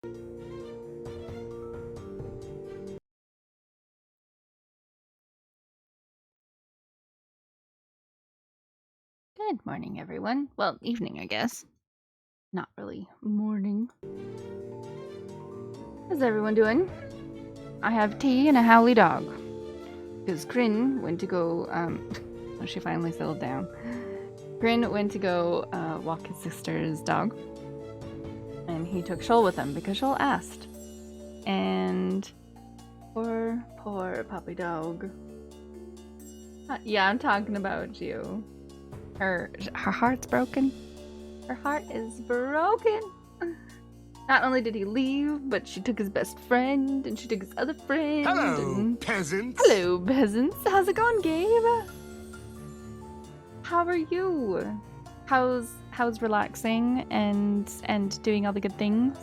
Good morning, everyone. Well, evening, I guess. Not really morning. How's everyone doing? I have tea and a howly dog. Because Kryn went to go, oh, she finally settled down. Kryn went to go walk his sister's dog. And he took Shoal with him because Shoal asked. And poor puppy dog. Yeah, I'm talking about you. Her heart's broken. Her heart is broken. Not only did he leave, but she took his best friend, and she took his other friend. Hello, peasants. Hello, peasants. How's it going, Gabe? How are you? How's relaxing and doing all the good things?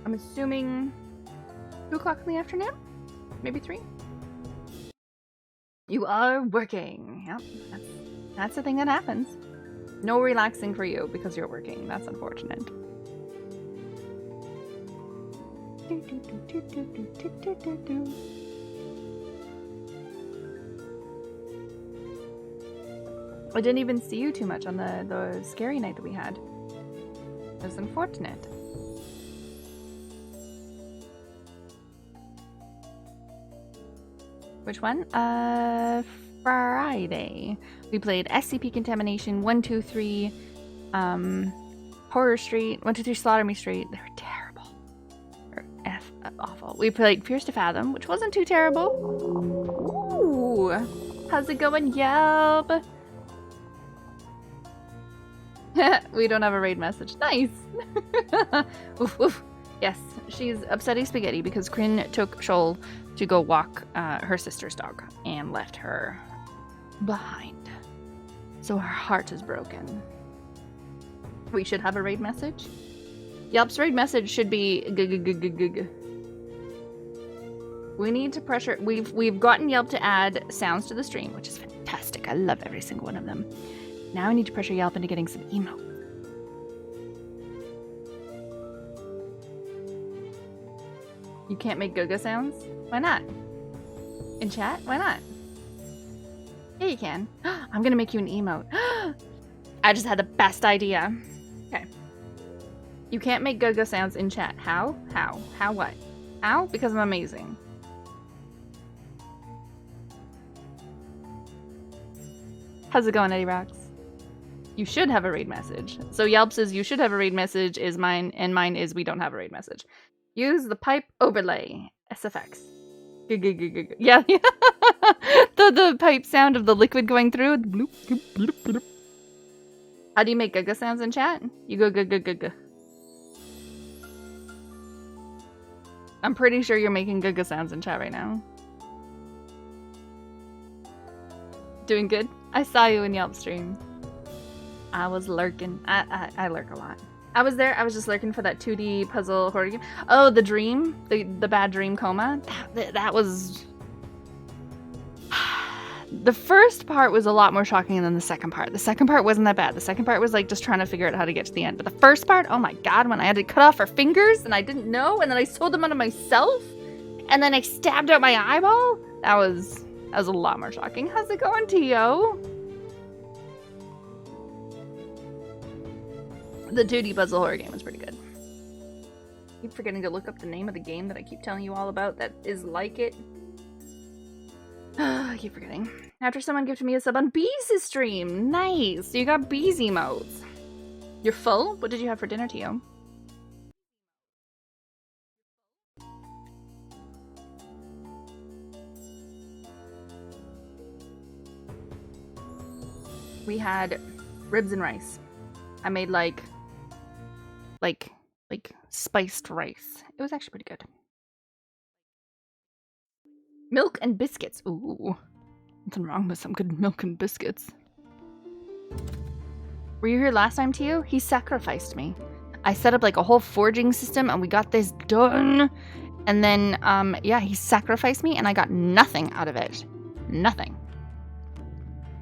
I'm assuming 2 o'clock in the afternoon? Maybe 3? You are working. Yep, that's the thing that happens. No relaxing for you because you're working. That's unfortunate. I didn't even see you too much on the scary night that we had. It was unfortunate. Which one? Friday. We played SCP Contamination 123, Horror Street, 123 Slaughter Me Street. They were terrible. Or awful. We played Fierce to Fathom, which wasn't too terrible. Ooh. How's it going, Yelp? We don't have a raid message. Nice. Oof, oof. Yes, she's upsetting Spaghetti because Kryn took Shoal to go walk her sister's dog and left her behind. So her heart is broken. We should have a raid message. Yelp's raid message should be g. We need to pressure. We've gotten Yelp to add sounds to the stream, which is fantastic. I love every single one of them. Now we need to pressure Yelp into getting some emotes. You can't make Gaga sounds? Why not? In chat? Why not? Yeah, you can. I'm gonna make you an emote. I just had the best idea. Okay. You can't make Gaga sounds in chat. How? How? How what? How? Because I'm amazing. How's it going, Eddie Rocks? You should have a raid message. So Yelp says you should have a raid message is mine, and mine is we don't have a raid message. Use the pipe overlay. SFX. Yeah. the pipe sound of the liquid going through. Bloop, bloop, bloop, bloop. How do you make gaga sounds in chat? You go gaga. I'm pretty sure you're making gaga sounds in chat right now. Doing good? I saw you in Yelp stream. I was lurking. I lurk a lot. I was there. I was just lurking for that 2D puzzle horror game. Oh, the dream, the bad dream coma. That was. The first part was a lot more shocking than the second part. The second part wasn't that bad. The second part was like just trying to figure out how to get to the end. But the first part, oh my god, when I had to cut off her fingers and I didn't know, and then I sewed them onto myself, and then I stabbed out my eyeball. That was a lot more shocking. How's it going, Tio? The 2D puzzle horror game was pretty good. I keep forgetting to look up the name of the game that I keep telling you all about that is like it. I keep forgetting. After someone gifted me a sub on Bees' stream. Nice. So you got Bees emotes. You're full? What did you have for dinner, Tio? We had ribs and rice. I made like spiced rice. It was actually pretty good. Milk and biscuits. Ooh. Nothing wrong with some good milk and biscuits. Were you here last time, Tio? He sacrificed me. I set up like a whole forging system and we got this done. And then, yeah, he sacrificed me and I got nothing out of it. Nothing.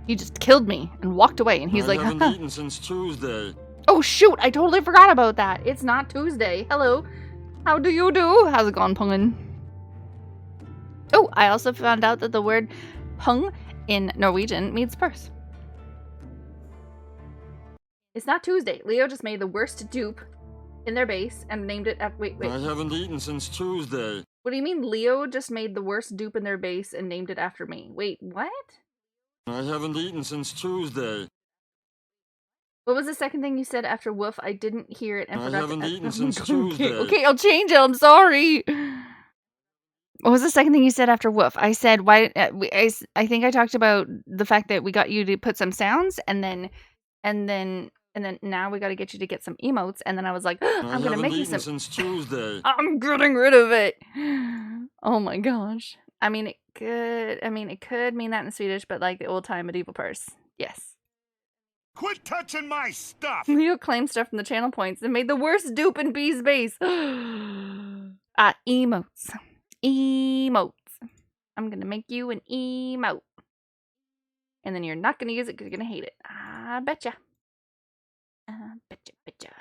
He just killed me and walked away, and he's I like, haven't haha. eaten since Tuesday. Oh shoot, I totally forgot about that. It's not Tuesday. Hello. How do you do? How's it going, Pungen? Oh, I also found out that the word pung in Norwegian means purse. It's not Tuesday. Leo just made the worst dupe in their base and named it after. Wait. I haven't eaten since Tuesday. What do you mean Leo just made the worst dupe in their base and named it after me? Wait, what? I haven't eaten since Tuesday. What was the second thing you said after woof? I didn't hear it and I forgot haven't to eaten since Tuesday. Okay, I'll change it. I'm sorry. What was the second thing you said after woof? I said why I think I talked about the fact that we got you to put some sounds and then now we got to get you to get some emotes, and then I was like, I'm going to make you some since Tuesday. I'm getting rid of it. Oh my gosh. I mean, it could mean that in Swedish, but like the old-time medieval purse. Yes. Quit touching my stuff! Leo claimed stuff from the channel points and made the worst dupe in B's base. Emotes. Emotes. I'm gonna make you an emote. And then you're not gonna use it because you're gonna hate it. I betcha. Betcha.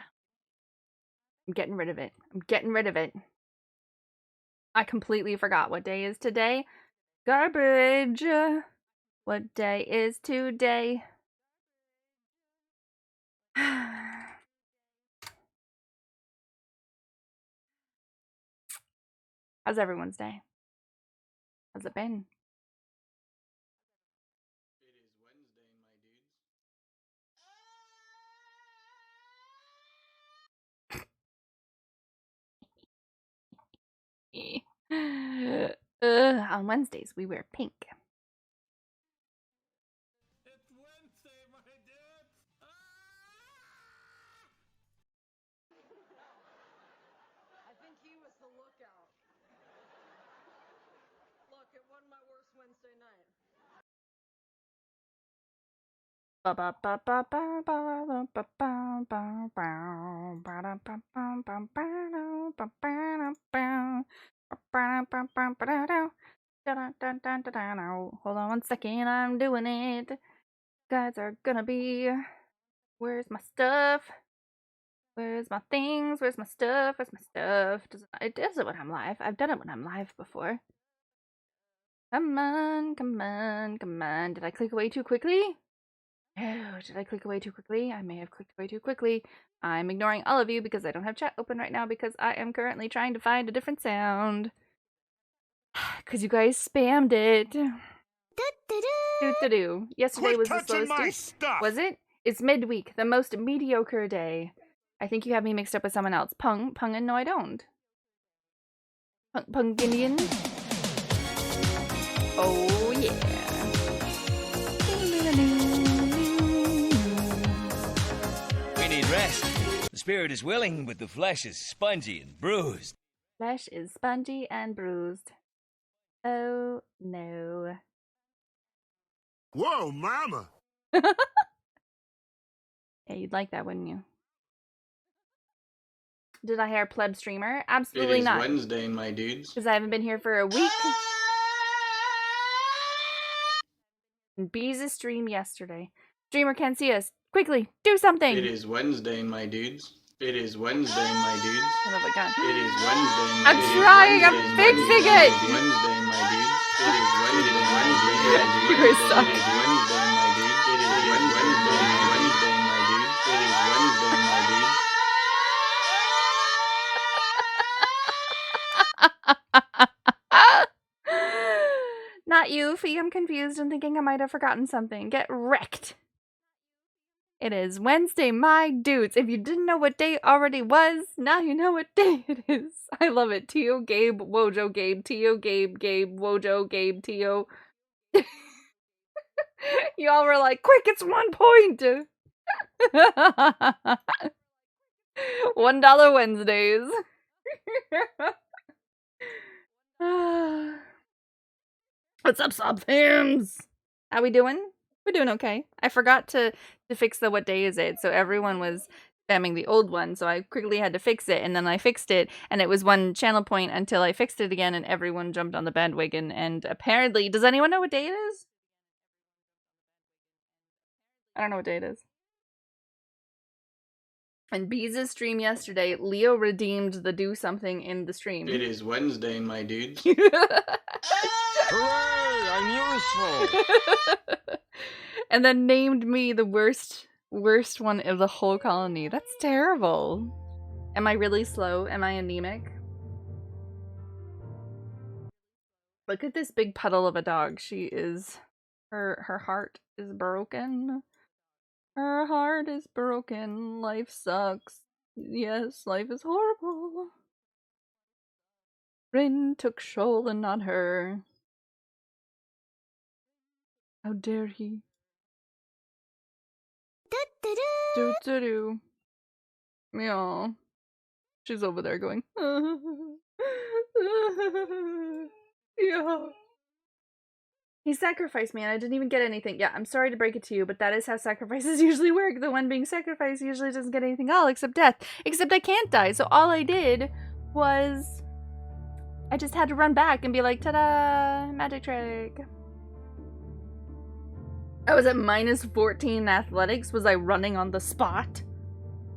I'm getting rid of it. I completely forgot what day is today. Garbage. What day is today? How's everyone's day? How's it been? It is Wednesday, my dudes. On Wednesdays, we wear pink. It's Wednesday, my dudes. I think he was the lookout. Look, it wasn't my worst Wednesday night. Hold on one second, I'm doing it. Guys are gonna be. Where's my stuff? Where's my things? Where's my stuff? It does it when I'm live. I've done it when I'm live before. Come on. Did I click away too quickly? Oh, did I click away too quickly? I may have clicked away too quickly. I'm ignoring all of you because I don't have chat open right now because I am currently trying to find a different sound. Because you guys spammed it. Do. Yesterday Quit was the touching slowest my day. stuff! Was it? It's midweek, the most mediocre day. I think you have me mixed up with someone else. Pung, and no, I don't. Punginian. Oh, yeah. We need rest. The spirit is willing, but the flesh is spongy and bruised. Flesh is spongy and bruised. Oh, no. Whoa, mama! Yeah, you'd like that, wouldn't you? Did I hire pleb streamer? It Absolutely is not. Wednesday, my dudes. Because I haven't been here for a week. And Bees' stream yesterday. Streamer can't see us. Quickly, do something! It is Wednesday, my dudes. It is Wednesday, my dudes. Son of a gun. It is Wednesday, my I'm dudes. trying, I'm fixing it! It is Wednesday, my dudes. It is Wednesday, my dudes. It is You Wednesday, suck. it is Wednesday, my dudes. It is Wednesday, my dudes. It is Wednesday, my dudes. Not you, Fee. I'm confused and thinking I might have forgotten something. Get wrecked. It is Wednesday, my dudes. If you didn't know what day it already was, now you know what day it is. I love it. Tio, Gabe, Wojo, Gabe, Tio, Gabe, Wojo, Gabe, Tio. Y'all were like, quick, it's 1 point. $1 Wednesdays. What's up, sub fams? How we doing? We're doing okay. I forgot to fix the what day is it, so everyone was spamming the old one, so I quickly had to fix it, and then I fixed it, and it was 1 channel point until I fixed it again, and everyone jumped on the bandwagon, and apparently, does anyone know what day it is? I don't know what day it is. And Bees' stream yesterday, Leo redeemed the do something in the stream. It is Wednesday, my dudes. Hooray! I'm useful. And then named me the worst one of the whole colony. That's terrible. Am I really slow? Am I anemic? Look at this big puddle of a dog. She is... Her heart is broken. Her heart is broken. Life sucks. Yes, life is horrible. Rin took Shoal and not her. How dare he? Do do do. Meow. She's over there going. Yeah. He sacrificed me and I didn't even get anything. Yeah, I'm sorry to break it to you, but that is how sacrifices usually work. The one being sacrificed usually doesn't get anything at all except death. Except I can't die, so all I did was... I just had to run back and be like, ta-da! Magic trick. I was at minus 14 in athletics. Was I running on the spot?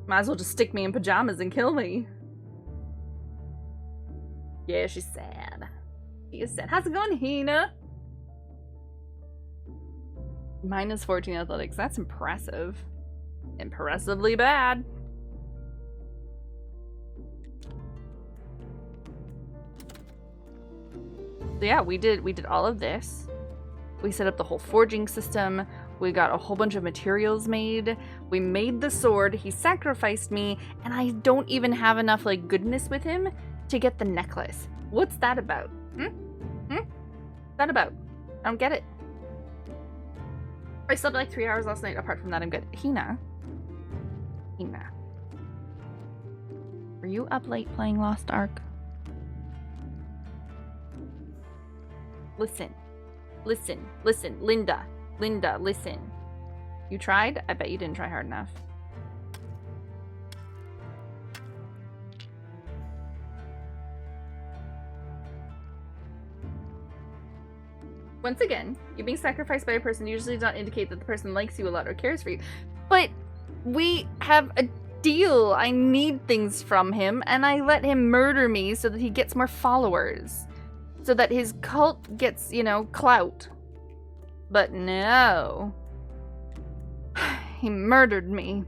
Might as well just stick me in pajamas and kill me. Yeah, she's sad. She is sad. How's it going, Hina? Minus 14 athletics. That's impressive. Impressively bad. So yeah, we did all of this. We set up the whole forging system. We got a whole bunch of materials made. We made the sword. He sacrificed me, and I don't even have enough like goodness with him to get the necklace. What's that about? What's that about? I don't get it. I slept like 3 hours last night. Apart from that, I'm good. Hina. Were you up late playing Lost Ark? Listen, Linda, listen. You tried? I bet you didn't try hard enough. Once again, you being sacrificed by a person usually does not indicate that the person likes you a lot or cares for you. But we have a deal. I need things from him, and I let him murder me so that he gets more followers. So that his cult gets, you know, clout. But no. He murdered me.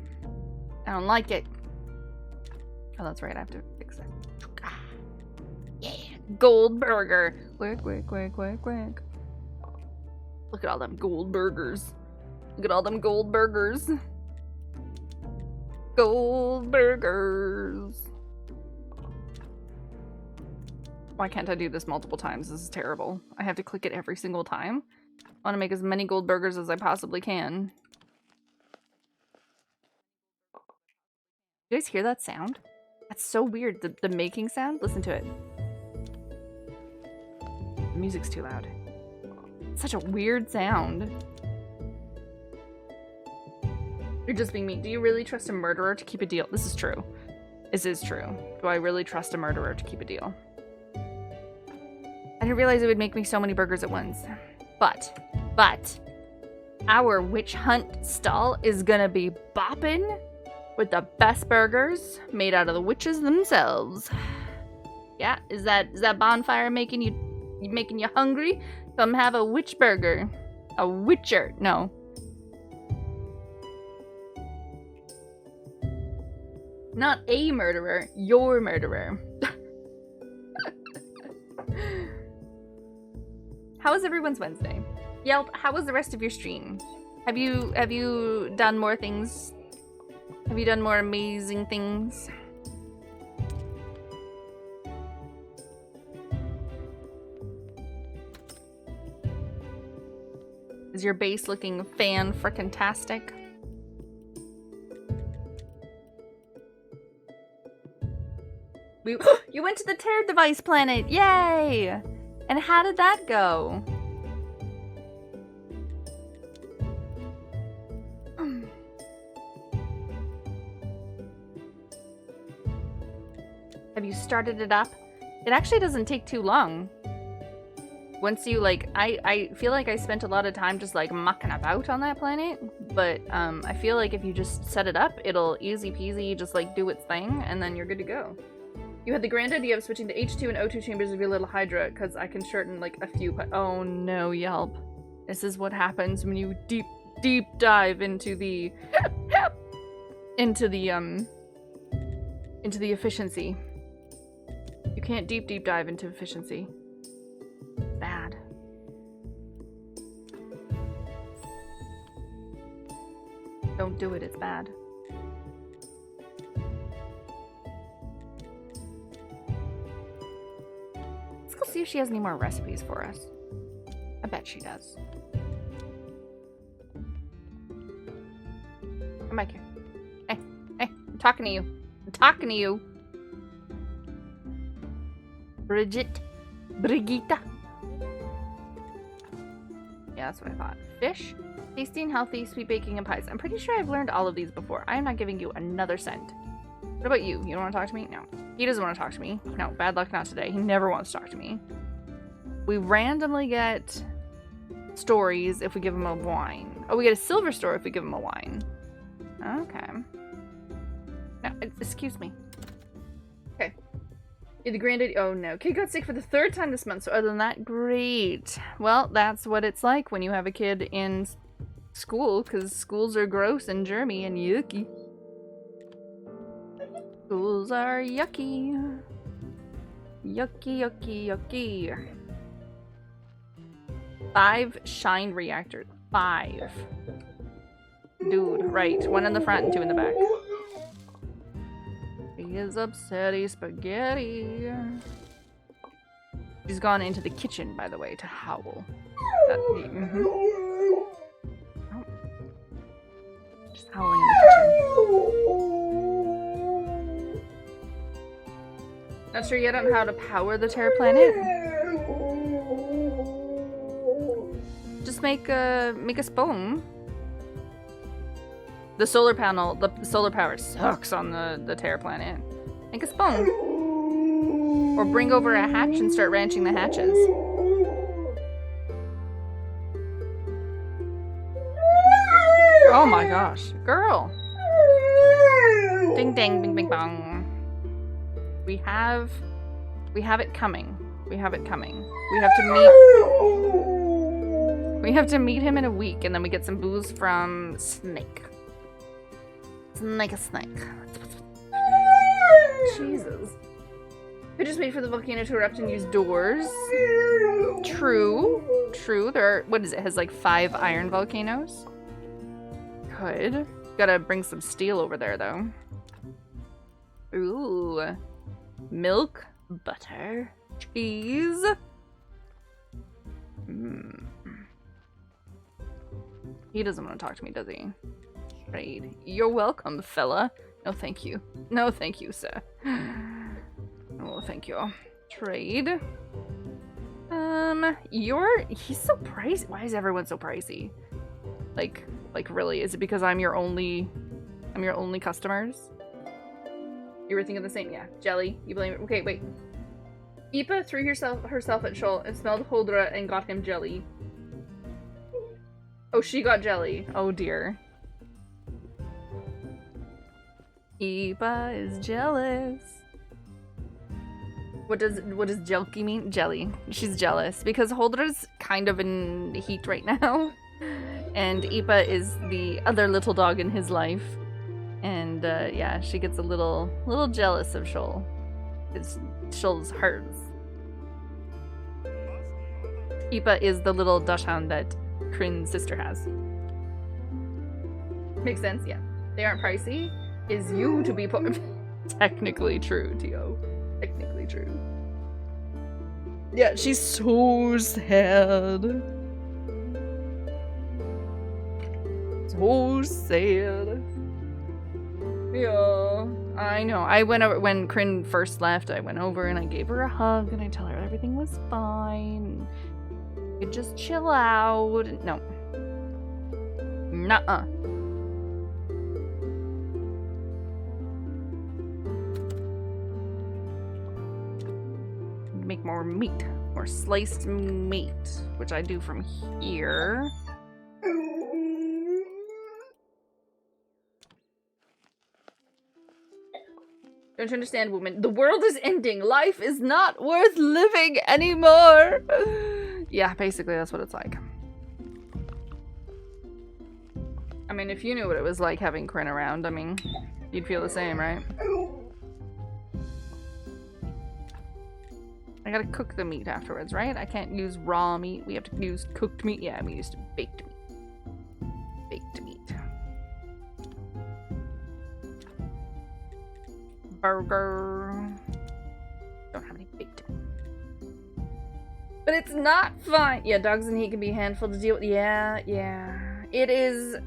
I don't like it. Oh, that's right. I have to fix it. Yeah. Gold burger. Quick. Look at all them gold burgers. Look at all them gold burgers. Gold burgers. Why can't I do this multiple times? This is terrible. I have to click it every single time. I want to make as many gold burgers as I possibly can. You guys hear that sound? That's so weird. The making sound? Listen to it. The music's too loud. It's such a weird sound. You're just being mean. Do you really trust a murderer to keep a deal? This is true. This is true. Do I really trust a murderer to keep a deal? I didn't realize it would make me so many burgers at once. But, our witch hunt stall is gonna be bopping with the best burgers made out of the witches themselves. Yeah, is that bonfire making you hungry? Come have a witch burger. A witcher, no. Not a murderer, your murderer. How was everyone's Wednesday? Yelp, how was the rest of your stream? Have you done more things? Have you done more amazing things? Is your base looking fan-frickin-tastic? You went to the Terror Device planet! Yay! And how did that go? Have you started it up? It actually doesn't take too long. once you like, I feel like I spent a lot of time just like mucking about on that planet, but I feel like if you just set it up, it'll easy peasy just like do its thing, and then you're good to go. You had the grand idea of switching to H2 and O2 chambers of your little Hydra, because I can shorten like a few. Oh no, Yelp! This is what happens when you deep dive into the into the efficiency. You can't deep dive into efficiency. Bad. Don't do it, it's bad. Let's go see if she has any more recipes for us. I bet she does. Come back here. Hey, I'm talking to you. I'm talking to you. Brigitte. Yeah, that's what I thought. Fish, tasty and healthy, sweet baking, and pies. I'm pretty sure I've learned all of these before. I am not giving you another cent. What about you? You don't want to talk to me? No. He doesn't want to talk to me. No, bad luck not today. He never wants to talk to me. We randomly get stories if we give him a wine. Oh, we get a silver store if we give him a wine. Okay. No, excuse me. Okay. The granddaddy. Oh no. Kid got sick for the 3rd time this month, so other than that, great. Well, that's what it's like when you have a kid in school, because schools are gross and germy and yucky. Schools are yucky. Yucky. 5 shine reactors. 5. Dude, right. 1 in the front and 2 in the back. He is upsetty spaghetti. She's gone into the kitchen, by the way, to howl. Oh. Just howling in the kitchen. Not sure yet on how to power the Terra planet. Just make a spoon. The solar panel, the solar power sucks on the Terra planet. Make a spoon. Or bring over a hatch and start ranching the hatches. Oh my gosh. Girl. Ding ding bing bing bong. We have it coming. We have it coming. We have to meet him in a week, and then we get some booze from Snake. Snake. Jesus. Could just wait for the volcano to erupt and use doors. True. There are, what is it? Has like 5 iron volcanoes. Could. Gotta bring some steel over there though. Ooh. Milk, butter, cheese. He doesn't want to talk to me, does he? Trade. You're welcome, fella. No, thank you. No, thank you, sir. Oh, thank you. Trade. He's so pricey. Why is everyone so pricey? Like really? Is it because I'm your only customers? You were thinking the same? Yeah. Jelly. You blame it. Okay, wait. Ipa threw herself at Shoal and smelled Holdra and got him jelly. Oh, she got jelly. Oh dear. Ipa is jealous. What does jelky mean? Jelly. She's jealous because Holdra's kind of in heat right now. And Ipa is the other little dog in his life. And yeah, she gets a little jealous of Shoal. Because Shoal's hers. Ipa is the little dachshund that Kryn's sister has. Makes sense, yeah. They aren't pricey. Is you to be technically true, Tio. Technically true. Yeah, she's so sad. So sad. Yeah, I know. I went over when Kryn first left. I went over and I gave her a hug and I told her everything was fine. You could just chill out. No. Nuh-uh. make more meat, more sliced meat, which I do from here. Don't you understand, woman? The world is ending. Life is not worth living anymore. Yeah, basically that's what it's like. I mean, if you knew what it was like having Corinne around, I mean, you'd feel the same, right? I gotta cook the meat afterwards, right? I can't use raw meat. We have to use cooked meat. Yeah, we used baked meat. Baked meat. Burger. Don't have any baked meat. But it's not fun. Yeah, dogs and heat can be a handful to deal with. Yeah. It is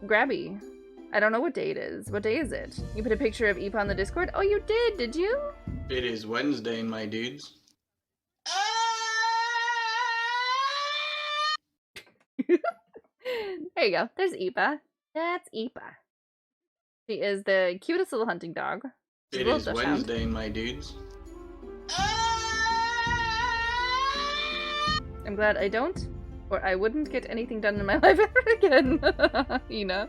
grabby. I don't know what day it is. What day is it? You put a picture of Eep on the Discord? Oh, you did you? It is Wednesday, my dudes. There you go. There's Eepa. That's Eepa. She is the cutest little hunting dog. She's a It little is Dutch hound. Wednesday, my dudes. I'm glad I don't, or I wouldn't get anything done in my life ever again. You know?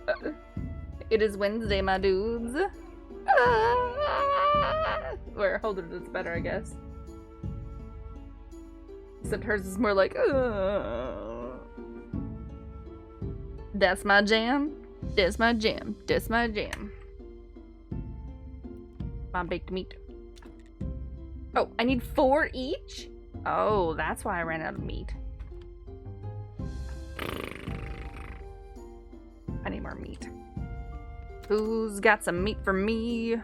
It is Wednesday, my dudes. Or hold it, it's better, I guess. Except hers is more like, that's my jam. That's my jam. That's my jam. My baked meat. Oh, I need 4 each? Oh, that's why I ran out of meat. I need more meat. Who's got some meat for me?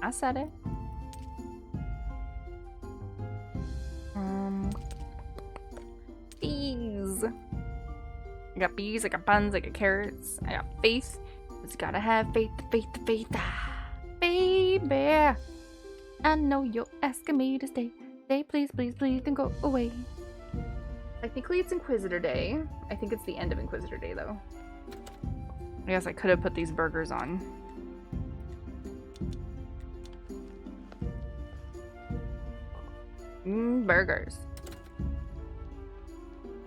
I said it. Bees. I got bees, I got buns, I got carrots, I got faith. Just gotta have faith, faith, faith. Baby, I know you're asking me to stay. Stay, please, please, please, don't go away. Technically, it's Inquisitor Day. I think it's the end of Inquisitor Day, though. I guess I could have put these burgers on. Burgers.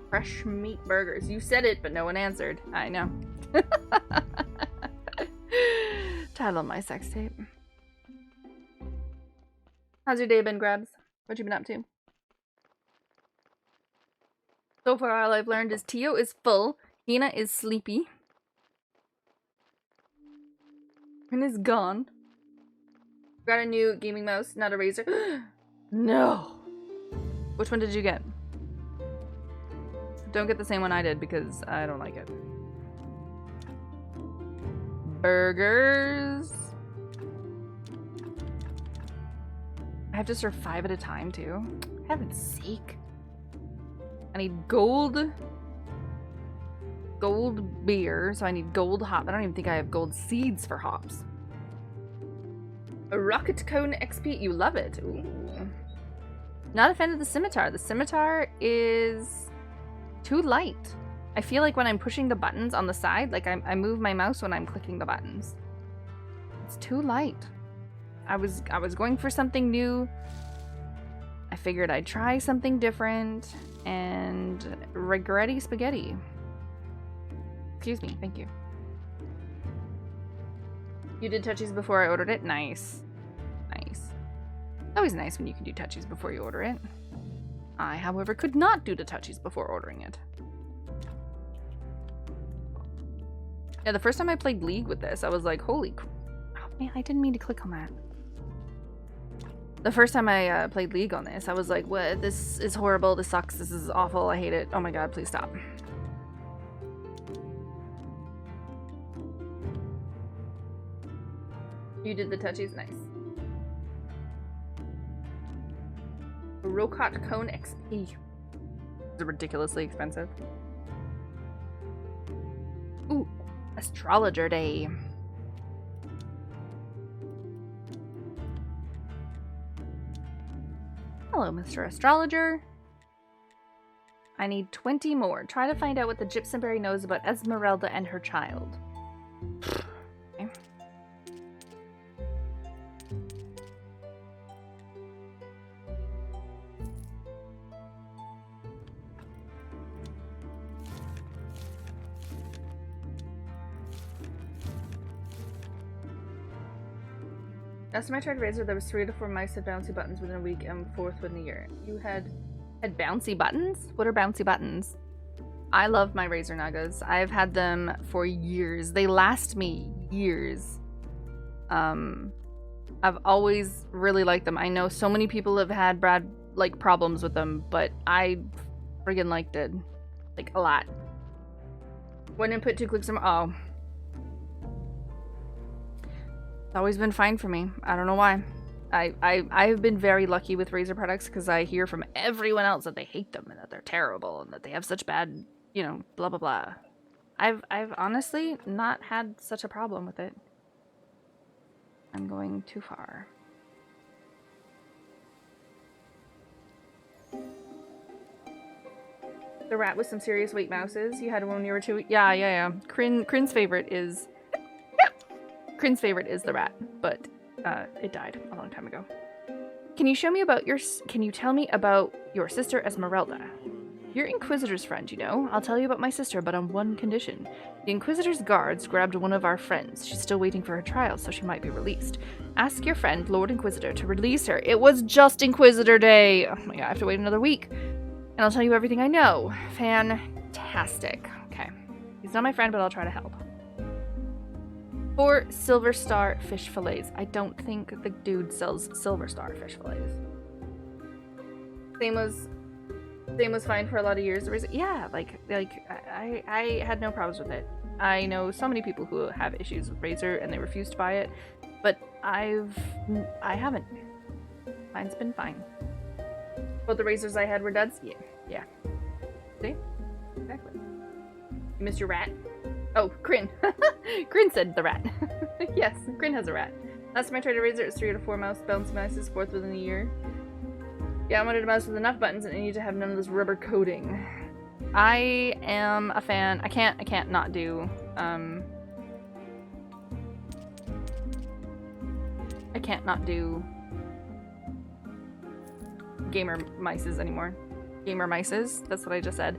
Fresh meat burgers. You said it, but no one answered. I know. Title of my sex tape. How's your day been, Grabs? What you been up to? So far, all I've learned is Tio is full, Hina is sleepy, and is gone. Got a new gaming mouse, not a Razer. No! Which one did you get? Don't get the same one I did because I don't like it. Burgers. I have to serve 5 at a time too. Heaven's sake. I need gold beer, so I need gold hop. I don't even think I have gold seeds for hops. A rocket cone XP. You love it. Ooh. Not a fan of the scimitar. The scimitar is too light. I feel like when I'm pushing the buttons on the side, like I move my mouse when I'm clicking the buttons. It's too light. I was going for something new. I figured I'd try something different, and regretty spaghetti. Excuse me, thank you. You did touchies before I ordered it? Nice. Nice. It's always nice when you can do touchies before you order it. I, however, could not do the touchies before ordering it. Yeah, the first time I played League with this, I was like, holy crap. Oh man, I didn't mean to click on that. The first time I played League on this, I was like, what? This is horrible, this sucks, this is awful, I hate it. Oh my god, please stop. You did the touchies? Nice. Rocotte Cone XP. It's ridiculously expensive. Ooh, Astrologer Day. Hello, Mr. Astrologer. I need 20 more. Try to find out what the Gypsumberry knows about Esmeralda and her child. Okay. Last time I tried Razer, there was 3 to 4 mice had bouncy buttons within a week and 4th within a year. You had bouncy buttons? What are bouncy buttons? I love my Razer Nagas. I've had them for years. They last me years. I've always really liked them. I know so many people have had problems with them, but I friggin' liked it. Like, a lot. 1 input, 2 clicks, oh. It's always been fine for me. I don't know why. I've been very lucky with Razer products because I hear from everyone else that they hate them and that they're terrible and that they have such bad, you know, blah blah blah. I've honestly not had such a problem with it. I'm going too far. The rat with some serious weight mouses. You had one when you were 2. Yeah. Crin's favorite is the rat, but it died a long time ago. Can you tell me about your sister Esmeralda? You're Inquisitor's friend, you know. I'll tell you about my sister, but on one condition. The Inquisitor's guards grabbed one of our friends. She's still waiting for her trial, so she might be released. Ask your friend, Lord Inquisitor, to release her. It was just Inquisitor Day! Oh my god, I have to wait another week. And I'll tell you everything I know. Fantastic. Okay. He's not my friend, but I'll try to help. 4 Silver Star fish fillets. I don't think the dude sells Silver Star fish fillets. Same was fine for a lot of years. Yeah, I had no problems with it. I know so many people who have issues with Razer and they refuse to buy it, but I haven't. Mine's been fine. Both the Razers I had were duds? Yeah. See? Exactly. You missed your rat? Oh, Crin. Crin said the rat. Yes, Crin has a rat. Last time I tried a Razer, it was 3 to 4 mouse bouncy mices, 4th within a year. Yeah, I wanted a mouse with enough buttons and I need to have none of this rubber coating. I am a fan. I can't not do, I can't not do gamer mices anymore. Gamer mices? That's what I just said.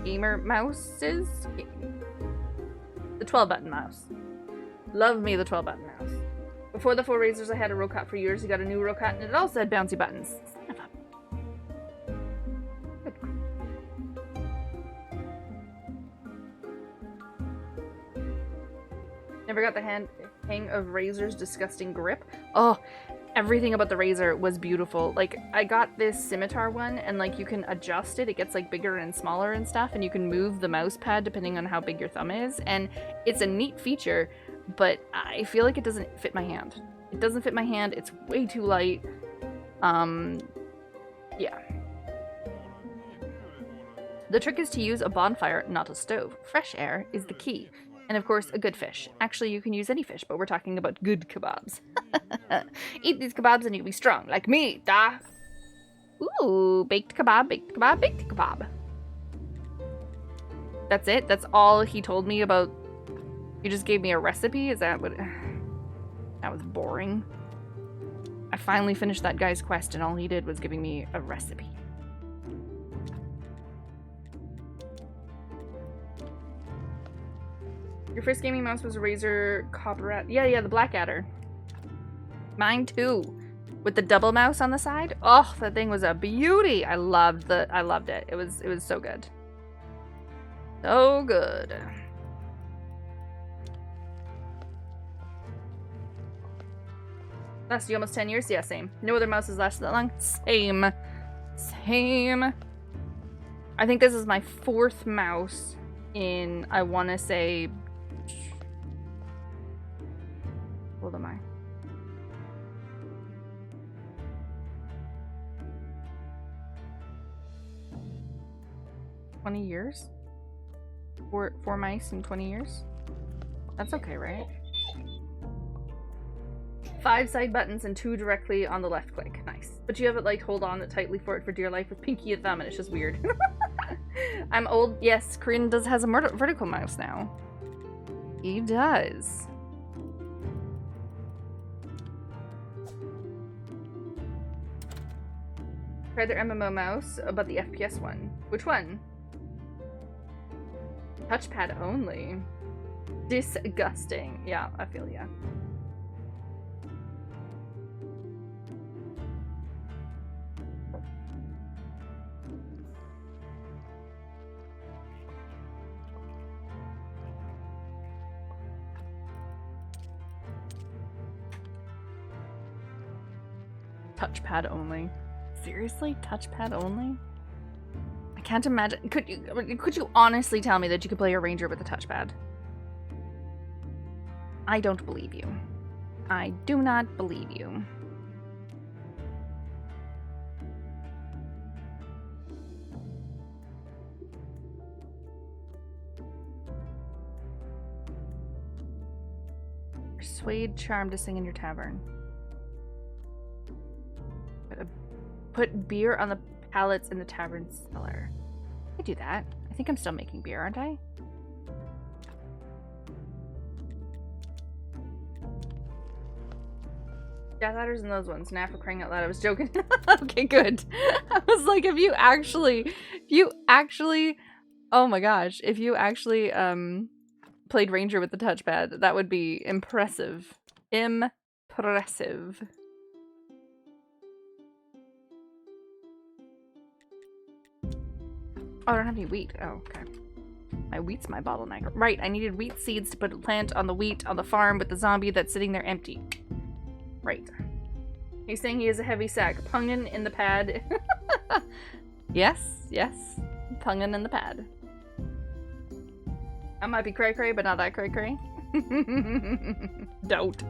Gamer mouses? The 12-button mouse. Love me the 12-button mouse. Before the 4 Razers, I had a Rocat for years. He got a new Rocat and it also had bouncy buttons. Son of a... Never got the hang of Razer's disgusting grip. Oh, everything about the Razer was beautiful. Like, I got this scimitar one, and like you can adjust it. It gets like bigger and smaller and stuff, and you can move the mouse pad depending on how big your thumb is. And it's a neat feature, but I feel like it doesn't fit my hand. It doesn't fit my hand. It's way too light. Yeah. The trick is to use a bonfire, not a stove. Fresh air is the key. And of course, a good fish. Actually, you can use any fish, but we're talking about good kebabs. Eat these kebabs and you'll be strong, like me, da! Ooh, baked kebab, baked kebab, baked kebab. That's it? That's all he told me about... You just gave me a recipe? Is that what... That was boring. I finally finished that guy's quest and all he did was giving me a recipe. Your first gaming mouse was a Razer Copperat. Yeah, the Blackadder. Mine too. With the double mouse on the side. Oh, that thing was a beauty. I loved it. It was so good. So good. Lasted you almost 10 years? Yeah, same. No other mouse has lasted that long? Same. I think this is my 4th mouse in, I want to say... How old am I? $20 years? 4 mice in 20 years? That's okay, right? 5 side buttons and 2 directly on the left click. Nice. But you have it like hold on it tightly for dear life with pinky and thumb and it's just weird. I'm old. Yes, Corinne has a vertical mouse now. He does. Try their MMO mouse, but the FPS one. Which one? Touchpad only. Disgusting. Yeah, I feel ya. touchpad only. Seriously? Touchpad only? I can't imagine. Could you honestly tell me that you could play a ranger with a touchpad? I don't believe you. I do not believe you. Persuade charm to sing in your tavern. Put beer on the pallets in the tavern cellar. I do that. I think I'm still making beer, aren't I? Death Adders and those ones. Nah, for crying out loud, I was joking. Okay, good. I was like, if you actually, oh my gosh, if you actually, played Ranger with the touchpad, that would be impressive. Impressive. Oh, I don't have any wheat. Oh, okay. My wheat's my bottleneck. Right, I needed wheat seeds to plant on the wheat on the farm with the zombie that's sitting there empty. Right. He's saying he has a heavy sack. Pungin in the pad. Yes, yes. Pungin in the pad. I might be cray-cray, but not that cray-cray. Don't.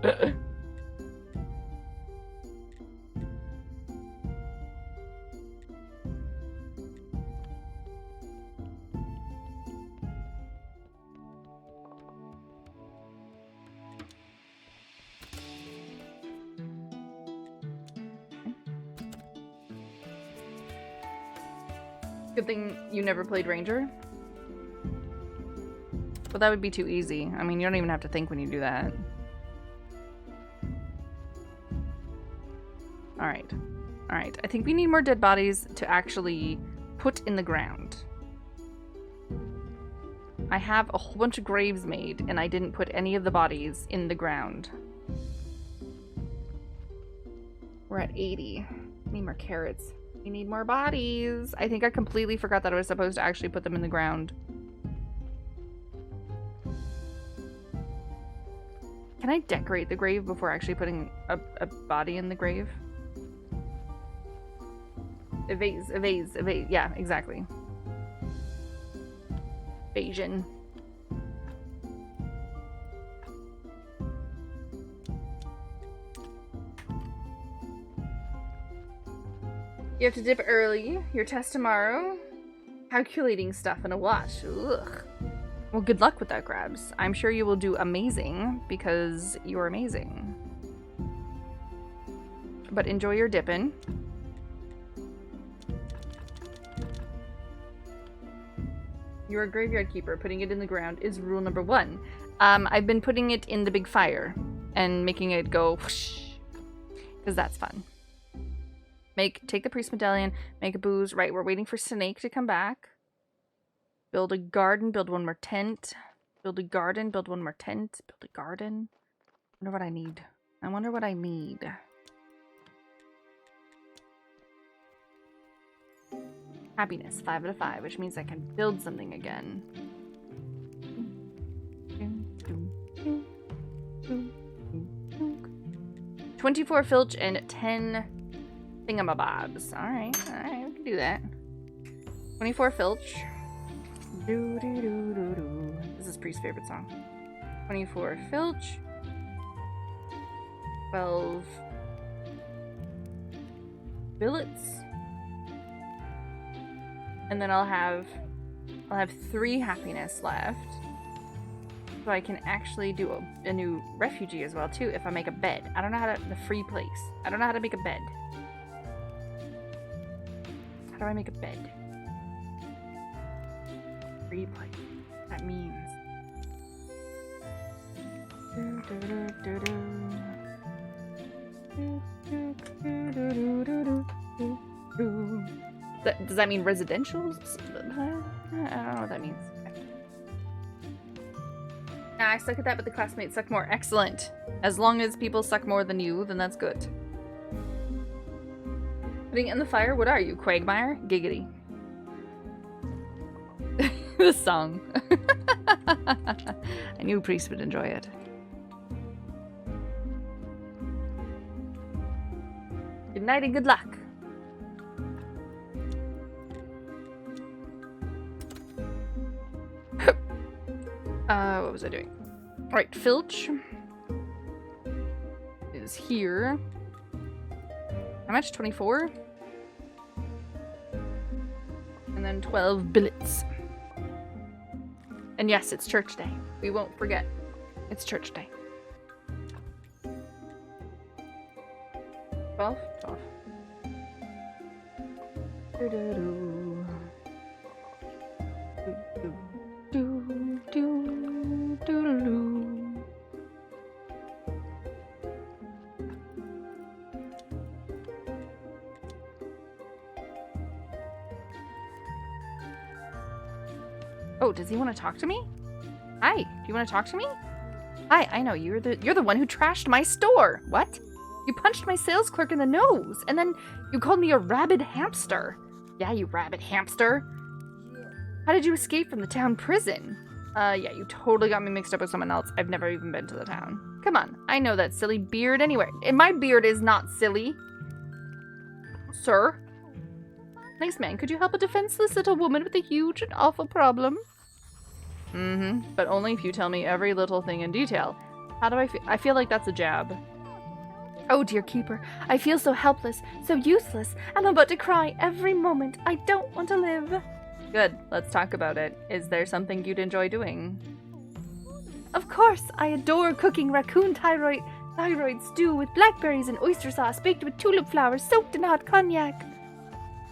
Good thing you never played Ranger. But that would be too easy. I mean, you don't even have to think when you do that. Alright. Alright. I think we need more dead bodies to actually put in the ground. I have a whole bunch of graves made, and I didn't put any of the bodies in the ground. We're at 80. Need more carrots. We need more bodies. I think I completely forgot that I was supposed to actually put them in the ground. Can I decorate the grave before actually putting a body in the grave? Evase, evase, evase. Yeah, exactly. Evasion. You have to dip early. Your test tomorrow. Calculating stuff in a watch. Ugh. Well, good luck with that, Grabs. I'm sure you will do amazing because you're amazing. But enjoy your dipping. You're a graveyard keeper. Putting it in the ground is rule number 1. I've been putting it in the big fire and making it go whoosh, because that's fun. Take the priest medallion, make a booze. Right, we're waiting for Snake to come back. Build a garden, build one more tent. Build a garden, build one more tent. Build a garden. I wonder what I need. I wonder what I need. Happiness, 5 out of 5, which means I can build something again. 24 filch and 10 thingamabobs. Alright, we can do that. 24 filch. This is Priest's favorite song. 24 filch. 12 billets. And then I'll have 3 happiness left. So I can actually do a new refugee as well too if I make a bed. I don't know how to, the free place. I don't know how to make a bed. How do I make a bed? Free place. That means. Does that mean residential? I don't know what that means. Nah, I suck at that, but the classmates suck more. Excellent. As long as people suck more than you, then that's good. Putting it in the fire? What are you, Quagmire? Giggity. This song. I knew Priest would enjoy it. Good night and good luck. What was I doing? Right, Filch is here. How much? 24? And then 12 billets. And yes, it's church day. We won't forget. It's church day. 12? 12. Do-do-do. Do-do-do-do-do-do. Oh, does he want to talk to me? Hi, do you want to talk to me? Hi, I know you're the one who trashed my store. What? You punched my sales clerk in the nose, and then you called me a rabid hamster. Yeah, you rabid hamster. How did you escape from the town prison? Yeah, you totally got me mixed up with someone else. I've never even been to the town. Come on, I know that silly beard anywhere. And my beard is not silly. Sir? Nice man, could you help a defenseless little woman with a huge and awful problem? Mm-hmm, but only if you tell me every little thing in detail. How do I feel? I feel like that's a jab. Oh, dear keeper, I feel so helpless, so useless. I'm about to cry every moment. I don't want to live. Good, let's talk about it. Is there something you'd enjoy doing? Of course, I adore cooking raccoon thyroid stew with blackberries and oyster sauce baked with tulip flowers soaked in hot cognac.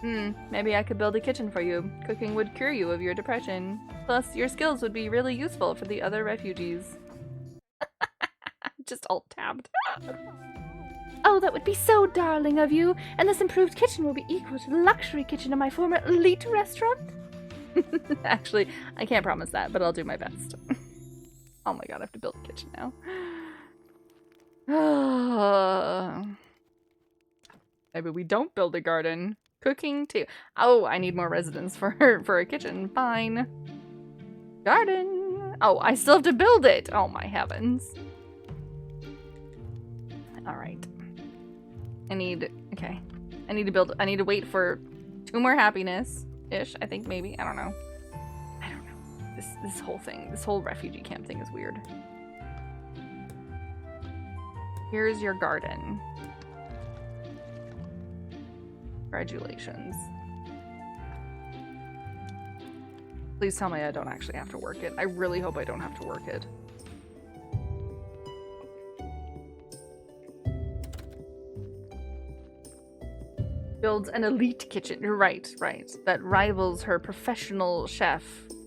Maybe I could build a kitchen for you. Cooking would cure you of your depression. Plus, your skills would be really useful for the other refugees. Just alt-tabbed. Oh, that would be so darling of you. And this improved kitchen will be equal to the luxury kitchen of my former elite restaurant. Actually, I can't promise that, but I'll do my best. Oh my god, I have to build a kitchen now. Maybe we don't build a garden. Cooking too. Oh, I need more residents for a kitchen. Fine. Garden. Oh, I still have to build it. Oh my heavens. All right. I need to wait for 2 more happiness-ish, I think, maybe. I don't know. This whole thing, this whole refugee camp thing is weird. Here's your garden. Congratulations. Please tell me I don't actually have to work it. I really hope I don't have to work it. Builds an elite kitchen. Right. That rivals her professional chef,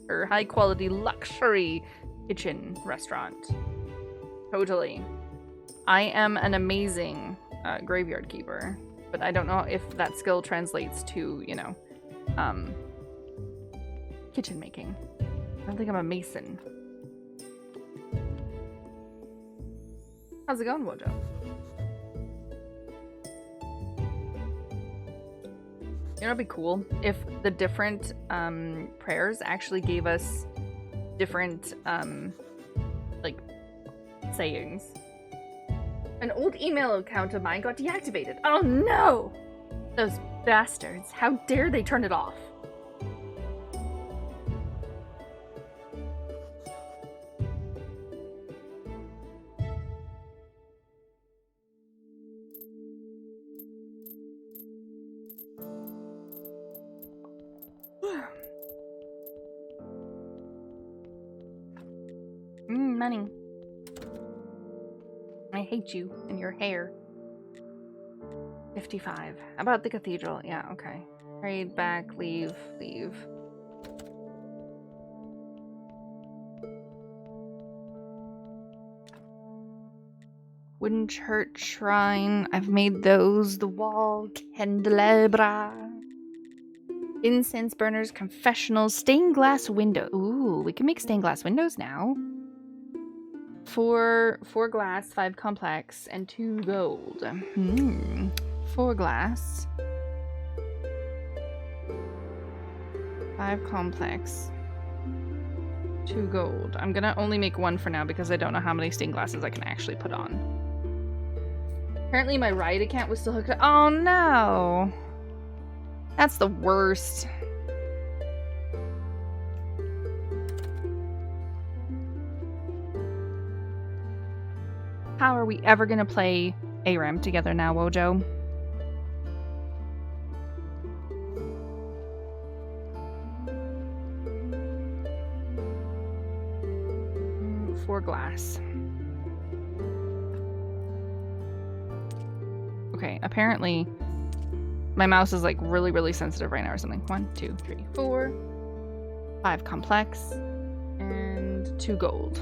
her high-quality luxury kitchen restaurant. Totally. I am an amazing graveyard keeper, but I don't know if that skill translates to, you know, kitchen making. I don't think I'm a mason. How's it going, Wojo? You know, it'd be cool if the different prayers actually gave us different like sayings. An old email account of mine got deactivated. Oh no! Those bastards. How dare they turn it off? Money. I hate you and your hair. 55. How about the cathedral? Yeah, okay. Trade back, leave. Wooden church shrine. I've made those. The wall candelabra. Incense burners, confessionals, stained glass window. Ooh, we can make stained glass windows now. 4 glass, 5 complex, and 2 gold. 4 glass, 5 complex, 2 gold. I'm gonna only make 1 for now because I don't know how many stained glasses I can actually put on. Apparently my Riot account was still hooked up. Oh no! That's the worst. How are we ever gonna play ARAM together now, Wojo? For glass. Okay, apparently my mouse is like really, really sensitive right now or something. 1, 2, 3, 4, 5 complex, and 2 gold.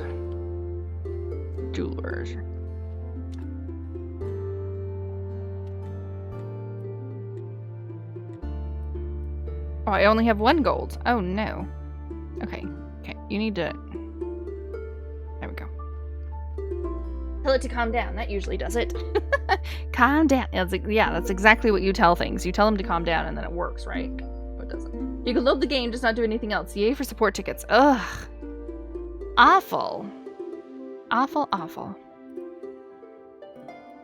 Jewelers. Oh, I only have 1 gold. Oh no. Okay, okay, you need to... There we go. Tell it to calm down. That usually does it. Calm down. Yeah, that's exactly what you tell things. You tell them to calm down and then it works, right? No, it doesn't. You can load the game, just not do anything else. Yay for support tickets. Ugh. Awful. Awful, awful.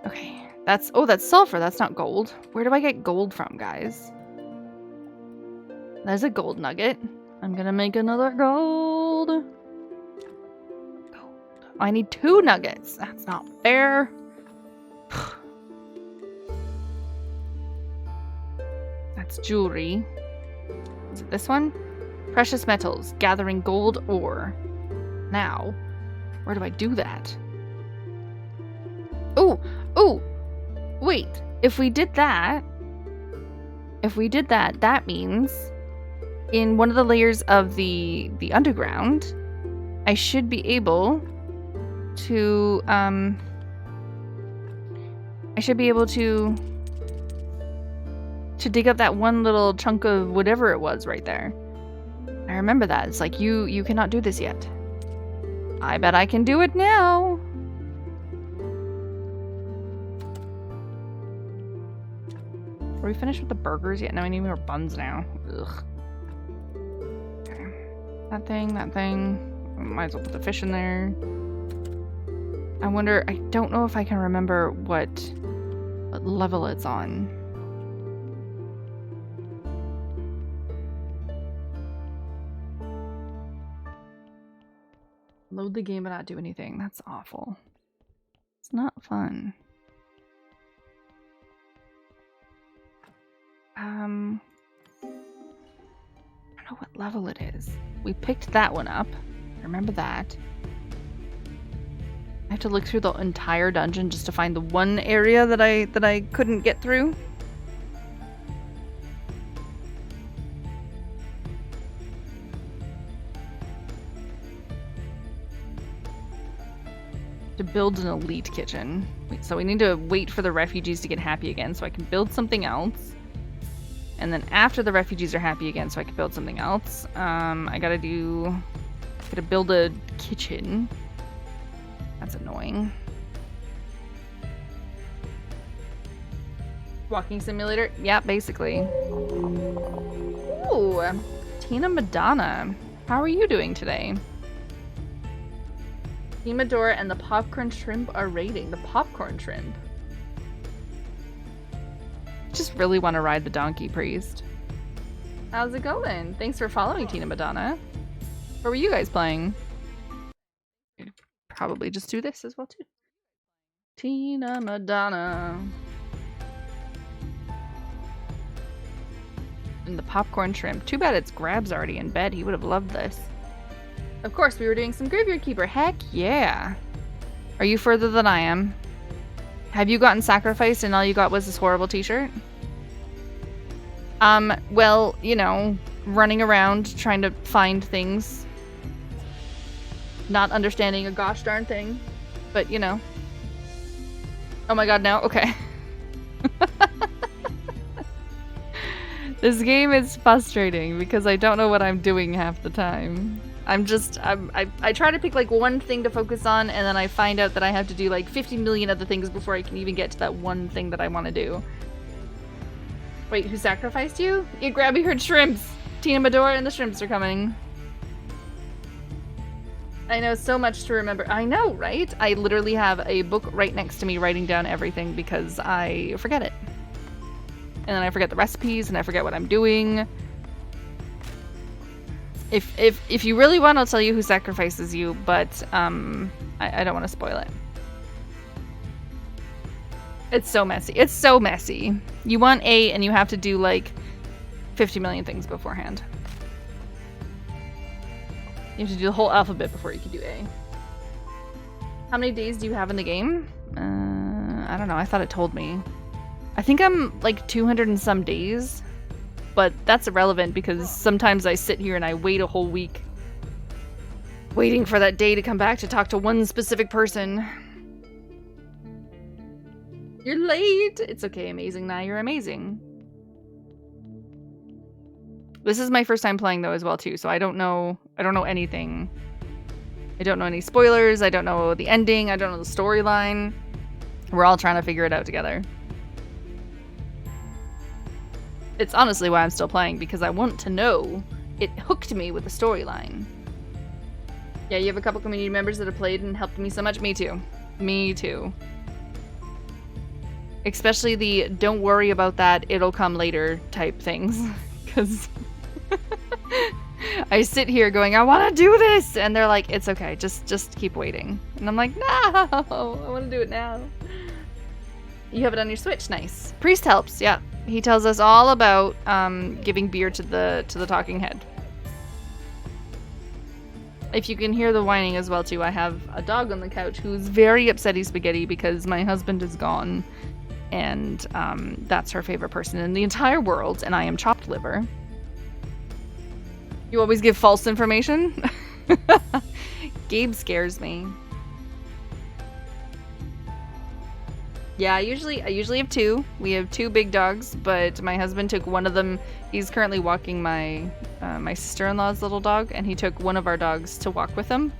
Okay. That's sulfur. That's not gold. Where do I get gold from, guys? There's a gold nugget. I'm gonna make another gold. I need 2 nuggets. That's not fair. That's jewelry. Is it this one? Precious metals. Gathering gold ore. Now, where do I do that? Oh, oh, wait. If we did that, that means in one of the layers of the underground, I should be able to dig up that one little chunk of whatever it was right there. I remember that. It's like, you cannot do this yet. I bet I can do it now. Are we finished with the burgers yet? No, I need more buns now. Ugh. Okay. That thing. Might as well put the fish in there. I wonder, I don't know if I can remember what level it's on. Load the game but not do anything. That's awful. It's not fun. I don't know what level it is. We picked that one up. Remember that. I have to look through the entire dungeon just to find the one area that I couldn't get through. To build an elite kitchen. Wait, so we need to wait for the refugees to get happy again so I can build something else. And then after the refugees are happy again so I can build something else, I gotta build a kitchen. That's annoying. Walking simulator? Yeah, basically. Ooh, Tina Madonna. How are you doing today? Team Adora and the Popcorn Shrimp are raiding. The Popcorn Shrimp. Just really want to ride the Donkey Priest. How's it going? Thanks for following, Tina Madonna. What were you guys playing? Probably just do this as well too. Tina Madonna. And the Popcorn Shrimp. Too bad it's Grab's already in bed. He would have loved this. Of course, we were doing some Graveyard Keeper. Heck yeah. Are you further than I am? Have you gotten sacrificed and all you got was this horrible t-shirt? Well, you know, running around trying to find things. Not understanding a gosh darn thing. But, you know. Oh my god, no? Okay. This game is frustrating because I don't know what I'm doing half the time. I try to pick like one thing to focus on and then I find out that I have to do like 50 million other things before I can even get to that one thing that I want to do. Wait, who sacrificed you? You Grabby heard shrimps! Tina Madora and the shrimps are coming. I know so much to remember. I know, right? I literally have a book right next to me writing down everything because I forget it. And then I forget the recipes and I forget what I'm doing. If you really want, I'll tell you who sacrifices you, but I don't want to spoil it. It's so messy. It's so messy. You want A and you have to do like 50 million things beforehand. You have to do the whole alphabet before you can do A. How many days do you have in the game? I don't know. I thought it told me. I think I'm like 200 and some days. But that's irrelevant because sometimes I sit here and I wait a whole week waiting for that day to come back to talk to one specific person. You're late! It's okay, amazing. Now you're amazing. This is my first time playing though as well too, so I don't know anything. I don't know any spoilers, I don't know the ending, I don't know the storyline. We're all trying to figure it out together. It's honestly why I'm still playing, because I want to know. It hooked me with the storyline. Yeah, you have a couple community members that have played and helped me so much. Me too. Me too. Especially the don't worry about that, it'll come later type things. Because I sit here going, I want to do this! And they're like, it's okay, just keep waiting. And I'm like, no! I want to do it now. You have it on your Switch, nice. Priest helps, yeah. He tells us all about giving beer to the talking head. If you can hear the whining as well too, I have a dog on the couch who's very upsetty spaghetti because my husband is gone, and that's her favorite person in the entire world, and I am chopped liver. You always give false information? Gabe scares me. Yeah, I usually have two. We have two big dogs, but my husband took one of them. He's currently walking my my sister-in-law's little dog, and he took one of our dogs to walk with him.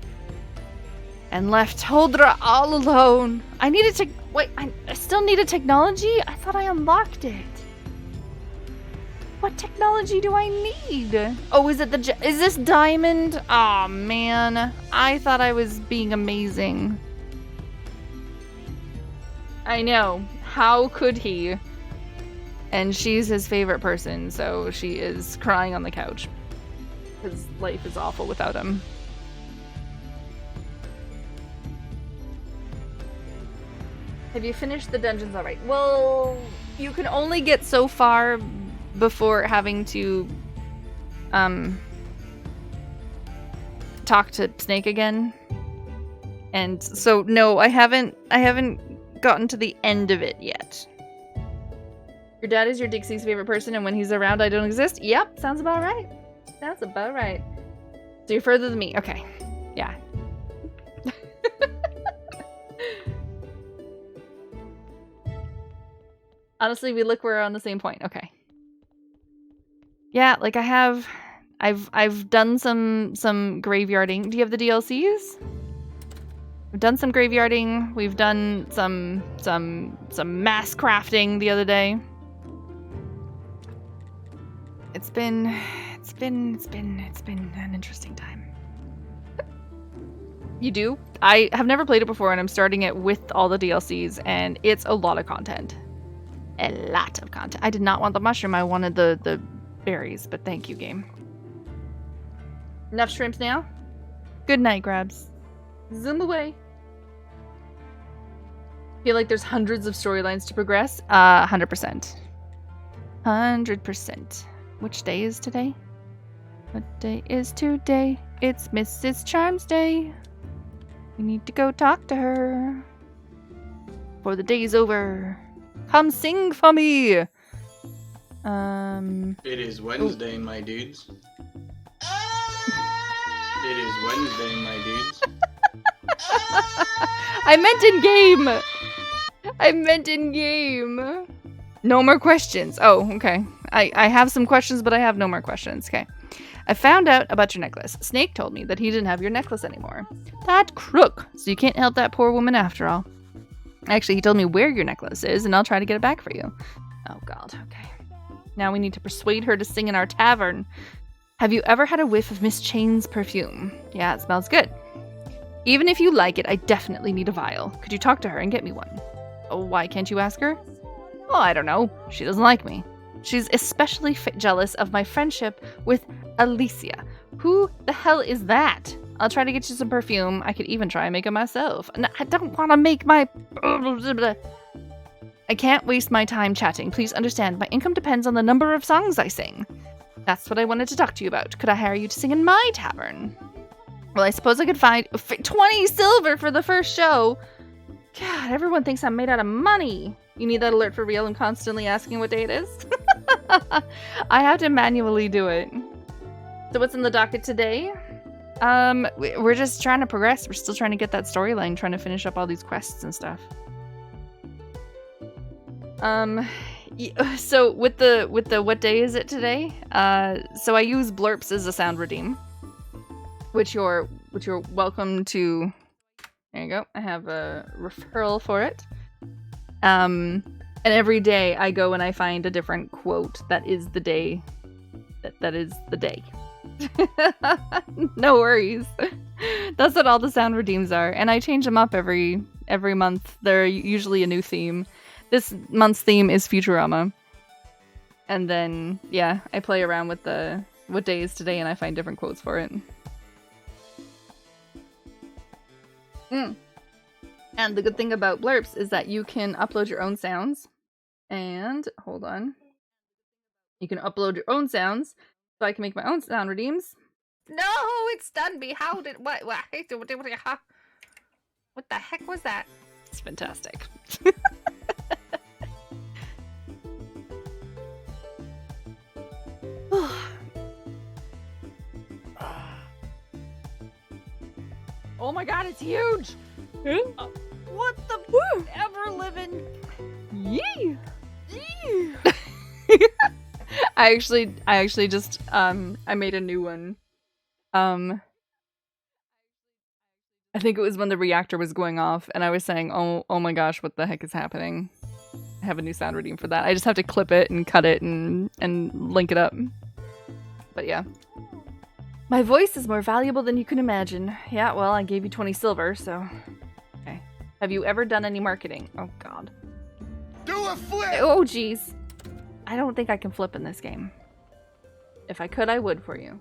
And left Holdra all alone. I needed to... Wait, I still needed technology? I thought I unlocked it. What technology do I need? Oh, is it is this diamond? Aw, man. I thought I was being amazing. I know. How could he? And she's his favorite person, so she is crying on the couch. His life is awful without him. Have you finished the dungeons alright? Well, you can only get so far before having to talk to Snake again. And so no, I haven't gotten to the end of it yet. Your dad is your Dixie's favorite person, and when he's around I don't exist? Yep, sounds about right. Sounds about right. So you're further than me. Okay. Yeah. Honestly, we're on the same point. Okay. Yeah, like I've done some graveyarding. Do you have the DLCs? We've done some graveyarding. We've done some mass crafting the other day. It's been an interesting time. You do? I have never played it before, and I'm starting it with all the DLCs, and it's a lot of content. A lot of content. I did not want the mushroom. I wanted the berries, but thank you, game. Enough shrimps now? Good night, Grabs. Zoom away. Feel like there's hundreds of storylines to progress? 100%. 100%. Which day is today? What day is today? It's Mrs. Charms Day. We need to go talk to her before the day's over. Come sing for me! It is Wednesday, my dudes. It is Wednesday, my dudes. I meant in game. No more questions. Oh, okay. I have some questions, but I have no more questions. Okay. I found out about your necklace. Snake told me that he didn't have your necklace anymore. That crook. So you can't help that poor woman after all. Actually, he told me where your necklace is, and I'll try to get it back for you. Oh, God. Okay. Now we need to persuade her to sing in our tavern. Have you ever had a whiff of Miss Chain's perfume? Yeah, it smells good. Even if you like it, I definitely need a vial. Could you talk to her and get me one? Oh, why can't you ask her? Oh, I don't know. She doesn't like me. She's especially jealous of my friendship with Alicia. Who the hell is that? I'll try to get you some perfume. I could even try and make it myself. And I don't want to make my... I can't waste my time chatting. Please understand, my income depends on the number of songs I sing. That's what I wanted to talk to you about. Could I hire you to sing in my tavern? Well, I suppose I could find 20 silver for the first show. God, everyone thinks I'm made out of money. You need that alert for real? I'm constantly asking what day it is. I have to manually do it. So what's in the docket today? We're just trying to progress. We're still trying to get that storyline, trying to finish up all these quests and stuff. So with the what day is it today? So I use blurps as a sound redeem, which you're welcome to. There you go. I have a referral for it. And every day I go and I find a different quote that is the day. That is the day. No worries. That's what all the sound redeems are, and I change them up every month. They're usually a new theme. This month's theme is Futurama, and then yeah, I play around with the what day is today, and I find different quotes for it. And the good thing about blurps is that you can upload your own sounds. And hold on, you can upload your own sounds. So I can make my own sound redeems. No, it's done me. How did what the heck was that? It's fantastic. Oh my god, it's huge! What the ever living? Yee! Yee! I actually just I made a new one. I think it was when the reactor was going off and I was saying, oh my gosh, what the heck is happening? I have a new sound redeem for that. I just have to clip it and cut it and link it up. But yeah. My voice is more valuable than you can imagine. Yeah, well, I gave you 20 silver, so... Okay. Have you ever done any marketing? Oh god. Do a flip! Oh jeez. I don't think I can flip in this game. If I could, I would for you.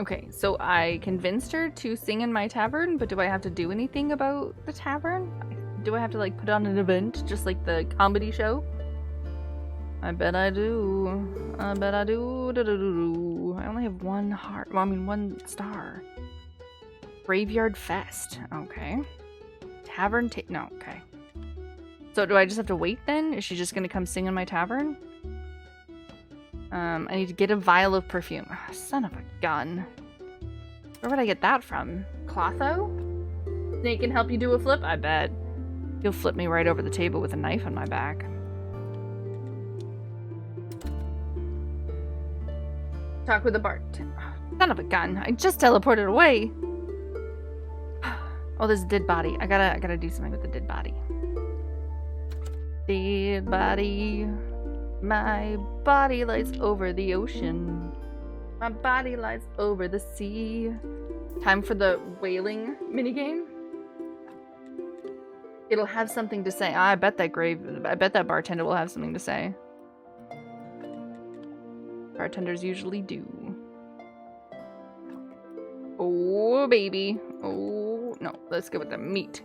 Okay, so I convinced her to sing in my tavern, but do I have to do anything about the tavern? Do I have to like put on an event, just like the comedy show? I bet I do. I bet I do. I only have one heart. Well, I mean, one star. Graveyard Fest. Okay. Tavern no, okay. So do I just have to wait then? Is she just gonna come sing in my tavern? I need to get a vial of perfume. Oh, son of a gun. Where would I get that from? Clotho? Snake can help you do a flip? I bet. He'll flip me right over the table with a knife on my back. Talk with the Bart. Son of a gun. I just teleported away. Oh, there's a dead body. I gotta do something with the dead body. Dead body. My body lies over the ocean. My body lies over the sea. Time for the whaling minigame. It'll have something to say. I bet that bartender will have something to say. Bartenders usually do. Oh, baby. Oh, no. Let's go with the meat.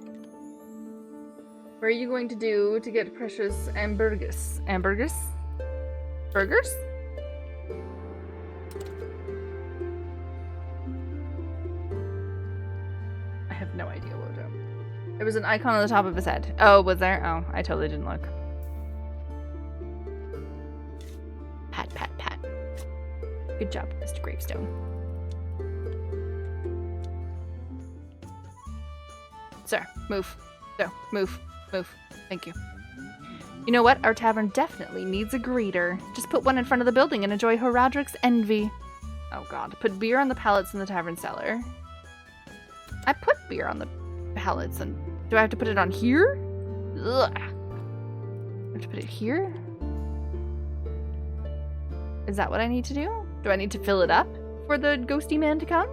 What are you going to do to get precious hamburgers? Hamburgers? Burgers? I have no idea, Wojo. There was an icon on the top of his head. Oh, was there? Oh, I totally didn't look. Pat, pat, pat. Good job, Mr. Gravestone. Sir, move. No, move. Move. Thank you. You know what? Our tavern definitely needs a greeter. Just put one in front of the building and enjoy Horadric's envy. Oh god. Put beer on the pallets in the tavern cellar. I put beer on the pallets, and do I have to put it on here? Ugh. I have to put it here? Is that what I need to do? Do I need to fill it up for the ghosty man to come?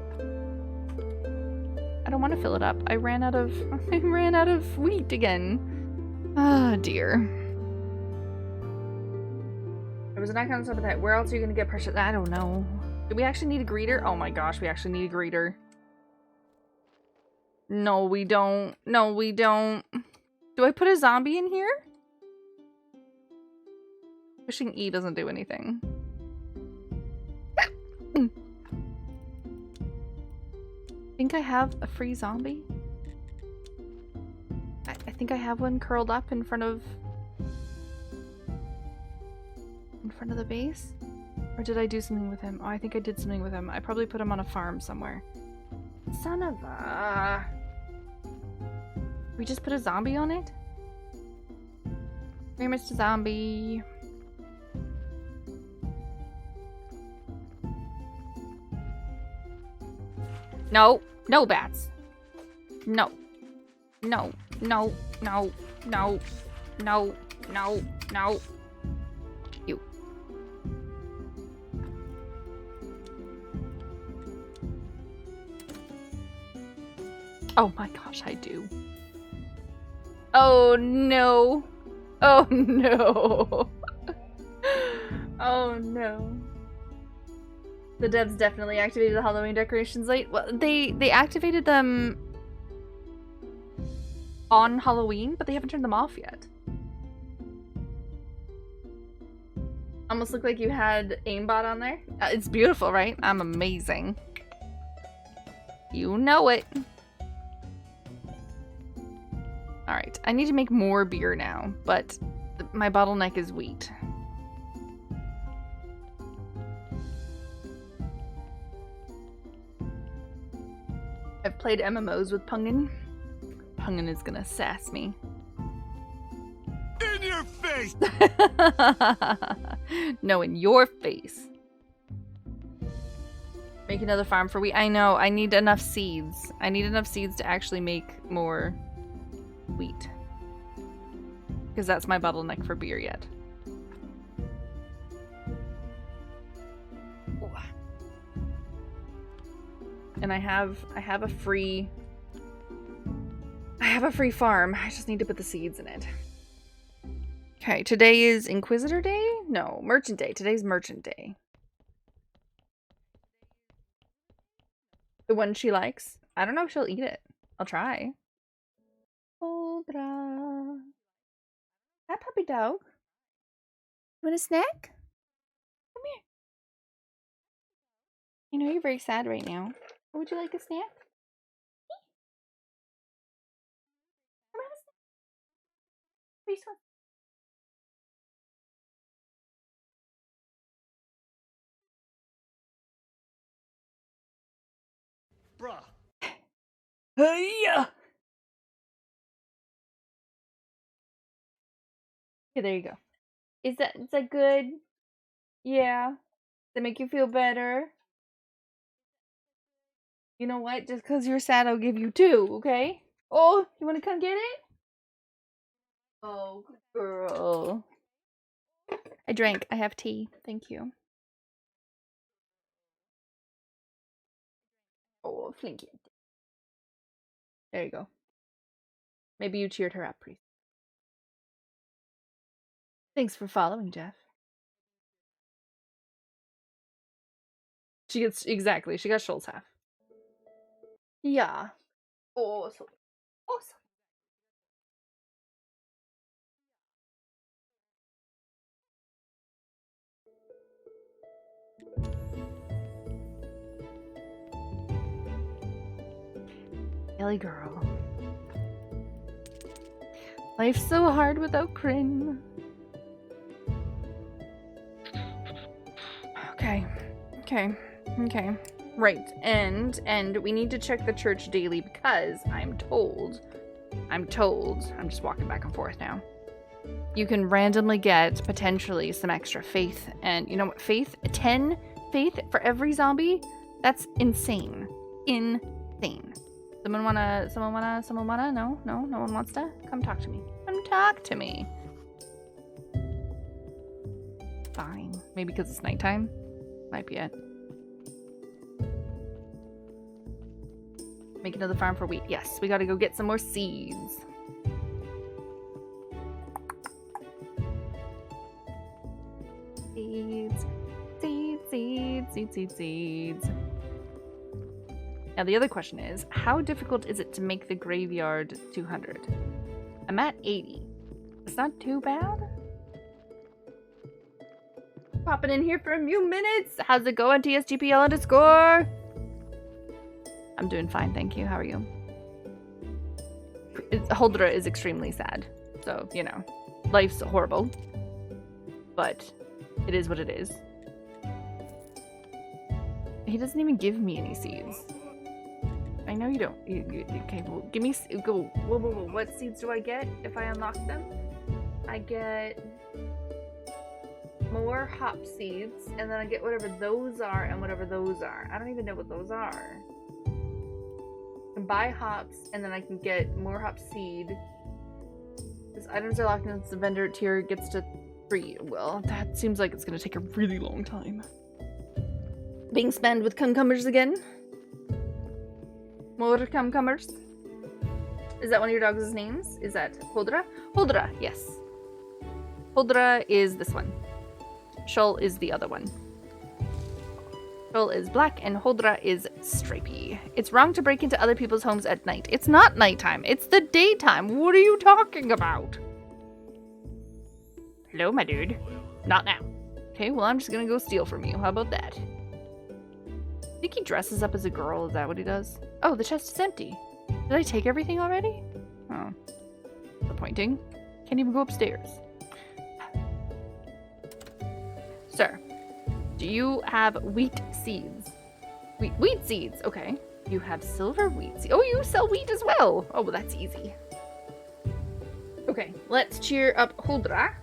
I don't want to fill it up. I ran out of wheat again. Ah, dear. There was an icon on top of that. Where else are you gonna get precious? I don't know. Do we actually need a greeter? Oh my gosh, we actually need a greeter. No, we don't. No, we don't. Do I put a zombie in here? Pushing E doesn't do anything. I think I have a free zombie. I think I have one curled up in front of the base. Or did I do something with him? Oh, I think I did something with him. I probably put him on a farm somewhere. Son of a... We just put a zombie on it? Very much a zombie. No. No bats. No. No. No. No. No. No. No. No. You. Oh my gosh, I do. Oh no. Oh no. Oh no. The devs definitely activated the Halloween decorations late. Well, they activated them on Halloween, but they haven't turned them off yet. Almost looked like you had aimbot on there. It's beautiful, right? I'm amazing. You know it. Alright, I need to make more beer now, but my bottleneck is wheat. I've played MMOs with Pungan. Pungan is gonna sass me. In your face! No, in your face. Make another farm for wheat. I know, I need enough seeds. I need enough seeds to actually make more wheat. Because that's my bottleneck for beer yet. Ooh. And I have a free farm. I just need to put the seeds in it. Okay, today is Inquisitor Day? No, Merchant Day. Today's Merchant Day. The one she likes? I don't know if she'll eat it. I'll try. Cobra. Hi, puppy dog. Want a snack? Come here. I know you're very sad right now. Would you like a snack? Come on, a snack. Please, one. Bruh. Hey-ya! Okay, there you go. Is that good? Yeah. Does that make you feel better? You know what? Just because you're sad, I'll give you 2, okay? Oh, you want to come get it? Oh, good girl. I drank. I have tea. Thank you. Oh, thank you. There you go. Maybe you cheered her up, priest. Thanks for following, Jeff. She gets, exactly, she got Schultz half. Yeah. Oh, so awesome. Ellie girl. Life's so hard without Kryn. Okay. Right, and we need to check the church daily because I'm told, I'm just walking back and forth now. You can randomly get potentially some extra faith, and you know what, 10 faith for every zombie? That's insane. Insane. Someone wanna? No one wants to? Come talk to me. Come talk to me. Fine. Maybe because it's nighttime. Might be it. Make another farm for wheat. Yes, we gotta go get some more seeds. Seeds. Seeds, seeds, seeds, seeds, seeds. Now the other question is, how difficult is it to make the graveyard 200? I'm at 80. It's not too bad. Popping in here for a few minutes. How's it going, TSGPL_? I'm doing fine, thank you. How are you? Huldra is extremely sad. So, you know, life's horrible. But it is what it is. He doesn't even give me any seeds. I know you don't. Okay, well, give me. Go. Whoa. What seeds do I get if I unlock them? I get more hop seeds, and then I get whatever those are and whatever those are. I don't even know what those are. I can buy hops, and then I can get more hop seed. These items are locked until the vendor tier gets to 3. Well, that seems like it's going to take a really long time. Being spammed with cucumbers again. More cucumbers. Is that one of your dog's names? Is that Huldra? Huldra, yes. Huldra is this one. Shull is the other one. Shull is black and Huldra is stripy. It's wrong to break into other people's homes at night. It's not nighttime. It's the daytime. What are you talking about? Hello, my dude. Not now. Okay, well, I'm just gonna go steal from you. How about that? I think he dresses up as a girl. Is that what he does? Oh, the chest is empty. Did I take everything already? Oh. Disappointing. Can't even go upstairs. Sir, do you have wheat seeds? Wheat seeds, okay. You have silver wheat seeds. Oh, you sell wheat as well. Oh, well, that's easy. Okay, let's cheer up Huldra.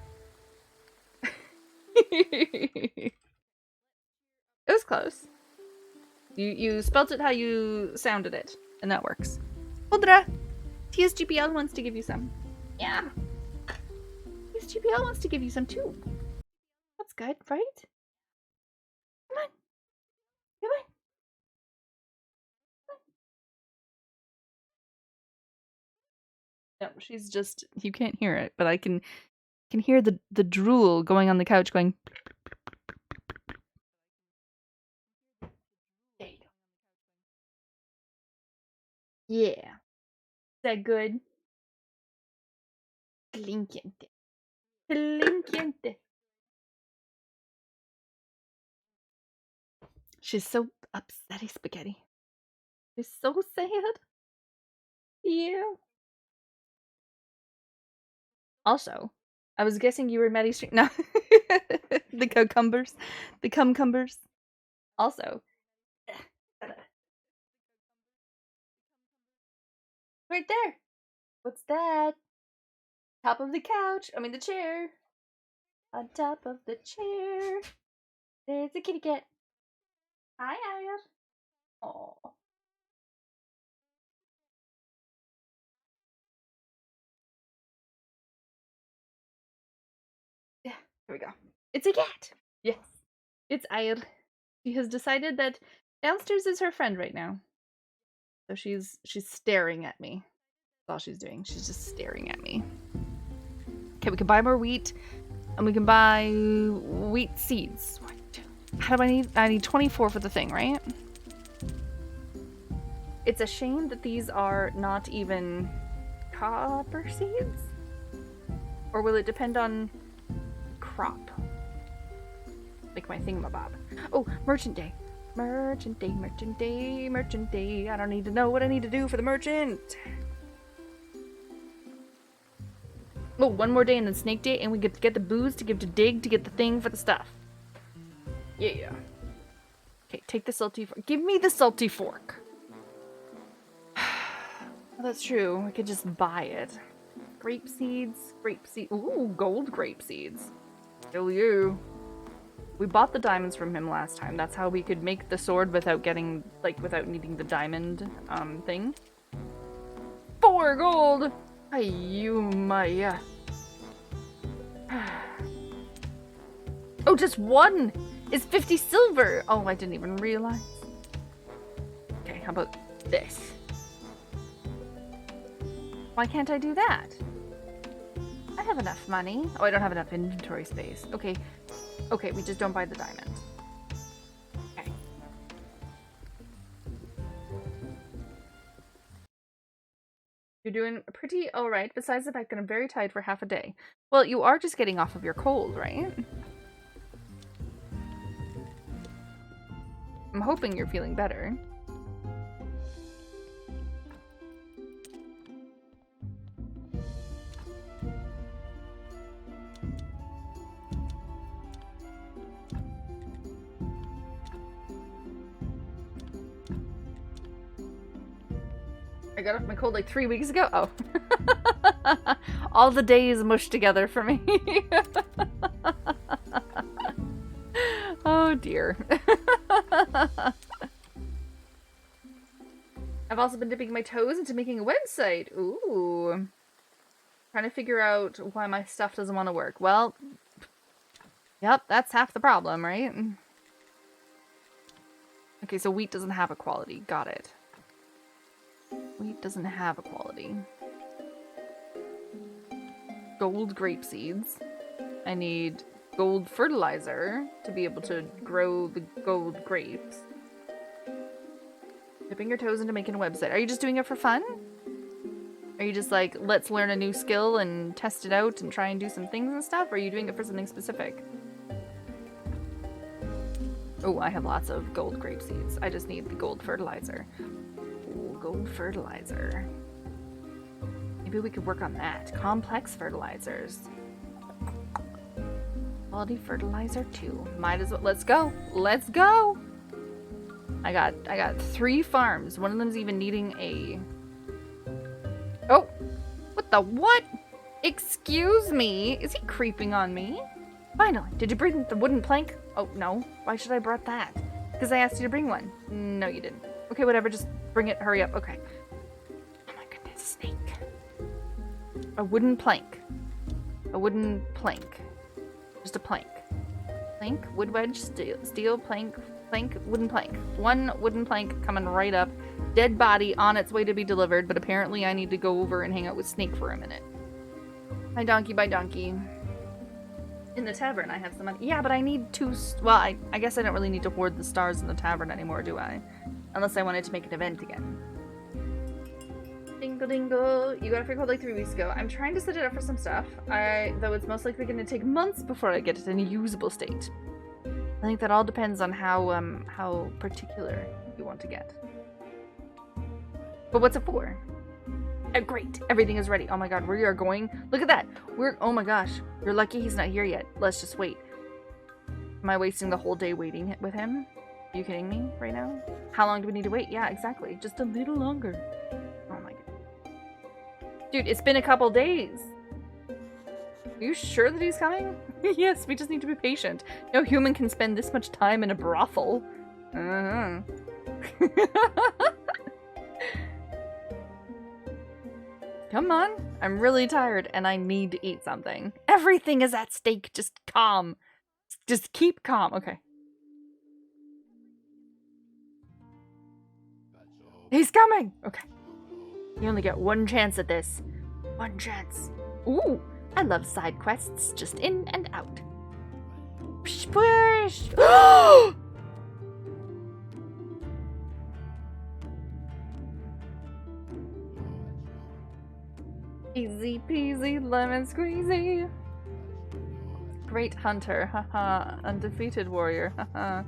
It was close. You spelt it how you sounded it, and that works. Huldra, TSGPL wants to give you some. Yeah. TSGPL wants to give you some too. That's good, right? Come on. Come on. No, she's just, you can't hear it, but I can hear the drool going on the couch going. There you go. Yeah. Is that good? Clinkiente. Clinkiente. She's so upsetty, Spaghetti. She's so sad. Yeah. Also, I was guessing you were Maddie Street. No. The cucumbers. The cucumbers. Also. Right there. What's that? Top of the couch. I mean the chair. On top of the chair. There's a kitty cat. Hi, Aya. Oh. Yeah, here we go. It's a cat. Yes. It's Aya. She has decided that downstairs is her friend right now. So she's staring at me. That's all she's doing. She's just staring at me. Okay, we can buy more wheat. And we can buy wheat seeds. How do I need? I need 24 for the thing, right? It's a shame that these are not even copper seeds. Or will it depend on crop? Like my thingamabob. Oh, merchant day. Merchant day, merchant day, merchant day. I don't need to know what I need to do for the merchant. Oh, one more day and then snake day, and we get to get the booze to give to Dig to get the thing for the stuff. Yeah. Okay, take the salty fork. Give me the salty fork. Well, that's true. I could just buy it. Grape seeds. Ooh, gold grape seeds. Still you. We bought the diamonds from him last time. That's how we could make the sword without getting, like, without needing the diamond, thing. 4 gold! Ay, you my, Oh, just 1! is 50 silver. Oh, I didn't even realize. Okay, how about this? Why can't I do that? I have enough money. Oh, I don't have enough inventory space. Okay. Okay, we just don't buy the diamond. Okay. You're doing pretty alright, besides the fact that I'm very tired for half a day. Well, you are just getting off of your cold, right? I'm hoping you're feeling better. I got off my cold like 3 weeks ago. Oh. All the days mushed together for me. Oh dear. I've also been dipping my toes into making a website. Ooh. Trying to figure out why my stuff doesn't want to work. Well, yep, that's half the problem, right? Okay, so wheat doesn't have a quality. Got it. Wheat doesn't have a quality. Gold grape seeds. I need gold fertilizer to be able to grow the gold grapes. Dipping your toes into making a website. Are you just doing it for fun? Are you just like, let's learn a new skill and test it out and try and do some things and stuff? Or are you doing it for something specific? Oh, I have lots of gold grape seeds. I just need the gold fertilizer. Ooh, gold fertilizer. Maybe we could work on that. Complex fertilizers. Quality fertilizer 2. Might as well. Let's go. Let's go. I got 3 farms. One of them's even needing a... Oh! What the what? Excuse me? Is he creeping on me? Finally. Did you bring the wooden plank? Oh, no. Why should I have brought that? Because I asked you to bring one. No, you didn't. Okay, whatever. Just bring it. Hurry up. Okay. Oh my goodness. Snake. A wooden plank. A wooden plank. Just a plank. Plank, wood wedge, steel plank, wooden plank. One wooden plank coming right up. Dead body on its way to be delivered, but apparently I need to go over and hang out with Snake for a minute. Bye donkey, bye donkey. In the tavern I have some money. Yeah, but I need 2... Well, I guess I don't really need to hoard the stars in the tavern anymore, do I? Unless I wanted to make an event again. Dingle dingle. You got a free code like 3 weeks ago. I'm trying to set it up for some stuff. Though it's most likely going to take months before I get it in a usable state. I think that all depends on how particular you want to get. But what's it for? Oh, great. Everything is ready. Oh my god, we are going. Look at that. Oh my gosh. You're lucky he's not here yet. Let's just wait. Am I wasting the whole day waiting with him? Are you kidding me right now? How long do we need to wait? Yeah, exactly. Just a little longer. Oh my god. Dude, it's been a couple days. Are you sure that he's coming? Yes, we just need to be patient. No human can spend this much time in a brothel. Come on. I'm really tired and I need to eat something. Everything is at stake. Just calm. Just keep calm. Okay. He's coming! Okay. You only get one chance at this. One chance. Ooh, I love side quests. Just in and out. Splish! Easy peasy lemon squeezy. Great hunter. Haha. Undefeated warrior. Haha.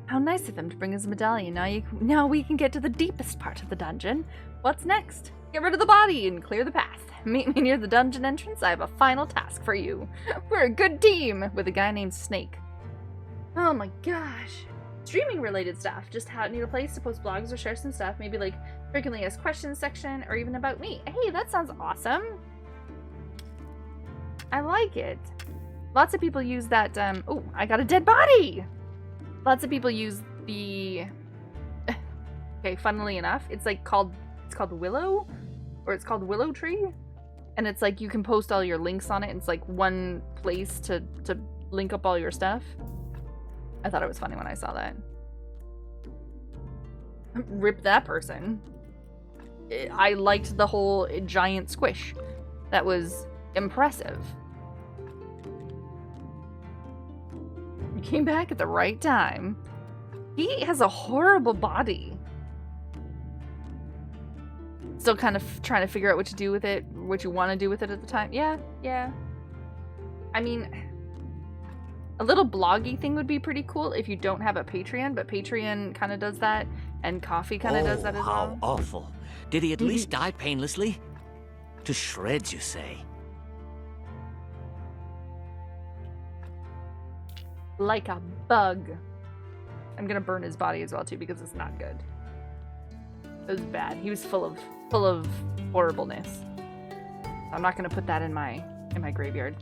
How nice of him to bring his medallion. Now we can get to the deepest part of the dungeon. What's next? Get rid of the body and clear the path. Meet me near the dungeon entrance. I have a final task for you. We're a good team with a guy named Snake. Oh my gosh. Streaming related stuff. Just need a place to post blogs or share some stuff. Maybe like frequently asked questions section or even about me. Hey, that sounds awesome. I like it. Lots of people use that. Oh, I got a dead body. Lots of people use the... Okay, funnily enough, it's called Willow, or it's called Willow Tree, and it's like you can post all your links on it, and it's like one place to link up all your stuff. I thought it was funny when I saw that. Rip that person. I liked the whole giant squish. That was impressive. You came back at the right time. He has a horrible body. Still kind of trying to figure out what to do with it, what you want to do with it at the time. Yeah. I mean, a little bloggy thing would be pretty cool if you don't have a Patreon, but Patreon kind of does that, and Coffee kind of does that as how well. awful. Did he at least die painlessly? To shreds, you say? Like a bug. I'm gonna burn his body as well too because it's not good. It was bad. He was full of horribleness. I'm not gonna put that in my graveyard.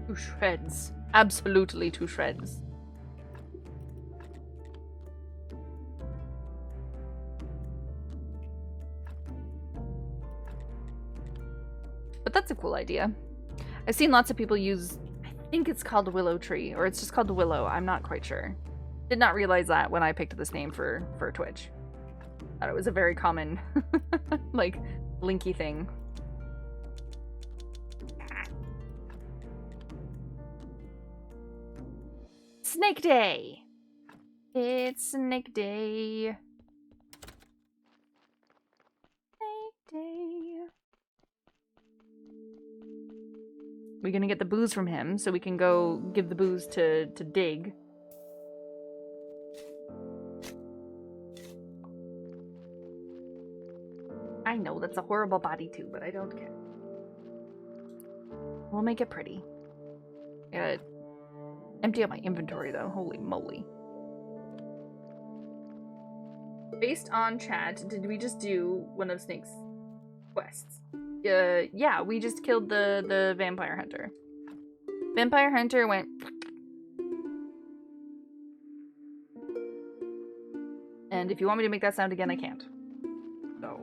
To shreds. Absolutely to shreds. But that's a cool idea. I've seen lots of people use, I think it's called Willow Tree, or it's just called the Willow. I'm not quite sure. Did not realize that when I picked this name for Twitch. Thought it was a very common, like, linky thing. Snake Day! It's Snake Day. Snake Day. We're gonna get the booze from him, so we can go give the booze to Dig. I know, that's a horrible body too, but I don't care. We'll make it pretty. Gotta empty out my inventory though, holy moly. Based on chat, did we just do one of Snake's quests? Yeah, we just killed the vampire hunter. Vampire hunter went... And if you want me to make that sound again, I can't. So...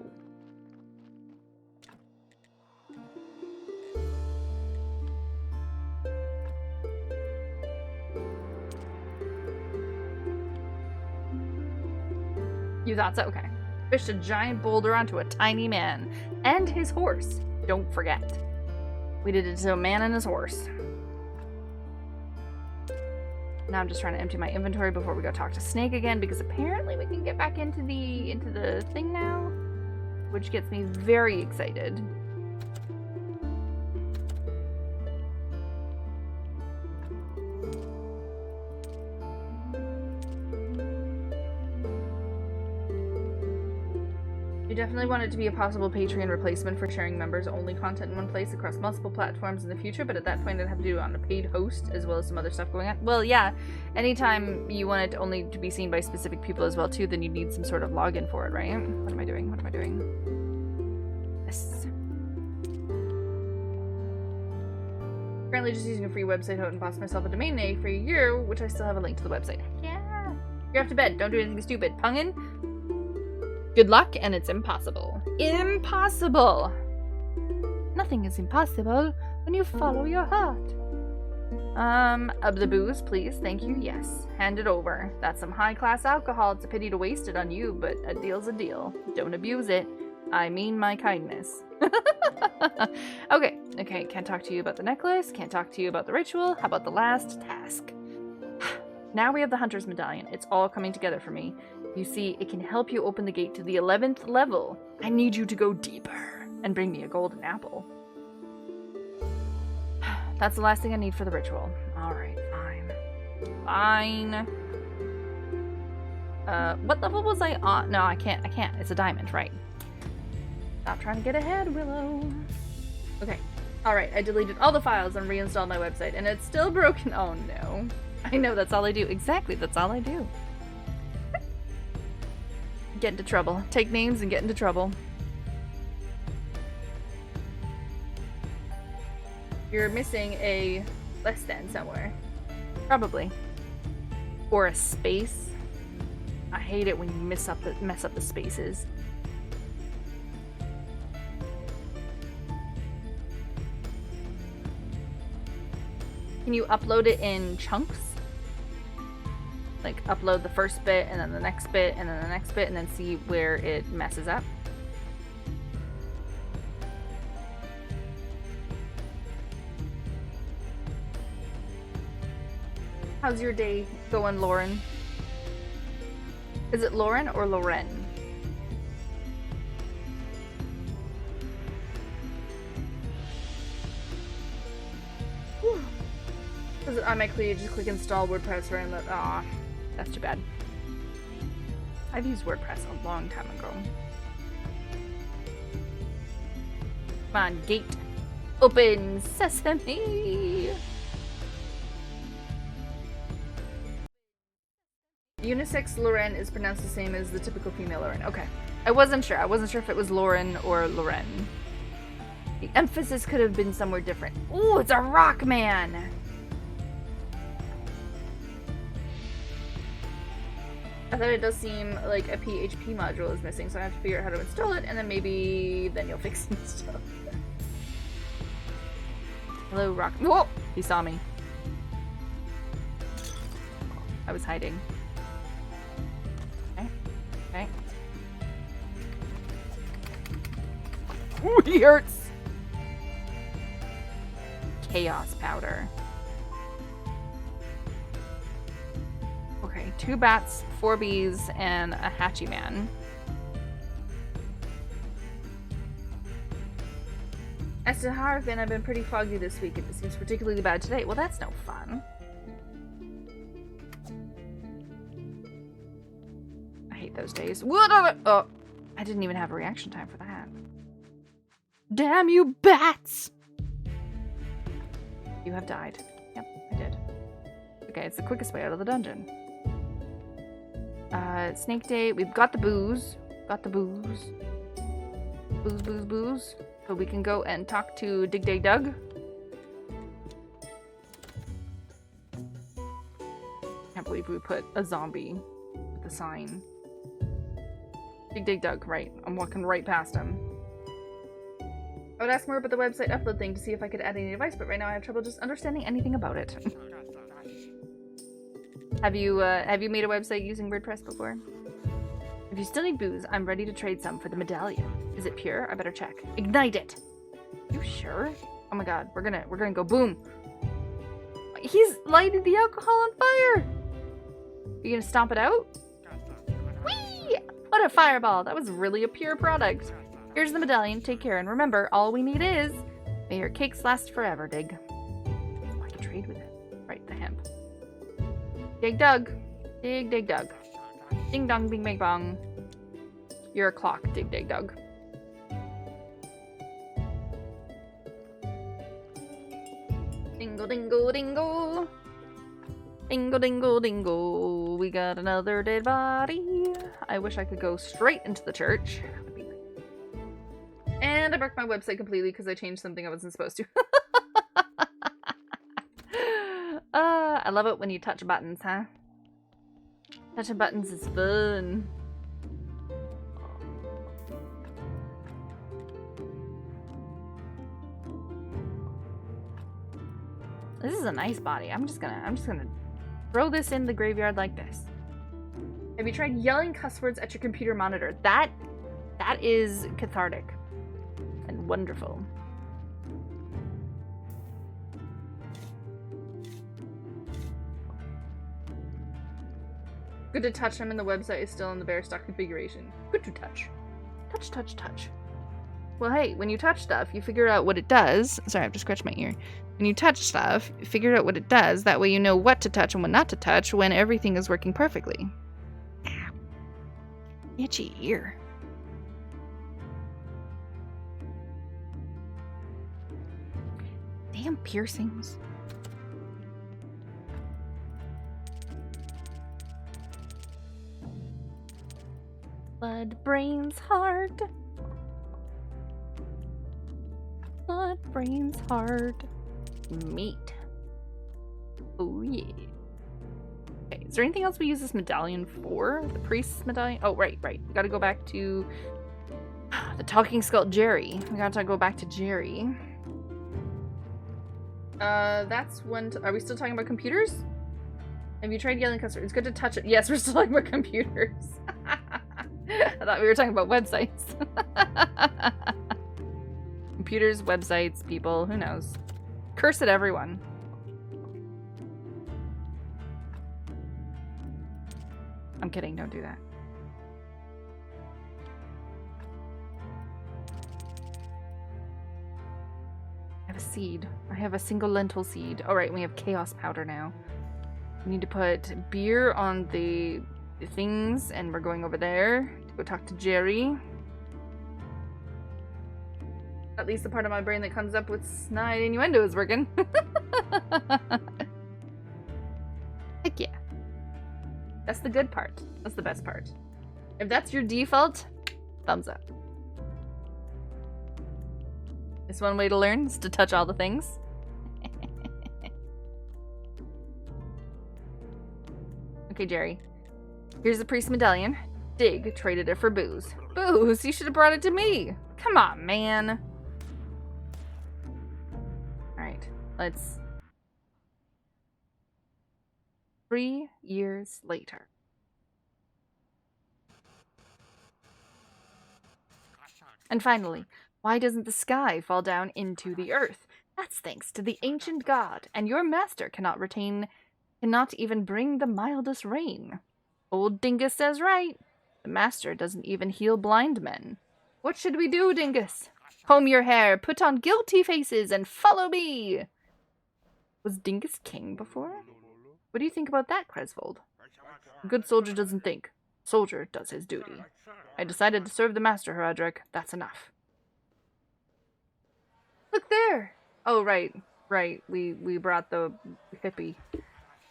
You thought so? Okay. Fished a giant boulder onto a tiny man. And his horse. Don't forget. We did it to a man and his horse. Now I'm just trying to empty my inventory before we go talk to Snake again, because apparently we can get back into the thing now, which gets me very excited. You definitely want it to be a possible Patreon replacement for sharing members-only content in one place across multiple platforms in the future, but at that point I'd have to do it on a paid host, as well as some other stuff going on. Well, yeah, anytime you want it only to be seen by specific people as well, too, then you need some sort of login for it, right? What am I doing? What am I doing? Yes. Currently just using a free website out and bought myself a domain name for a year, which I still have a link to the website. Yeah. You're off to bed. Don't do anything stupid. Pungin? Good luck, and it's impossible. Impossible! Nothing is impossible when you follow your heart. Of the booze, please. Thank you. Yes. Hand it over. That's some high-class alcohol. It's a pity to waste it on you, but a deal's a deal. Don't abuse it. I mean my kindness. Okay. Can't talk to you about the necklace. Can't talk to you about the ritual. How about the last task? Now we have the Hunter's Medallion. It's all coming together for me. You see, it can help you open the gate to the 11th level. I need you to go deeper and bring me a golden apple. That's the last thing I need for the ritual. Alright, fine. Fine. What level was I on? No, I can't. It's a diamond, right? Stop trying to get ahead, Willow. Okay. Alright, I deleted all the files and reinstalled my website, and it's still broken. Oh no. I know, that's all I do. Exactly, that's all I do. Get into trouble. Take names and get into trouble. You're missing a less than somewhere. Probably. Or a space. I hate it when you mess up the spaces. Can you upload it in chunks? Like upload the first bit and then the next bit and then the next bit and then see where it messes up? How's your day going, Lauren? Is it Lauren or Loren? Was it automatically you just click install WordPress right? Aw, that's too bad. I've used WordPress a long time ago. Come on, gate. Open sesame. Unisex Loren is pronounced the same as the typical female Loren. Okay. I wasn't sure. I wasn't sure if it was Lauren or Loren. The emphasis could have been somewhere different. Ooh, it's a rock man! I thought it does seem like a PHP module is missing, so I have to figure out how to install it, and then maybe then you'll fix some stuff. Hello, rock. Whoa! He saw me. I was hiding. Okay. Ooh, he hurts! Chaos powder. Okay, 2 bats, 4 bees, and a hatchy man. As to how I've been, I've been pretty foggy this week. It seems particularly bad today. Well, that's no fun. I hate those days. What? Oh, I didn't even have a reaction time for that. Damn you, bats! You have died. Yep, I did. Okay, it's the quickest way out of the dungeon. Snake Day. We've got the booze. Got the booze. Booze, booze, booze. So we can go and talk to Dig Dig Dug. Can't believe we put a zombie with a sign. Dig Dig Dug, right. I'm walking right past him. I would ask more about the website upload thing to see if I could add any device, but right now I have trouble just understanding anything about it. Have you made a website using WordPress before? If you still need booze, I'm ready to trade some for the medallion. Is it pure? I better check. Ignite it! You sure? Oh my god, we're gonna go boom! He's lighted the alcohol on fire! You gonna stomp it out? Whee! What a fireball! That was really a pure product. Here's the medallion, take care, and remember, all we need is... May your cakes last forever, Dig. I can trade with it. Right, the hemp. Dig Dug. Dig Dig Dug. Ding dong bing bang bong. You're a clock, Dig Dig Dug. Dingle dingle dingle. Dingle dingle dingle. We got another dead body. I wish I could go straight into the church. And I broke my website completely because I changed something I wasn't supposed to. I love it when you touch buttons, huh? Touching buttons is fun. This is a nice body. I'm just gonna throw this in the graveyard like this. Have you tried yelling cuss words at your computer monitor? That is cathartic and wonderful. Good to touch them, and the website is still in the bare stock configuration. Good to touch. Touch, touch, touch. Well, hey, when you touch stuff, you figure out what it does. Sorry, I have to scratch my ear. When you touch stuff, you figure out what it does. That way you know what to touch and what not to touch when everything is working perfectly. Itchy ear. Damn piercings. Blood, brains, heart. Blood, brains, heart. Meat. Oh yeah. Okay, is there anything else we use this medallion for? The priest's medallion? Oh, right. We gotta go back to the talking skull Jerry. We gotta go back to Jerry. That's one. Are we still talking about computers? Have you tried yelling customer? It's good to touch it. Yes, we're still talking about computers. I thought we were talking about websites. Computers, websites, people, who knows? Curse at everyone. I'm kidding, don't do that. I have a seed. I have a single lentil seed. Alright, we have chaos powder now. We need to put beer on the things, and we're going over there to go talk to Jerry. At least the part of my brain that comes up with snide innuendo is working. Heck yeah. That's the good part. That's the best part. If that's your default, thumbs up. It's one way to learn, is to touch all the things. Okay, Jerry. Here's the priest medallion. Dig traded it for booze. Booze? You should have brought it to me. Come on, man. Alright, let's... 3 years later. And finally, why doesn't the sky fall down into the earth? That's thanks to the ancient god, and your master cannot even bring the mildest rain. Old Dingus says right. The master doesn't even heal blind men. What should we do, Dingus? Comb your hair, put on guilty faces, and follow me! Was Dingus king before? What do you think about that, Cresvold? A good soldier doesn't think. Soldier does his duty. I decided to serve the master, Horadric. That's enough. Look there! Oh, right. Right. We brought the hippie.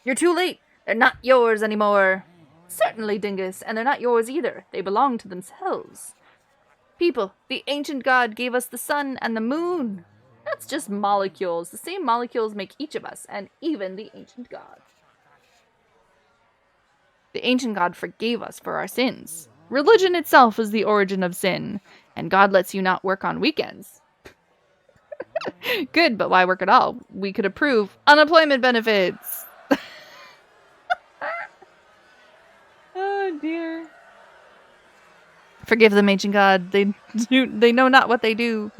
You're too late! They're not yours anymore! Certainly, Dingus, and they're not yours either. They belong to themselves. People, the ancient god gave us the sun and the moon. That's just molecules. The same molecules make each of us, and even the ancient god. The ancient god forgave us for our sins. Religion itself is the origin of sin, and God lets you not work on weekends. Good, but why work at all? We could approve unemployment benefits. Oh dear. Forgive them, ancient god. They know not what they do.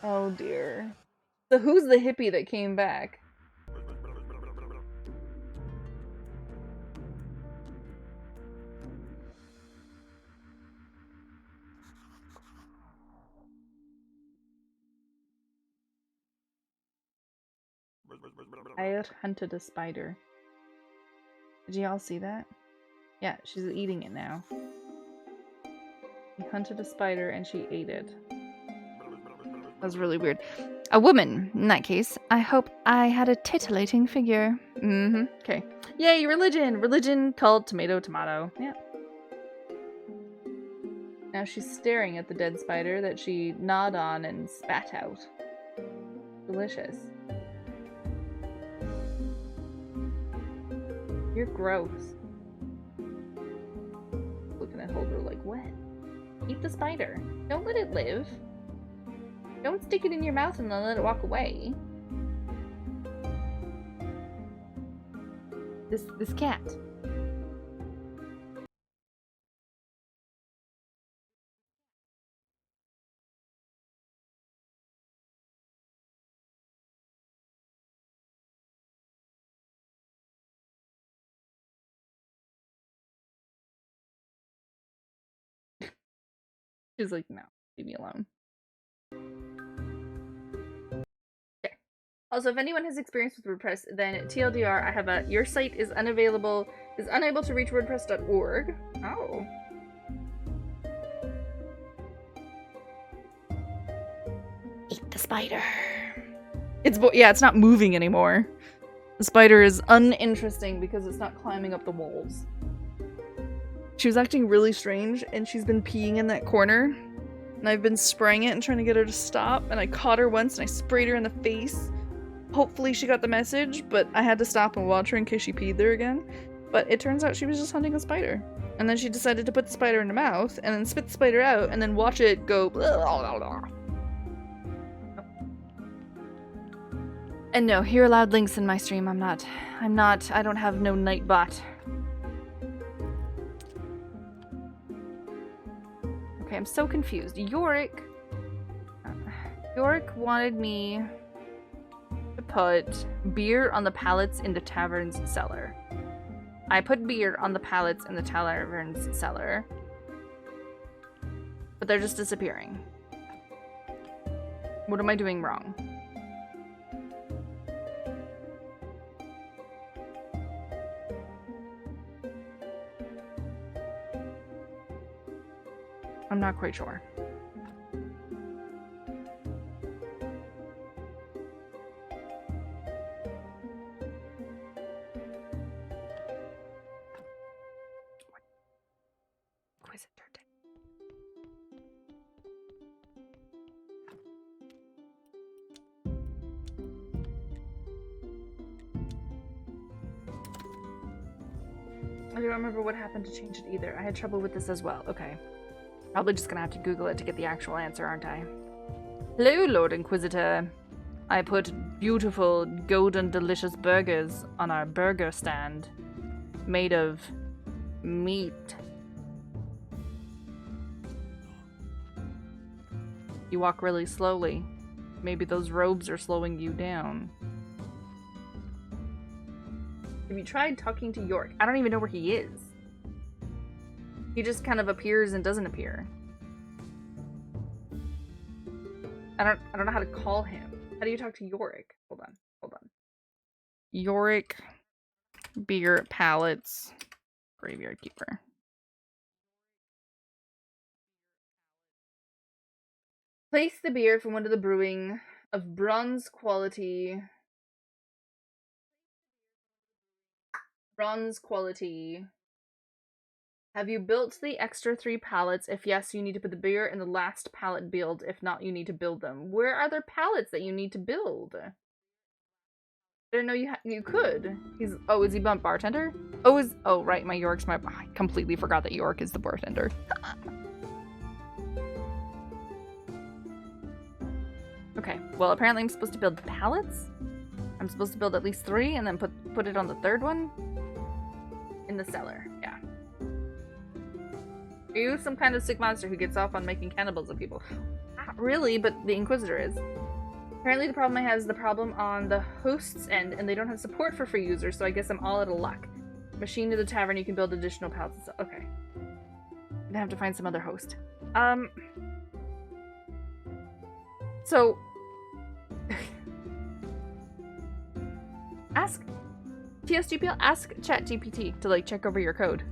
Oh dear. So who's the hippie that came back? I hunted a spider. Did you all see that? Yeah, she's eating it now. He hunted a spider and she ate it. That was really weird. A woman, in that case. I hope I had a titillating figure. Mm-hmm. Okay. Yay, religion! Religion, cult, tomato, tomato. Yeah. Now she's staring at the dead spider that she gnawed on and spat out. Delicious. You're gross. Looking at Holder like, what? Eat the spider. Don't let it live. Don't stick it in your mouth and then let it walk away. This cat. She's like, no, leave me alone. Okay. Also, if anyone has experience with WordPress, then TLDR, I have your site is unable to reach WordPress.org. Oh. Eat the spider. It's not moving anymore. The spider is uninteresting because it's not climbing up the walls. She was acting really strange, and she's been peeing in that corner. And I've been spraying it and trying to get her to stop, and I caught her once and I sprayed her in the face. Hopefully she got the message, but I had to stop and watch her in case she peed there again. But it turns out she was just hunting a spider. And then she decided to put the spider in her mouth, and then spit the spider out, and then watch it go blah, blah, blah, blah. And no, you're allowed links in my stream. I don't have no Nightbot. Okay, I'm so confused. Yorick wanted me to put beer on the pallets in the tavern's cellar. I put beer on the pallets in the tavern's cellar. But they're just disappearing. What am I doing wrong? I'm not quite sure. Inquisitor. I don't remember what happened to change it either. I had trouble with this as well. Okay. Probably just gonna have to Google it to get the actual answer, aren't I? Hello, Lord Inquisitor. I put beautiful, golden, delicious burgers on our burger stand. Made of meat. You walk really slowly. Maybe those robes are slowing you down. Have you tried talking to York? I don't even know where he is. He just kind of appears and doesn't appear. I don't know how to call him. How do you talk to Yorick? Hold on. Yorick, beer pallets, graveyard keeper. Place the beer from one of the brewing of bronze quality. Bronze quality. Have you built the extra 3 pallets? If yes, you need to put the beer in the last pallet build. If not, you need to build them. Where are there pallets that you need to build? I didn't know you could. Is he bartender? Oh right, York's I completely forgot that York is the bartender. Okay, well apparently I'm supposed to build pallets. I'm supposed to build at least 3 and then put it on the 3rd one in the cellar. Yeah. Are you some kind of sick monster who gets off on making cannibals of people? Not really, but the Inquisitor is. Apparently the problem I have is the problem on the host's end, and they don't have support for free users, so I guess I'm all out of luck. Machine to the tavern, you can build additional pallets and stuff. Okay. I'm gonna have to find some other host. So... ask TSGPL, ask ChatGPT to, like, check over your code.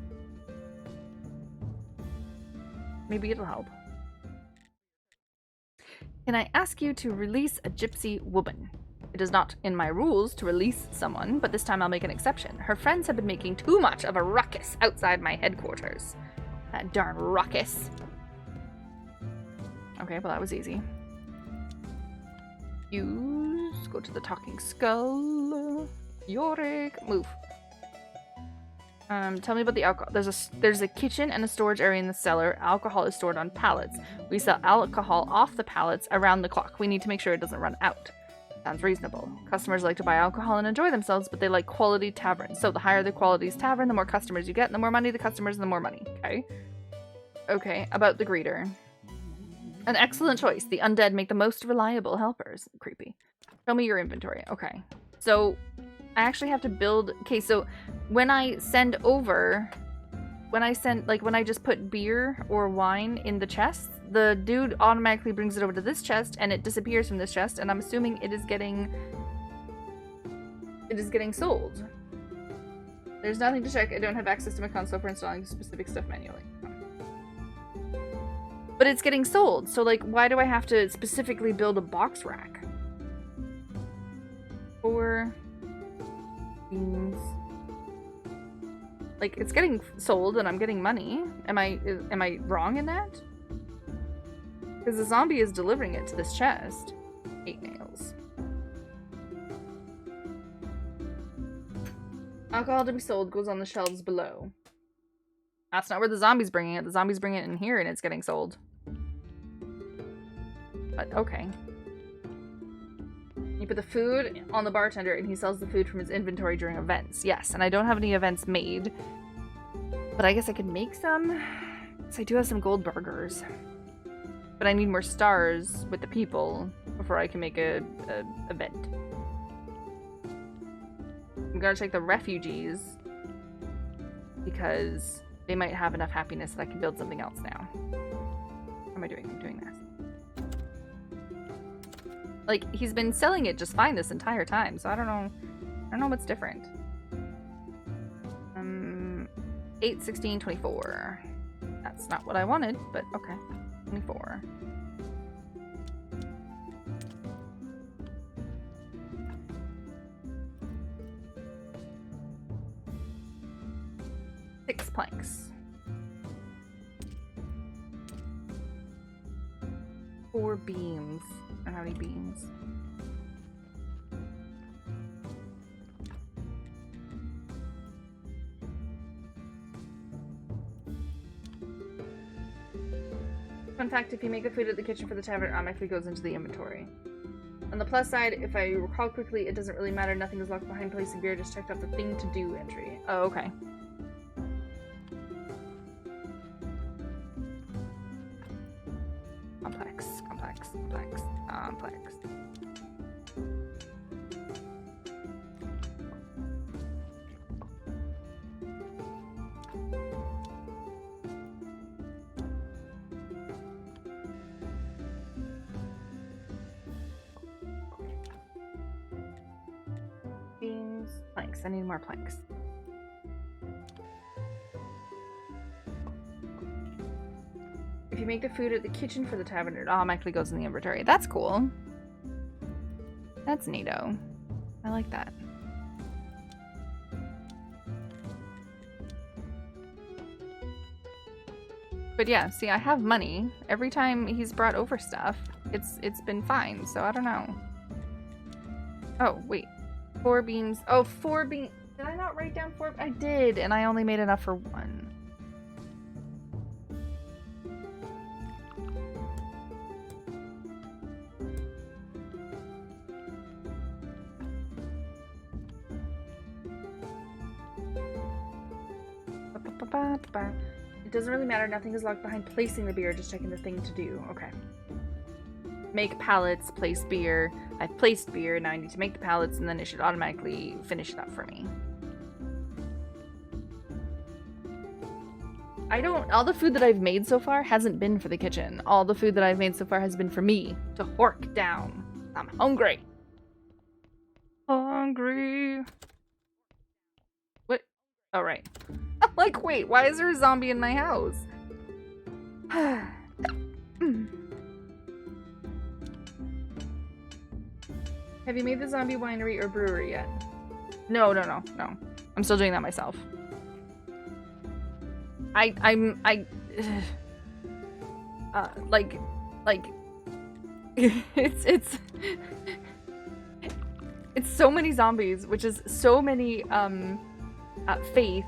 Maybe it'll help. Can I ask you to release a gypsy woman? It is not in my rules to release someone, but this time I'll make an exception. Her friends have been making too much of a ruckus outside my headquarters. That darn ruckus. Okay, well that was easy. Use, go to the talking skull. Yorick, move. Tell me about the alcohol. There's a kitchen and a storage area in the cellar. Alcohol is stored on pallets. We sell alcohol off the pallets around the clock. We need to make sure it doesn't run out. Sounds reasonable. Customers like to buy alcohol and enjoy themselves, but they like quality taverns. So the higher the quality's tavern, the more customers you get, and the more money the customers, and the more money. Okay. Okay, about the greeter. An excellent choice. The undead make the most reliable helpers. Creepy. Show me your inventory. Okay. So I actually have to build... Okay, so when I send over... When I just put beer or wine in the chest, the dude automatically brings it over to this chest, and it disappears from this chest, and I'm assuming it is getting sold. There's nothing to check. I don't have access to my console for installing specific stuff manually. But it's getting sold, so, like, why do I have to specifically build a box rack? Or... beans. Like, it's getting sold and I'm getting money. Am I wrong in that? Because the zombie is delivering it to this chest. 8 nails. Alcohol to be sold goes on the shelves below. That's not where the zombie's bringing it. The zombie's bringing it in here and it's getting sold. But, okay. You put the food on the bartender and he sells the food from his inventory during events. Yes, and I don't have any events made. But I guess I could make some. So I do have some gold burgers. But I need more stars with the people before I can make a event. I'm gonna check the refugees because they might have enough happiness that I can build something else now. What am I doing? I'm doing this. Like, he's been selling it just fine this entire time, so I don't know what's different. 8, 16, 24. That's not what I wanted, but okay. 24. Six planks. 4 beams. I don't have any beams. Fun fact, if you make the food at the kitchen for the tavern, it automatically goes into the inventory. On the plus side, if I recall quickly, it doesn't really matter. Nothing is locked behind placing beer. Just checked off the thing to do entry. Oh, okay. Complex, complex, complex, complex. Beans, planks. I need more planks. If you make the food at the kitchen for the tavern, it automatically goes in the inventory. That's cool. That's neato. I like that. But yeah, see, I have money. Every time he's brought over stuff, it's been fine, so I don't know. Oh, wait. 4 beans. Oh, 4 beans. Did I not write down 4? I did, and I only made enough for 1. It doesn't really matter. Nothing is locked behind placing the beer. Just checking the thing to do. Okay. Make pallets. Place beer. I've placed beer. Now I need to make the pallets, and then it should automatically finish it up for me. All the food that I've made so far hasn't been for the kitchen. All the food that I've made so far has been for me to hork down. I'm hungry. Hungry. What? Oh, right. I'm like, wait, why is there a zombie in my house? Have you made the zombie winery or brewery yet? No. I'm still doing that myself. it's so many zombies, which is so many faith.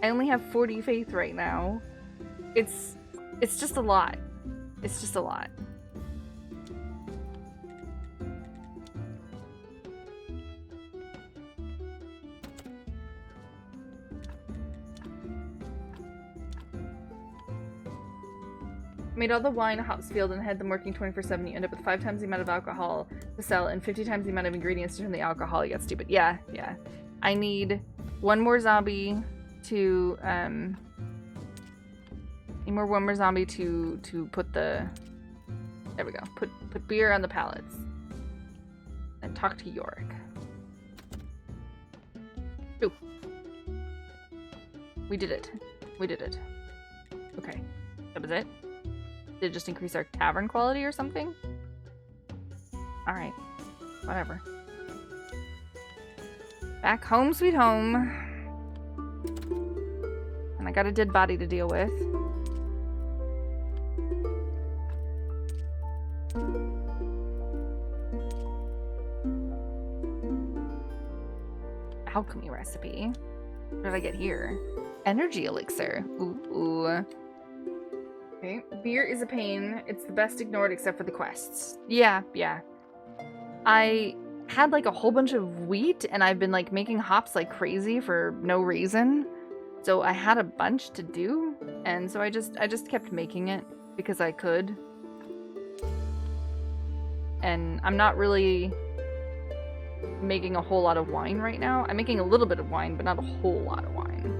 I only have 40 faith right now. It's just a lot. It's just a lot. Made all the wine at Hopsfield and had them working 24/7. You end up with 5 times the amount of alcohol to sell and 50 times the amount of ingredients to turn the alcohol. You get stupid. Yeah. I need 1 more zombie to one more zombie to put the, there we go, put beer on the pallets and talk to Yorick. Ooh. We did it. Okay, that was it. Did it just increase our tavern quality or something? All right, whatever. Back home sweet home. And I got a dead body to deal with. Alchemy recipe. What did I get here? Energy elixir. Ooh. Okay. Beer is a pain. It's the best ignored except for the quests. Yeah. I had like a whole bunch of wheat and I've been like making hops like crazy for no reason. So I had a bunch to do, and so I just kept making it because I could. And I'm not really making a whole lot of wine right now. I'm making a little bit of wine, but not a whole lot of wine.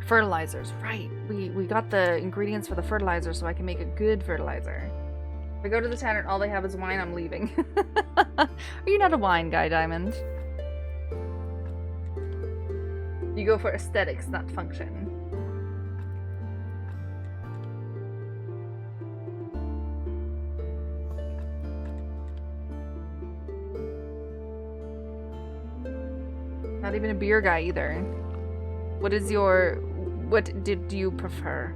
Fertilizers, right. We got the ingredients for the fertilizer so I can make a good fertilizer. If I go to the tavern and all they have is wine, I'm leaving. Are you not a wine guy, Diamond? You go for aesthetics, not function. Not even a beer guy either. What do you prefer?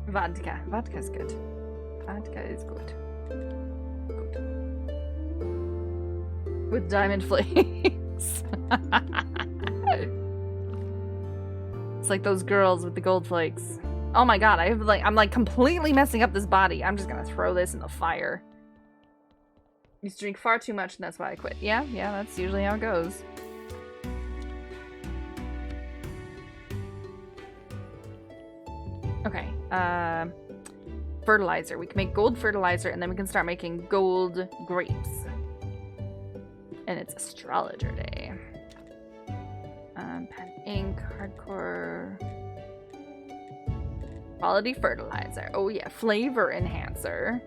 Vodka. Vodka's good. Vodka is good. Good. With diamond flakes. It's like those girls with the gold flakes. Oh my god, I'm like completely messing up this body. I'm just gonna throw this in the fire. Used to drink far too much and that's why I quit. Yeah, that's usually how it goes. Okay, fertilizer. We can make gold fertilizer and then we can start making gold grapes. And it's astrologer day. Pen ink, hardcore. Quality fertilizer. Oh yeah, flavor enhancer.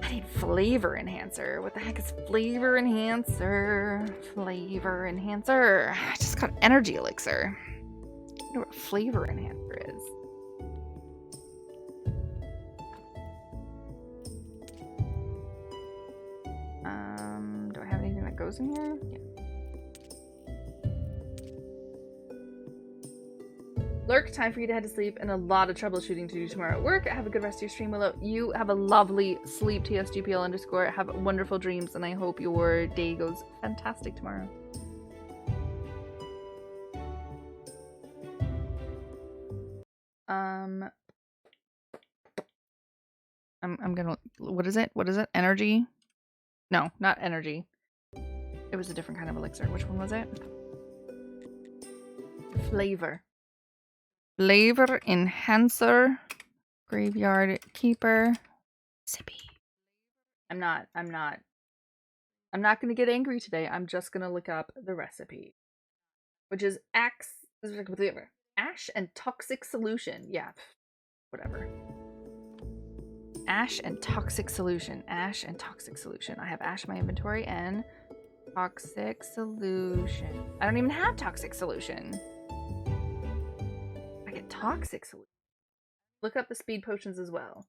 I need flavor enhancer. What the heck is flavor enhancer? Flavor enhancer. I just got energy elixir. I wonder what flavor enhancer is. Do I have anything that goes in here? Yeah. Lurk, time for you to head to sleep and a lot of troubleshooting to do tomorrow at work. Have a good rest of your stream, Willow. You have a lovely sleep, TSGPL_. Have wonderful dreams, and I hope your day goes fantastic tomorrow. I'm gonna, what is it? Energy? No, not energy. It was a different kind of elixir. Which one was it? Flavor. Flavor enhancer. Graveyard keeper. Sippy. I'm not gonna get angry today. I'm just gonna look up the recipe. Which is ash and toxic solution. Yeah, whatever. Ash and toxic solution. Ash and toxic solution. I have ash in my inventory and toxic solution. I don't even have toxic solution. I get toxic solution. Look up the speed potions as well.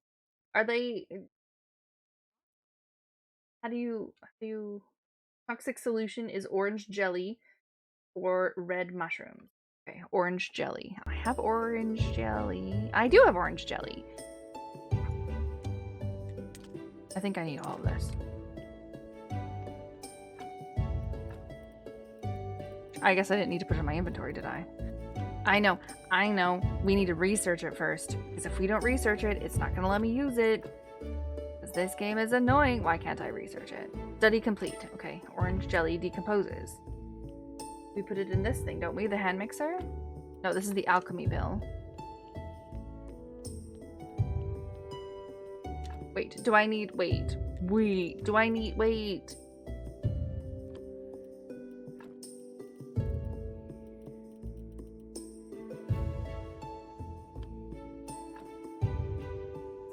Are they... How do you... Toxic solution is orange jelly or red mushrooms. Okay, orange jelly. I have orange jelly. I do have orange jelly. I think I need all of this. I guess I didn't need to put it in my inventory, did I? I know. We need to research it first. Because if we don't research it, it's not going to let me use it. Because this game is annoying. Why can't I research it? Study complete. Okay, orange jelly decomposes. We put it in this thing, don't we? The hand mixer? No, this is the alchemy bill. Wait, do I need... Wait. Do I need... Wait.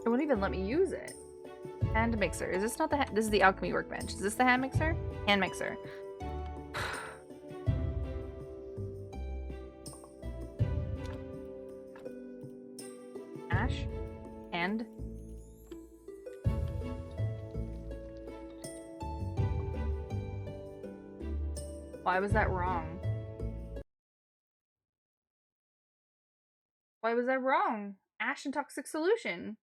It won't even let me use it. Hand mixer. Is this not the... This is the alchemy workbench. Is this the hand mixer? Hand mixer. Ash. Hand. Why was that wrong? Why was that wrong? Ash and toxic solution.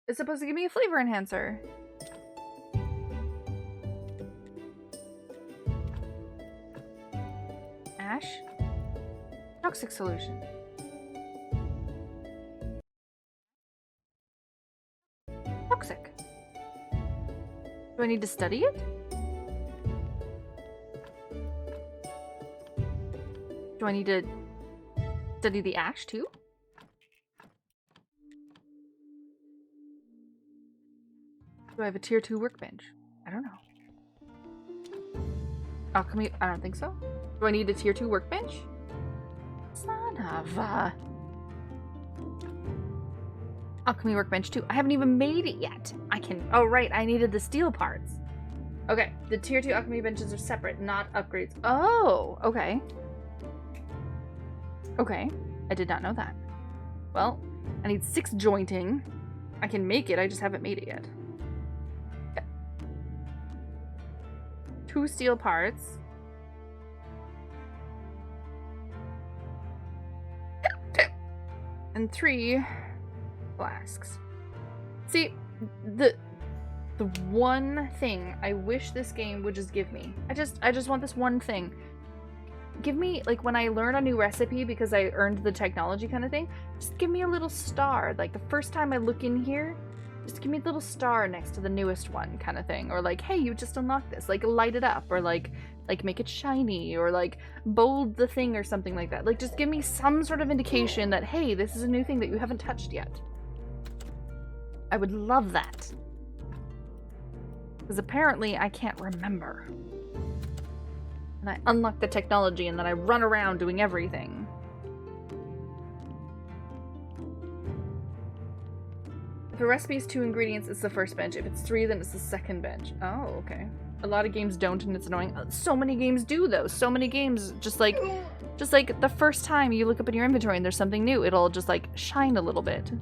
It's supposed to give me a flavor enhancer. Ash. Toxic solution. Do I need to study it? Do I need to study the ash too? Do I have a tier 2 workbench? I don't know. Alchemy, I don't think so. Do I need a tier 2 workbench? Son of a... Alchemy workbench too. I haven't even made it yet. I can... Oh, right. I needed the steel parts. Okay. The tier 2 alchemy benches are separate, not upgrades. Oh, okay. Okay. I did not know that. Well, I need 6 jointing. I can make it. I just haven't made it yet. Okay. 2 steel parts. And 3 flasks. See, the one thing I wish this game would just give me. I just want this one thing. Give me, like, when I learn a new recipe because I earned the technology kind of thing, just give me a little star. Like, the first time I look in here, just give me a little star next to the newest one kind of thing. Or like, hey, you just unlocked this. Like, light it up. Or like make it shiny. Or like, bold the thing or something like that. Like, just give me some sort of indication that, hey, this is a new thing that you haven't touched yet. I would love that. Because apparently I can't remember. And I unlock the technology and then I run around doing everything. If a recipe is 2 ingredients, it's the first bench. If it's 3, then it's the second bench. Oh, okay. A lot of games don't and it's annoying. So many games do though. So many games just like the first time you look up in your inventory and there's something new, it'll just like shine a little bit.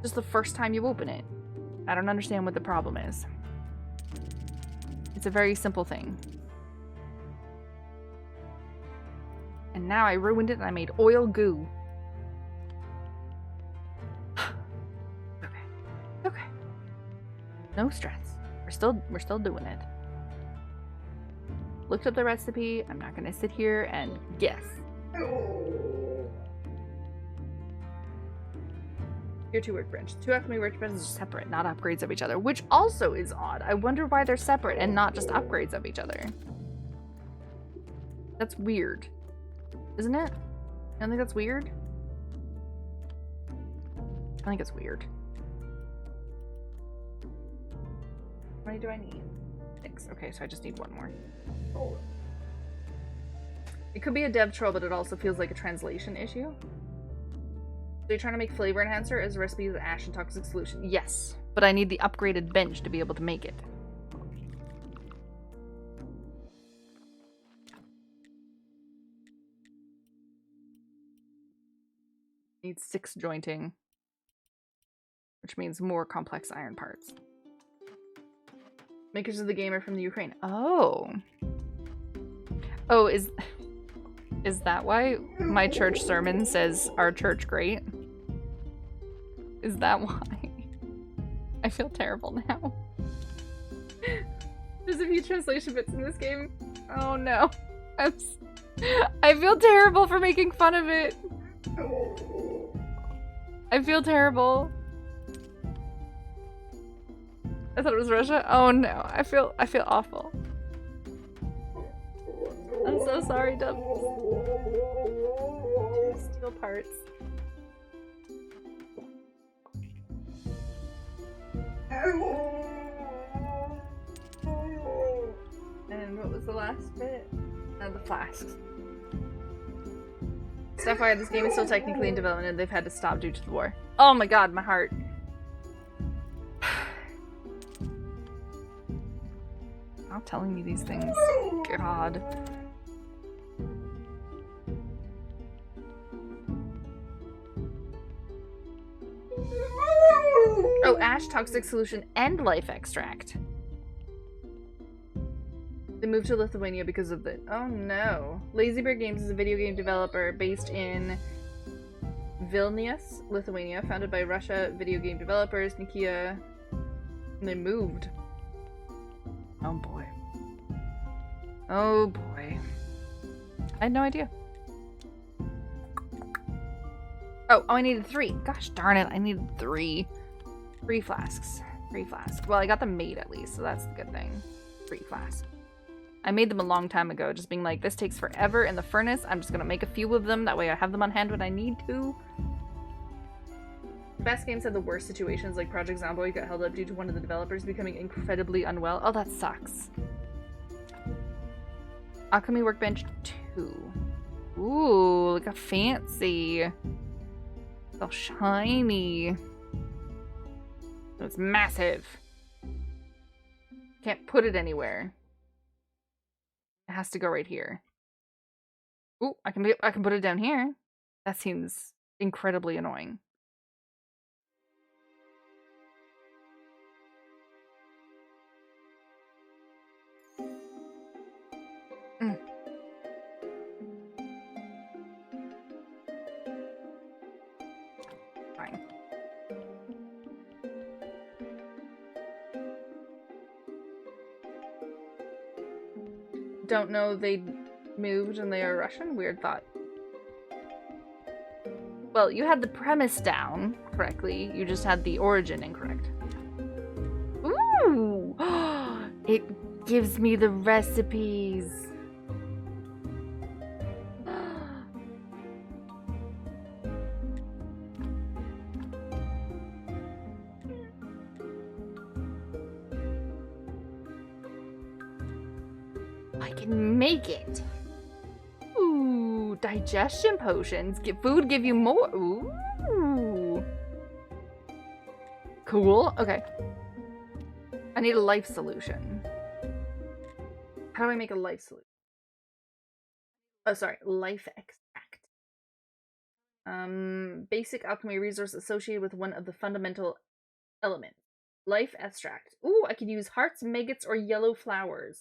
Just the first time you open it. I don't understand what the problem is. It's a very simple thing. And now I ruined it and I made oil goo. Okay. No stress. We're still doing it. Looked up the recipe. I'm not gonna sit here and guess. Tier 2 workbench. 2 alchemy workbenches are separate, not upgrades of each other, which also is odd. I wonder why they're separate and not just upgrades of each other. That's weird. Isn't it? I don't think that's weird. I think it's weird. How many do I need? 6. Okay, so I just need 1 more. It could be a dev troll, but it also feels like a translation issue. So you're trying to make flavor enhancer as a recipe with ash and toxic solution. Yes, but I need the upgraded bench to be able to make it. Need 6 jointing, which means more complex iron parts. Makers of the game are from the Ukraine. Oh. Oh, is that why my church sermon says our church great? Is that why? I feel terrible now. There's a few translation bits in this game. Oh no. I feel terrible for making fun of it. I feel terrible. I thought it was Russia. Oh no. I feel awful. I'm so sorry, Dubs. Steel parts. And what was the last bit? The flasks. FYI, this game is still technically in development and they've had to stop due to the war. Oh my god, my heart. Stop telling me these things. God. Oh, ash, toxic solution, and life extract. They moved to Lithuania because of the... Oh no. Lazy Bear Games is a video game developer based in Vilnius, Lithuania, founded by Russia video game developers, Nikia. And they moved. Oh boy. Oh boy. I had no idea. Oh, I needed 3. Gosh darn it, I needed 3. 3 flasks. Free flask. Well, I got them made at least, so that's the good thing. Free flask. I made them a long time ago, just being like, this takes forever in the furnace. I'm just gonna make a few of them. That way I have them on hand when I need to. The best games had the worst situations, like Project Zomboid got held up due to one of the developers becoming incredibly unwell. Oh, that sucks. Alchemy Workbench 2. Ooh, look how fancy. So shiny. It's massive. Can't put it anywhere. It has to go right here. Ooh, I can put it down here. That seems incredibly annoying. Fine. Don't know they moved and they are Russian? Weird thought. Well, you had the premise down correctly. You just had the origin incorrect. Ooh! It gives me the recipes. I can make it. Ooh, digestion potions. Food give you more. Ooh. Cool. Okay. I need a life solution. How do I make a life solution? Oh, sorry. Life extract. Basic alchemy resource associated with one of the fundamental elements. Life extract. Ooh, I could use hearts, maggots, or yellow flowers.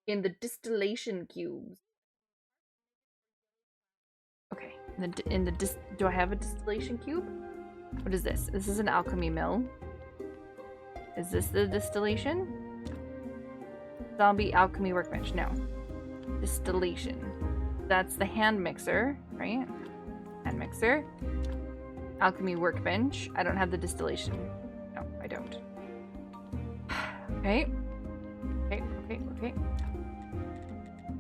In the distillation cubes. Okay. Do I have a distillation cube? What is this? This is an alchemy mill. Is this the distillation? Zombie alchemy workbench. No. Distillation. That's the hand mixer, right? Hand mixer. Alchemy workbench. I don't have the distillation. No, I don't. Okay. Okay.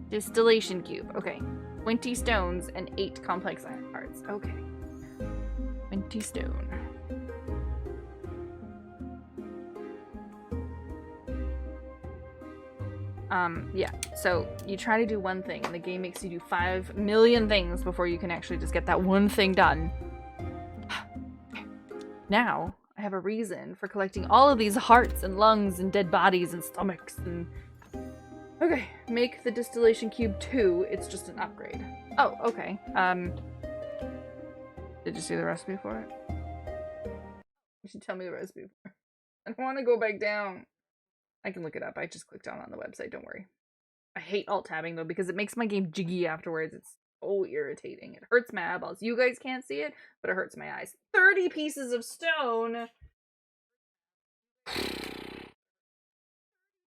Distillation cube. Okay. 20 stones and 8 complex iron parts. Okay. 20 stone. Yeah. So you try to do one thing and the game makes you do 5 million things before you can actually just get that one thing done. Now, I have a reason for collecting all of these hearts and lungs and dead bodies and stomachs and... Okay, make the distillation cube 2. It's just an upgrade. Oh, okay. Did you see the recipe for it? You should tell me the recipe for it. I don't want to go back down. I can look it up. I just clicked on the website. Don't worry. I hate alt-tabbing though because it makes my game jiggy afterwards. It's so irritating. It hurts my eyeballs. You guys can't see it, but it hurts my eyes. 30 pieces of stone.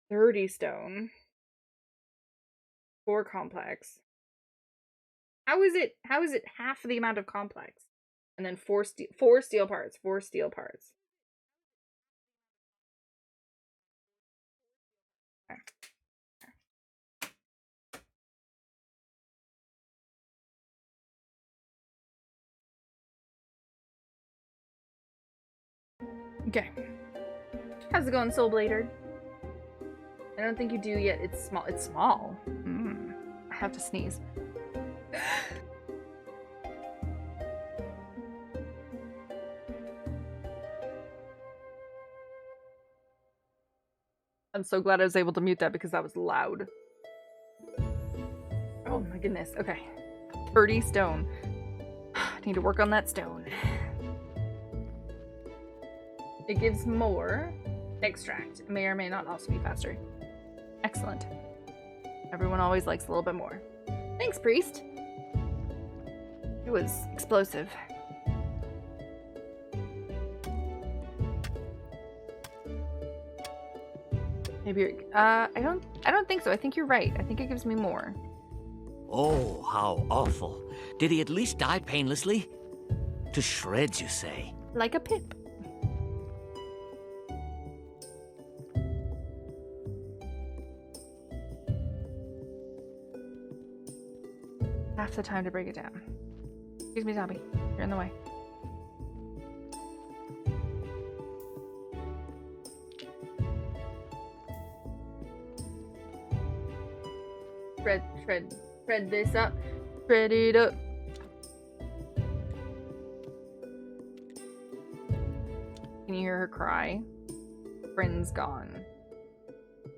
30 stone. 4 complex. How is it half the amount of complex? And then 4 steel parts. 4 steel parts. Okay. How's it going, Soul Blader? I don't think you do yet. It's small. It's small. I have to sneeze. I'm so glad I was able to mute that because that was loud. Oh my goodness. Okay. 30 stone. I need to work on that stone. It gives more extract. It may or may not also be faster. Excellent. Everyone always likes a little bit more. Thanks, Priest. It was explosive. Maybe you're, I don't think so. I think you're right. I think it gives me more. Oh, how awful. Did he at least die painlessly? To shreds, you say? Like a pip. half the time to break it down. Excuse me, zombie. You're in the way. Shred this up. Shred it up. Can you hear her cry? Bryn's gone.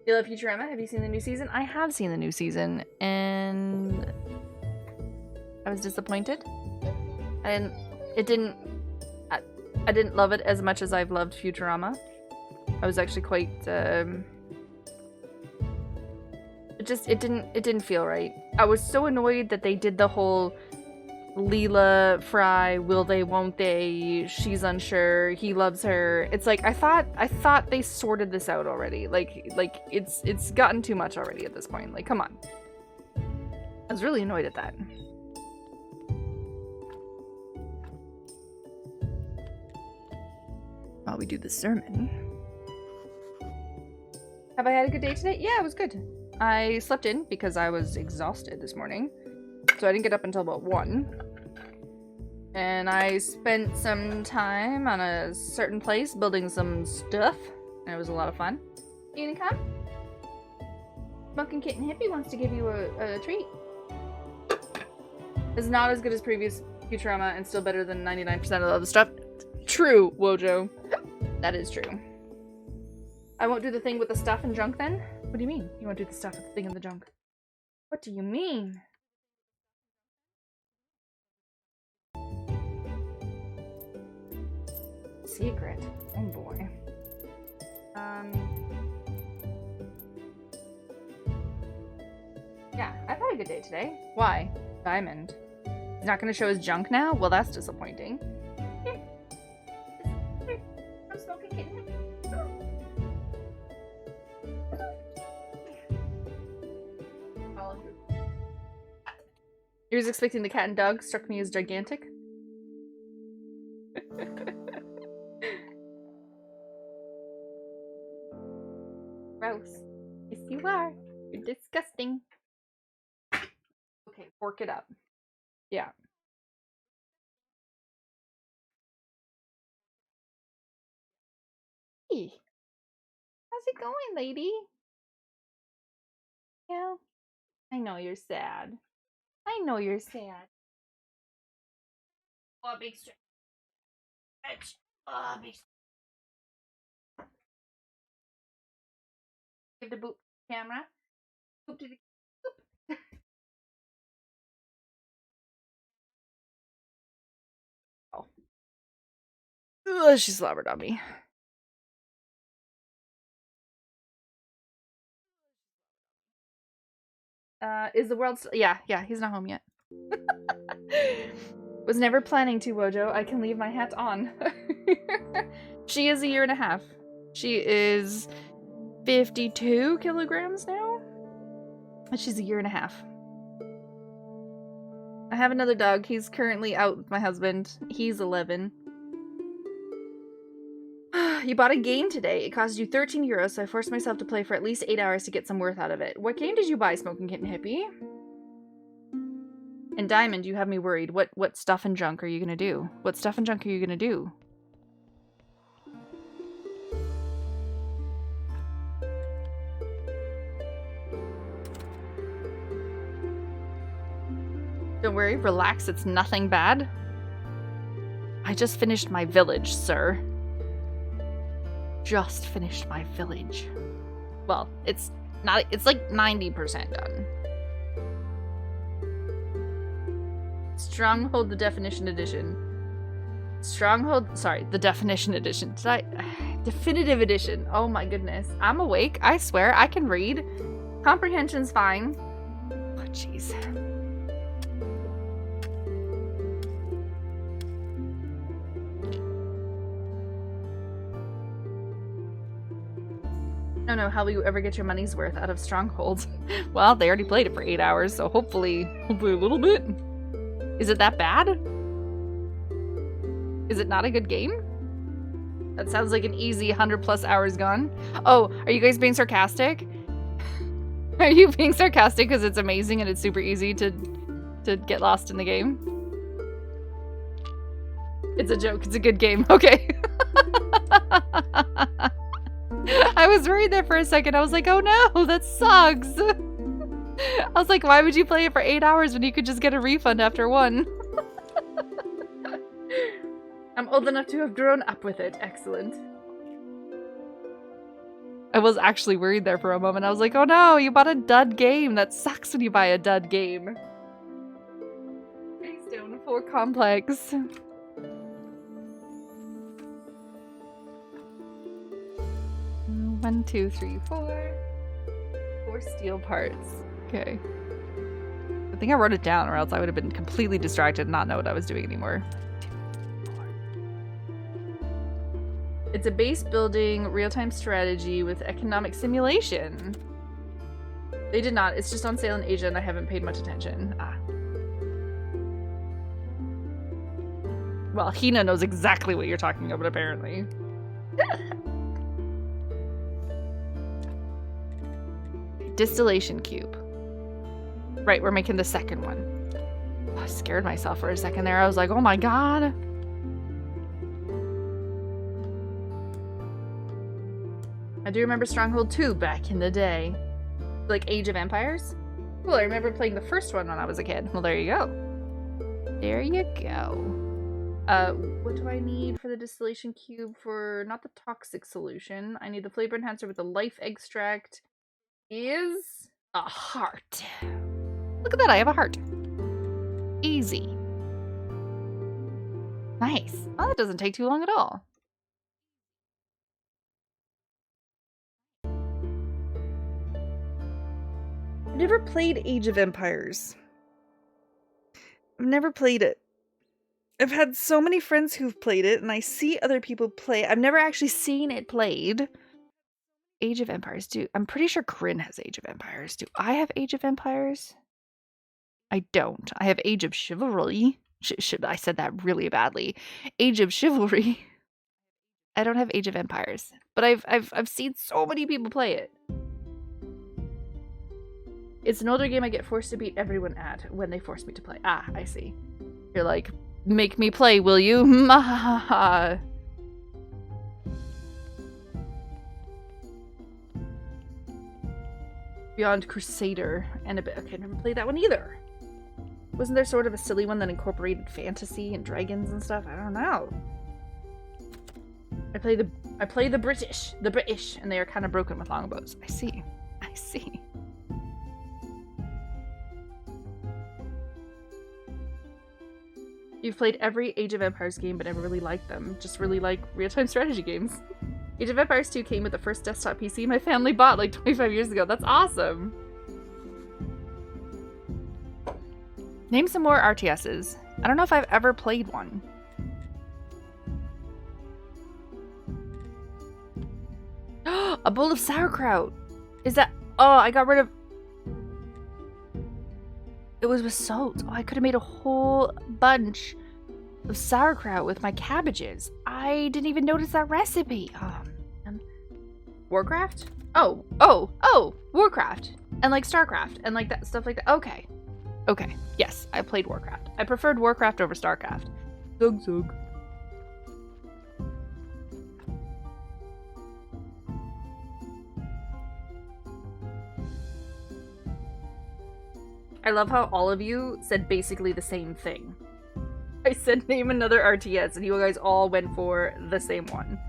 You love Futurama? Have you seen the new season? I have seen the new season, and I was disappointed. I didn't love it as much as I've loved Futurama. I was actually quite it didn't feel right. I was so annoyed that they did the whole Leela, Fry, will they, won't they, she's unsure, he loves her. It's like, I thought they sorted this out already. Like it's gotten too much already at this point. Like, come on. I was really annoyed at that. While we do the sermon. Have I had a good day today? Yeah, it was good. I slept in because I was exhausted this morning. So I didn't get up until about 1. And I spent some time on a certain place building some stuff. And it was a lot of fun. You gonna come? Smoking Kitten Hippie wants to give you a treat. It's not as good as previous Futurama and still better than 99% of the other stuff. True, Wojo. That is true. I won't do the thing with the stuff and junk then? What do you mean? You won't do the stuff with the thing and the junk? What do you mean? Secret. Oh boy. Yeah, I've had a good day today. Why? Diamond. He's not gonna show his junk now? Well, that's disappointing. I'm smoking kitten. He was expecting the cat and dog, struck me as gigantic. Gross. Yes, you are. You're disgusting. Okay, fork it up. Yeah. Hey. How's it going, lady? Yeah. I know you're sad. I know you're sad. Oh, big stretch. Oh, big stretch. Give the boop camera. Boop to the boop. Oh. Ugh, she slobbered on me. Is the world yeah, he's not home yet. Was never planning to, Wojo. I can leave my hat on. She is 1.5 years. She is 52 kilograms now. And she's 1.5 years. I have another dog. He's currently out with my husband. He's 11. You bought a game today. It cost you 13 euros, so I forced myself to play for at least 8 hours to get some worth out of it. What game did you buy, Smoking Kitten Hippie? And Diamond, you have me worried. What stuff and junk are you gonna do? What stuff and junk are you gonna do? Don't worry, relax, it's nothing bad. I just finished my village, sir. Just finished my village. Well, it's not, it's like 90% done. Stronghold, the Definition Edition. Stronghold, sorry, the Definition Edition. Did I? Definitive Edition. Oh my goodness. I'm awake, I swear, I can read. Comprehension's fine. Oh, jeez. I don't know how will you ever get your money's worth out of Stronghold. Well, they already played it for 8 hours, so hopefully a little bit. Is it that bad? Is it not a good game? That sounds like an easy 100+ hours gone. Oh, are you guys being sarcastic? Are you being sarcastic because it's amazing and it's super easy to to get lost in the game. It's a joke. It's a good game. Okay. I was worried there for a second. I was like, oh no, that sucks. I was like, why would you play it for 8 hours when you could just get a refund after one? I'm old enough to have grown up with it. Excellent. I was actually worried there for a moment. I was like, oh no, you bought a dud game. That sucks when you buy a dud game. Stone 4 complex. 1, 2, 3, 4. 4 steel parts. Okay. I think I wrote it down or else I would have been completely distracted and not know what I was doing anymore. 2, 4. It's a base building real-time strategy with economic simulation. They did not. It's just on sale in Asia and I haven't paid much attention. Ah. Well, Hina knows exactly what you're talking about, apparently. Distillation cube. Right, we're making the second one. Oh, I scared myself for a second there. I was like, oh my god. I do remember Stronghold 2 back in the day. Like Age of Empires? Cool, I remember playing the first one when I was a kid. Well, there you go. There you go. What do I need for the distillation cube for not the toxic solution? I need the flavor enhancer with the life extract. Is a heart. Look at that, I have a heart. Easy. Nice. Oh, that doesn't take too long at all. I've never played Age of Empires. I've never played it. I've had so many friends who've played it, and I see other people play. I've never actually seen it played. Age of Empires. I'm pretty sure Corinne has Age of Empires. Do I have Age of Empires? I don't. I have Age of Chivalry. I said that really badly. Age of Chivalry. I don't have Age of Empires, but I've seen so many people play it. It's an older game I get forced to beat everyone at when they force me to play. Ah, I see. You're like, make me play, will you? Mahaha. Beyond Crusader and a bit. Okay, never played that one either. Wasn't there sort of a silly one that incorporated fantasy and dragons and stuff? I don't know. I play the British, and they are kind of broken with longbows. I see. I see. You've played every Age of Empires game, but never really liked them. Just really like real-time strategy games. Age of Empires 2 came with the first desktop PC my family bought like 25 years ago. That's awesome! Name some more RTSs. I don't know if I've ever played one. A bowl of sauerkraut! Is that... Oh, I got rid of... It was with salt. Oh, I could have made a whole bunch of sauerkraut with my cabbages. I didn't even notice that recipe. Oh, man. Warcraft? Oh, Warcraft. And like StarCraft and like that stuff like that. Okay. Okay. Yes, I played Warcraft. I preferred Warcraft over StarCraft. Zug zug. I love how all of you said basically the same thing. I said name another RTS and you guys all went for the same one.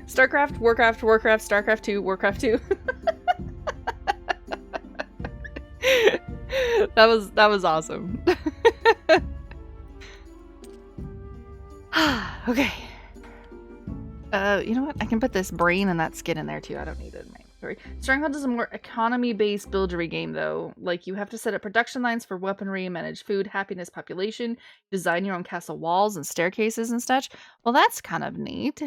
StarCraft, Warcraft, StarCraft 2, Warcraft 2. That was awesome. Okay. You know what? I can put this brain and that skin in there too. I don't need it in my inventory. Stronghold is a more economy-based buildery game though. Like you have to set up production lines for weaponry, manage food, happiness, population, design your own castle walls and staircases and such. Well, that's kind of neat.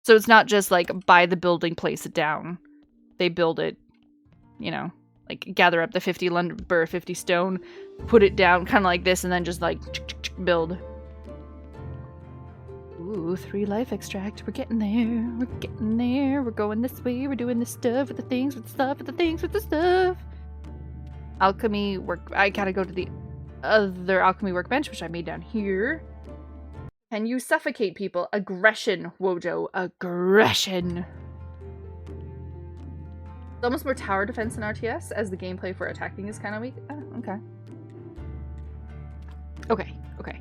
So it's not just like buy the building, place it down. They build it, you know, like gather up the 50 lumber, 50 stone, put it down kind of like this and then just like build. Ooh, 3 life extract. We're getting there. We're getting there. We're going this way. We're doing this stuff with the things, with the stuff, with the things, with the stuff. Alchemy work. I gotta go to the other alchemy workbench, which I made down here. Can you suffocate people? Aggression, Wojo. Aggression. It's almost more tower defense in RTS, as the gameplay for attacking is kind of weak. Oh, okay. Okay, okay.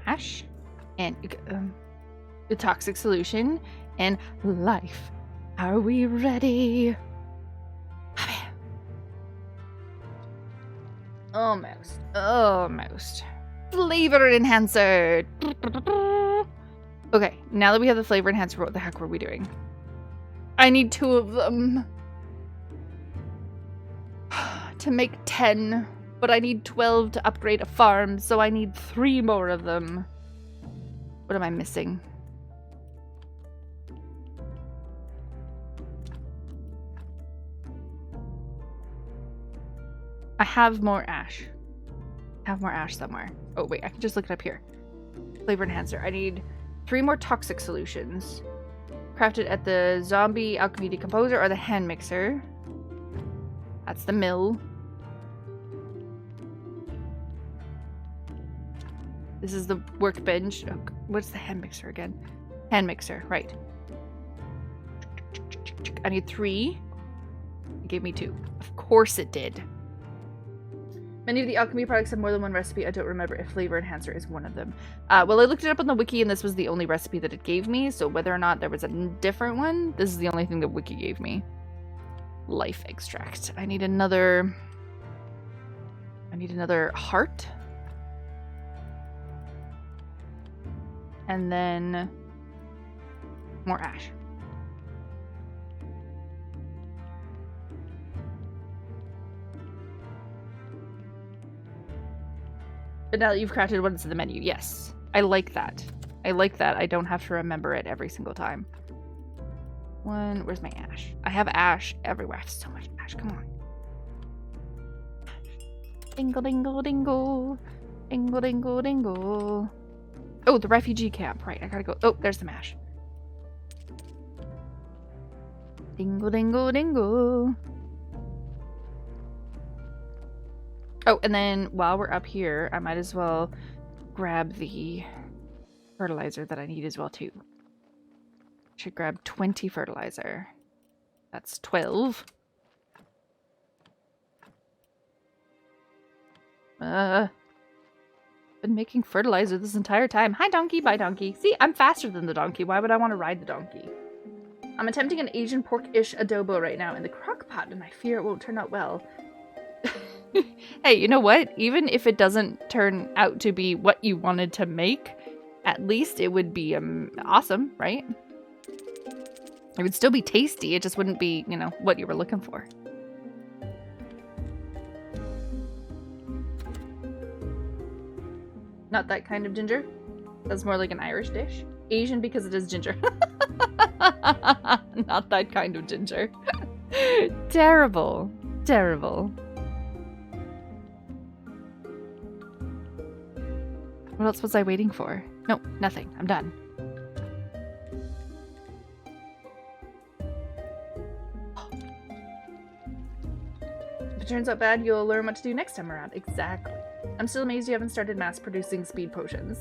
Ash. And the toxic solution. And life. Are we ready? Almost. Almost. Flavor enhancer. Okay, now that we have the flavor enhancer, what the heck were we doing? I need 2 of them. To make 10. But I need 12 to upgrade a farm, so I need 3 more of them. What am I missing? I have more ash. I have more ash somewhere. Oh wait, I can just look it up here. Flavor enhancer. I need 3 more toxic solutions. Crafted at the zombie alchemy decomposer or the hand mixer. That's the mill. This is the workbench. Oh, what's the hand mixer again? Hand mixer, right. I need 3. It gave me 2. Of course it did. Many of the alchemy products have more than 1 recipe. I don't remember if flavor enhancer is one of them. Well, I looked it up on the wiki and this was the only recipe that it gave me. So whether or not there was a different one, this is the only thing that wiki gave me. Life extract. I need another heart. And then more ash. But now that you've crafted what's in the menu, yes. I like that. I like that. I don't have to remember it every single time. Where's my ash? I have ash everywhere. I have so much ash. Come on. Dingle, dingle, dingle. Dingle, dingle, dingle. Oh, the refugee camp. Right, I gotta go. Oh, there's the mash. Dingle, dingle, dingle. Oh, and then while we're up here, I might as well grab the fertilizer that I need as well, too. Should grab 20 fertilizer. That's 12. Been making fertilizer this entire time. Hi, donkey. Bye, donkey. See, I'm faster than the donkey. Why would I want to ride the donkey? I'm attempting an Asian pork-ish adobo right now in the crock pot, and I fear it won't turn out well. Hey, you know what? Even if it doesn't turn out to be what you wanted to make, at least it would be awesome, right? It would still be tasty. It just wouldn't be, you know, what you were looking for. Not that kind of ginger. That's more like an Irish dish. Asian because it is ginger. Not that kind of ginger. Terrible. Terrible. What else was I waiting for? No, nothing. I'm done. If it turns out bad, you'll learn what to do next time around. Exactly. I'm still amazed you haven't started mass producing speed potions.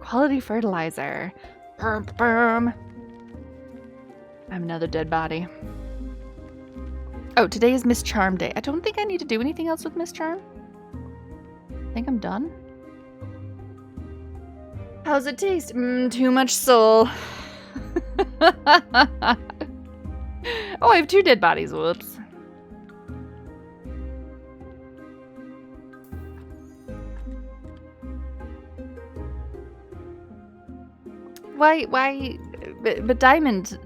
Quality fertilizer. Burm, burm. I'm another dead body. Oh, today is Miss Charm Day. I don't think I need to do anything else with Miss Charm. I think I'm done. How's it taste? Too much soul. Oh, I have 2 dead bodies. Whoops. Why? But diamond,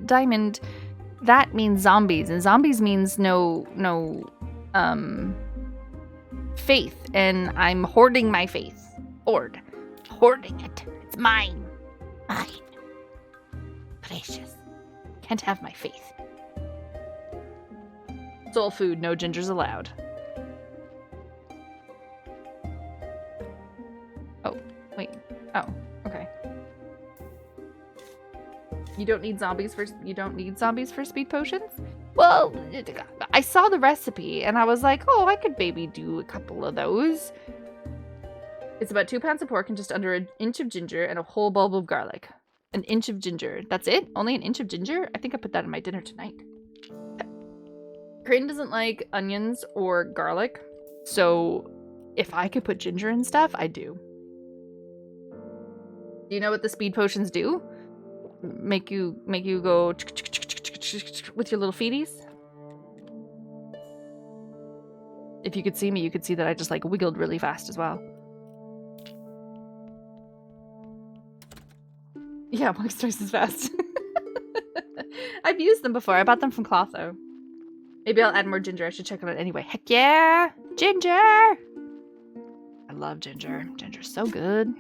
that means zombies, and zombies means no, faith, and I'm hoarding my faith. Hoarding it. It's mine. Precious. Can't have my faith. Soul food, no gingers allowed. You don't need zombies for speed potions? Well, I saw the recipe and I was like, oh, I could maybe do a couple of those. It's about 2 pounds of pork and just under an inch of ginger and a whole bulb of garlic. An inch of ginger. That's it? Only an inch of ginger? I think I put that in my dinner tonight. Crane doesn't like onions or garlic, so if I could put ginger and stuff, I do. Do you know what the speed potions do? Make you go with your little feeties? If you could see me, you could see that I just like wiggled really fast as well. Yeah, Mark's twice as fast. I've used them before. I bought them from Clotho. Maybe I'll add more ginger. I should check on it anyway. Heck yeah! Ginger! I love ginger. Ginger's so good.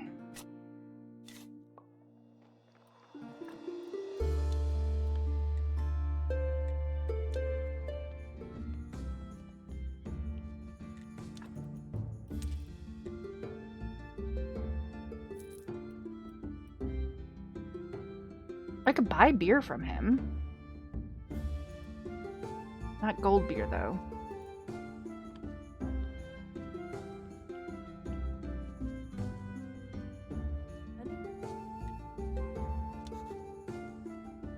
I could buy beer from him. Not gold beer, though.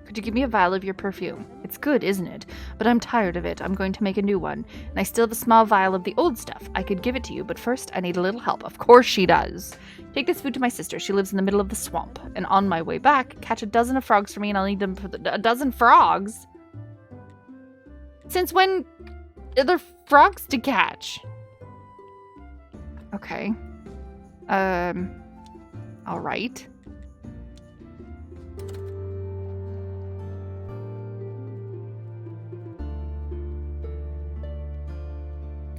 Could you give me a vial of your perfume? It's good, isn't it? But I'm tired of it. I'm going to make a new one. And I still have a small vial of the old stuff. I could give it to you, but first I need a little help. Of course she does. Take this food to my sister. She lives in the middle of the swamp. And on my way back, catch a dozen of frogs for me, and I'll need them for a dozen frogs? Since when are there frogs to catch? Okay. Alright.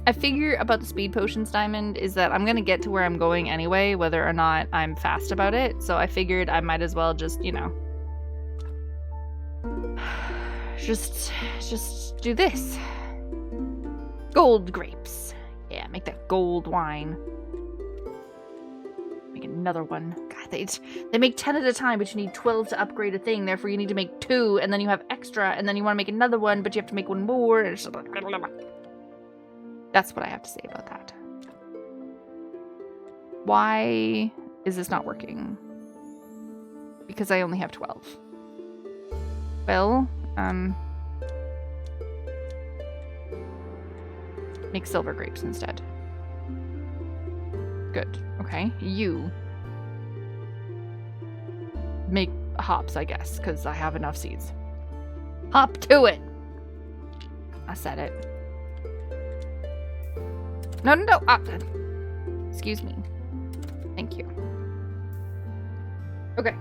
I figure about the speed potions, Diamond, is that I'm gonna get to where I'm going anyway, whether or not I'm fast about it. So I figured I might as well just, you know, just do this. Gold grapes. Yeah, make that gold wine. Make another one. God, they make 10 at a time, but you need 12 to upgrade a thing. Therefore, you need to make 2, and then you have extra, and then you want to make another one, but you have to make one more. And that's what I have to say about that. Why is this not working? Because I only have 12. Well, make silver grapes instead. Good. Okay. You make hops, I guess, because I have enough seeds. Hop to it! I said it. No. Excuse me. Thank you. Okay.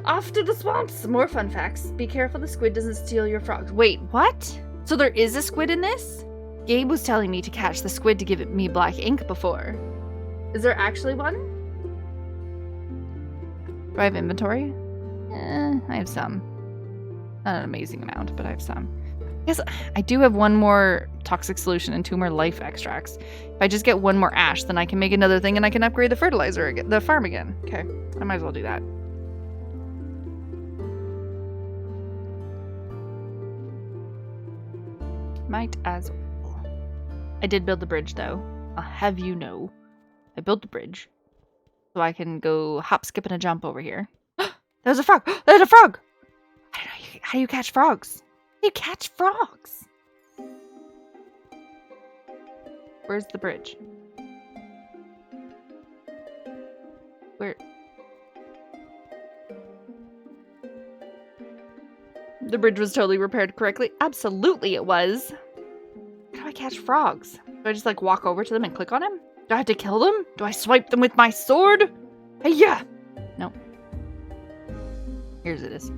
Off to the swamps. More fun facts. Be careful the squid doesn't steal your frogs. Wait, what? So there is a squid in this? Gabe was telling me to catch the squid to give it me black ink before. Is there actually one? Do I have inventory? I have some. Not an amazing amount, but I have some. Yes, I do have one more toxic solution and 2 more life extracts. If I just get 1 more ash, then I can make another thing and I can upgrade the fertilizer again, the farm again. Okay, I might as well do that. Might as well. I did build the bridge, though. I'll have you know. I built the bridge. So I can go hop, skip, and a jump over here. There's a frog! There's a frog! How do you catch frogs? You catch frogs. Where's the bridge? Where? The bridge was totally repaired correctly. Absolutely it was. How do I catch frogs? Do I just like walk over to them and click on them? Do I have to kill them? Do I swipe them with my sword? Hey, yeah. No. Here's it is.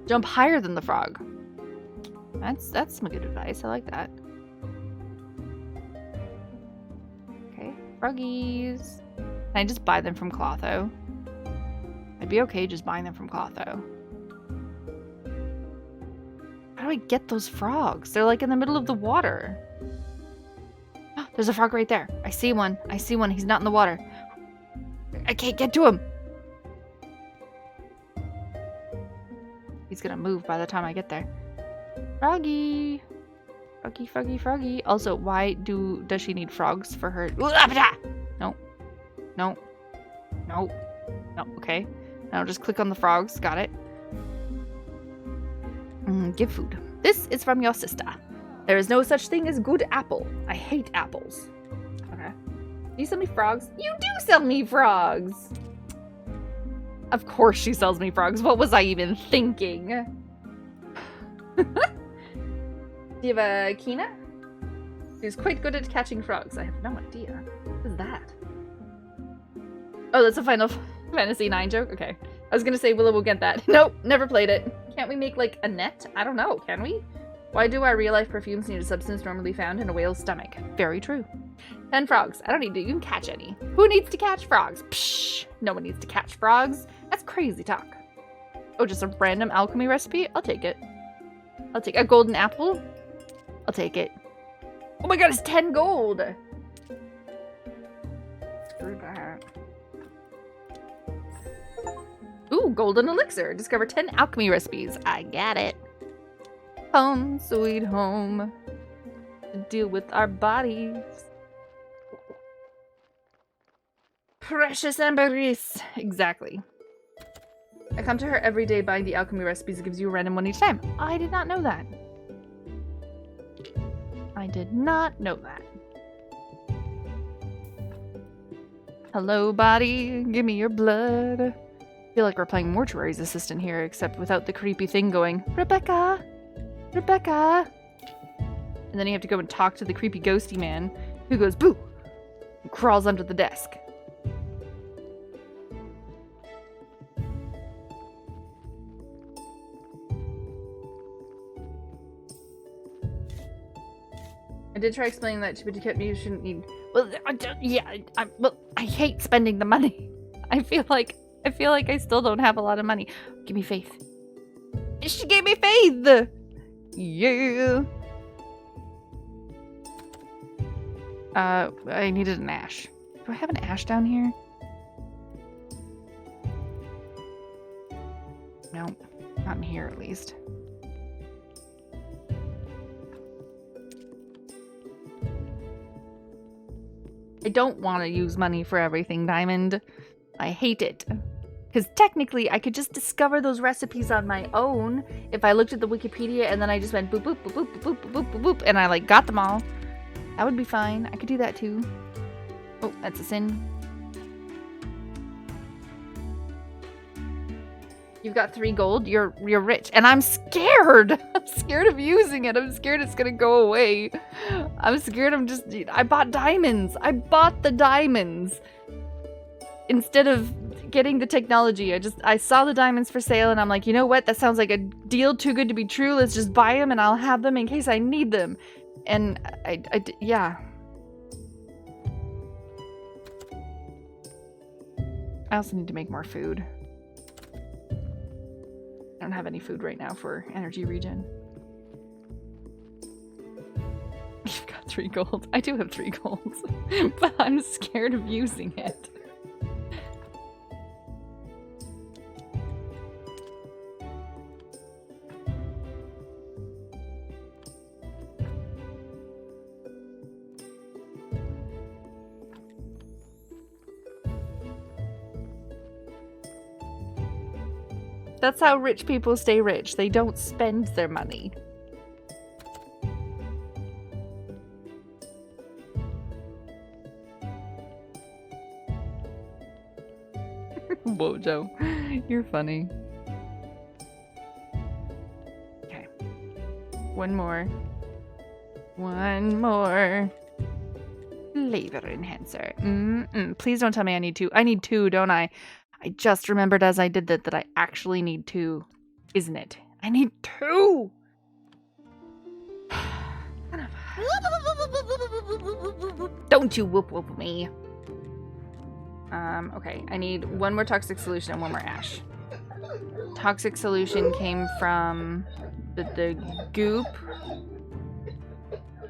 Jump higher than the frog. That's some good advice. I like that. Okay, froggies. Can I just buy them from Clotho? I'd be okay just buying them from Clotho. How do I get those frogs? They're like in the middle of the water. There's a frog right there. I see one. I see one. He's not in the water. I can't get to him. He's gonna move by the time I get there. Froggy! Froggy, froggy, froggy. Also, why does she need frogs for her? No. No. No. No. Okay. Now just click on the frogs. Got it. Give food. This is from your sister. There is no such thing as good apple. I hate apples. Okay. Do you sell me frogs? You do sell me frogs! Of course she sells me frogs. What was I even thinking? Do you have a Kina? She's quite good at catching frogs. I have no idea. What is that? Oh, that's a Final Fantasy IX joke? Okay. I was gonna say Willow will get that. Nope, never played it. Can't we make, like, a net? I don't know. Can we? Why do our real-life perfumes need a substance normally found in a whale's stomach? Very true. 10 frogs. I don't need to. You can catch any. Who needs to catch frogs? Psh! No one needs to catch frogs. That's crazy talk. Oh, just a random alchemy recipe? I'll take it. I'll take a golden apple. I'll take it. Oh my god, it's 10 gold! Screw that. Ooh, golden elixir. Discover 10 alchemy recipes. I got it. Home, sweet home. To deal with our bodies. Precious Ambergris. Exactly. I come to her every day buying the alchemy recipes. It gives you a random one each time. I did not know that. I did not know that. Hello, body. Give me your blood. I feel like we're playing Mortuary's assistant here, except without the creepy thing going, Rebecca! Rebecca! And then you have to go and talk to the creepy ghosty man, who goes, boo! And crawls under the desk. I did try explaining that to but you shouldn't need. Well, I hate spending the money. I feel like I still don't have a lot of money. Give me faith. She gave me faith. Yeah. I needed an ash. Do I have an ash down here? No, not in here at least. I don't want to use money for everything, Diamond. I hate it. Because technically, I could just discover those recipes on my own if I looked at the Wikipedia and then I just went boop, boop, boop, boop, boop, boop, boop, boop, boop, and I, like, got them all. That would be fine. I could do that, too. Oh, that's a sin. You've got 3 gold. You're rich. And I'm scared. I'm scared of using it. I'm scared it's gonna go away. I'm scared I bought diamonds. I bought the diamonds. Instead of getting the technology, I saw the diamonds for sale and I'm like, you know what? That sounds like a deal too good to be true. Let's just buy them and I'll have them in case I need them. And yeah. I also need to make more food. I don't have any food right now for energy regen. You've got 3 gold. I do have 3 gold, but I'm scared of using it. That's how rich people stay rich. They don't spend their money. Wojo, you're funny. Okay. One more. Flavor enhancer. Please don't tell me I need 2. I need 2, don't I? I just remembered as I did that I actually need 2, isn't it? I need 2! Don't you whoop whoop me. Okay, I need 1 more toxic solution and 1 more ash. Toxic solution came from the goop.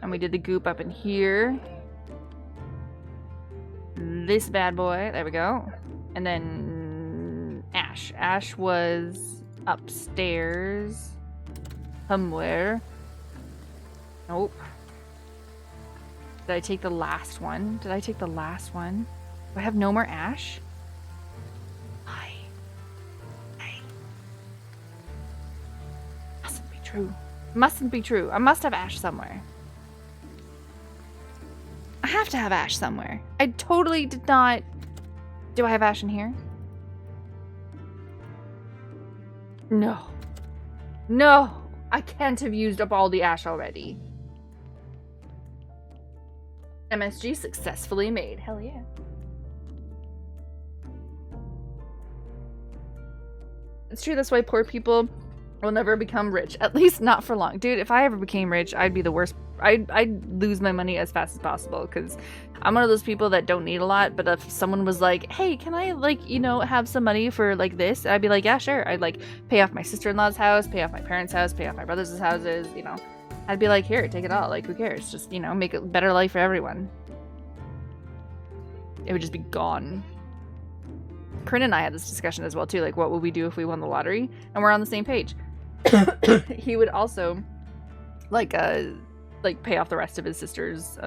And we did the goop up in here. This bad boy, there we go. And then ash. Ash was upstairs somewhere. Nope. Did I take the last one? Did I take the last one? Do I have no more ash? Hi. Hey. Mustn't be true. Mustn't be true. I must have ash somewhere. I have to have ash somewhere. I totally did not... Do I have ash in here? No. No! I can't have used up all the ash already. MSG successfully made. Hell yeah. It's true, that's why poor people will never become rich. At least not for long. Dude, if I ever became rich, I'd be the worst. I'd lose my money as fast as possible, because I'm one of those people that don't need a lot, but if someone was like, hey, can I, like, you know, have some money for, like, this? I'd be like, yeah, sure. I'd, like, pay off my sister-in-law's house, pay off my parents' house, pay off my brother's houses, you know. I'd be like, here, take it all. Like, who cares? Just, you know, make it a better life for everyone. It would just be gone. Corinne and I had this discussion as well, too. Like, what would we do if we won the lottery? And we're on the same page. He would also, like, pay off the rest of his sister's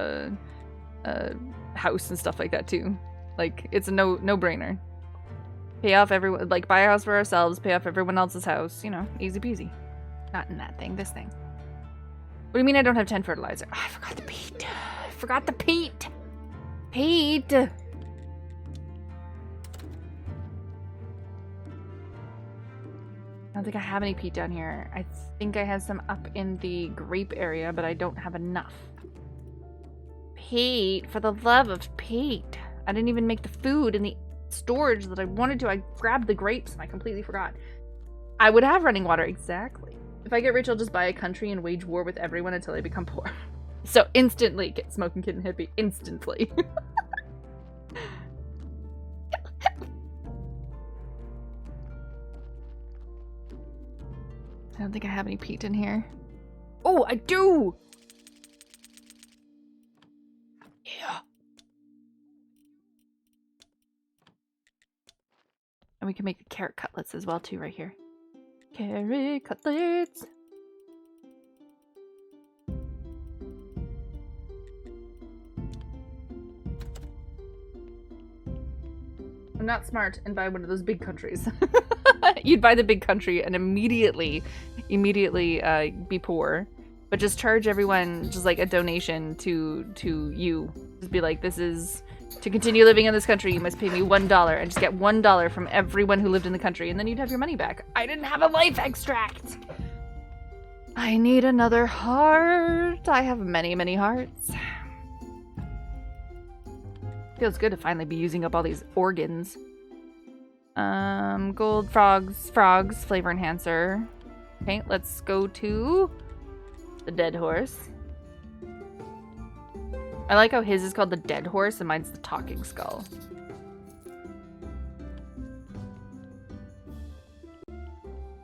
house and stuff like that too. Like, it's a no-brainer. Pay off everyone, like, buy a house for ourselves, pay off everyone else's house, you know, easy peasy. Not in that thing, this thing. What do you mean I don't have 10 fertilizer? Oh, I forgot the peat. I forgot the peat. Peat. I don't think I have any peat down here. I think I have some up in the grape area, but I don't have enough. Peat, for the love of Pete. I didn't even make the food in the storage that I wanted to. I grabbed the grapes and I completely forgot. I would have running water, exactly. If I get rich, I'll just buy a country and wage war with everyone until I become poor. So instantly get smoking kid and hippie. Instantly. I don't think I have any peat in here. Oh, I do! Yeah. And we can make the carrot cutlets as well too right here. Carrot cutlets! I'm not smart and buy one of those big countries. You'd buy the big country and immediately be poor, but just charge everyone just like a donation to you. Just be like, this is to continue living in this country. You must pay me $1, and just get $1 from everyone who lived in the country, and then you'd have your money back. I didn't have a life extract. I need another heart. I have many hearts. Feels good to finally be using up all these organs. Gold frogs, flavor enhancer. Okay, let's go to the dead horse. I like how his is called the dead horse and mine's the talking skull.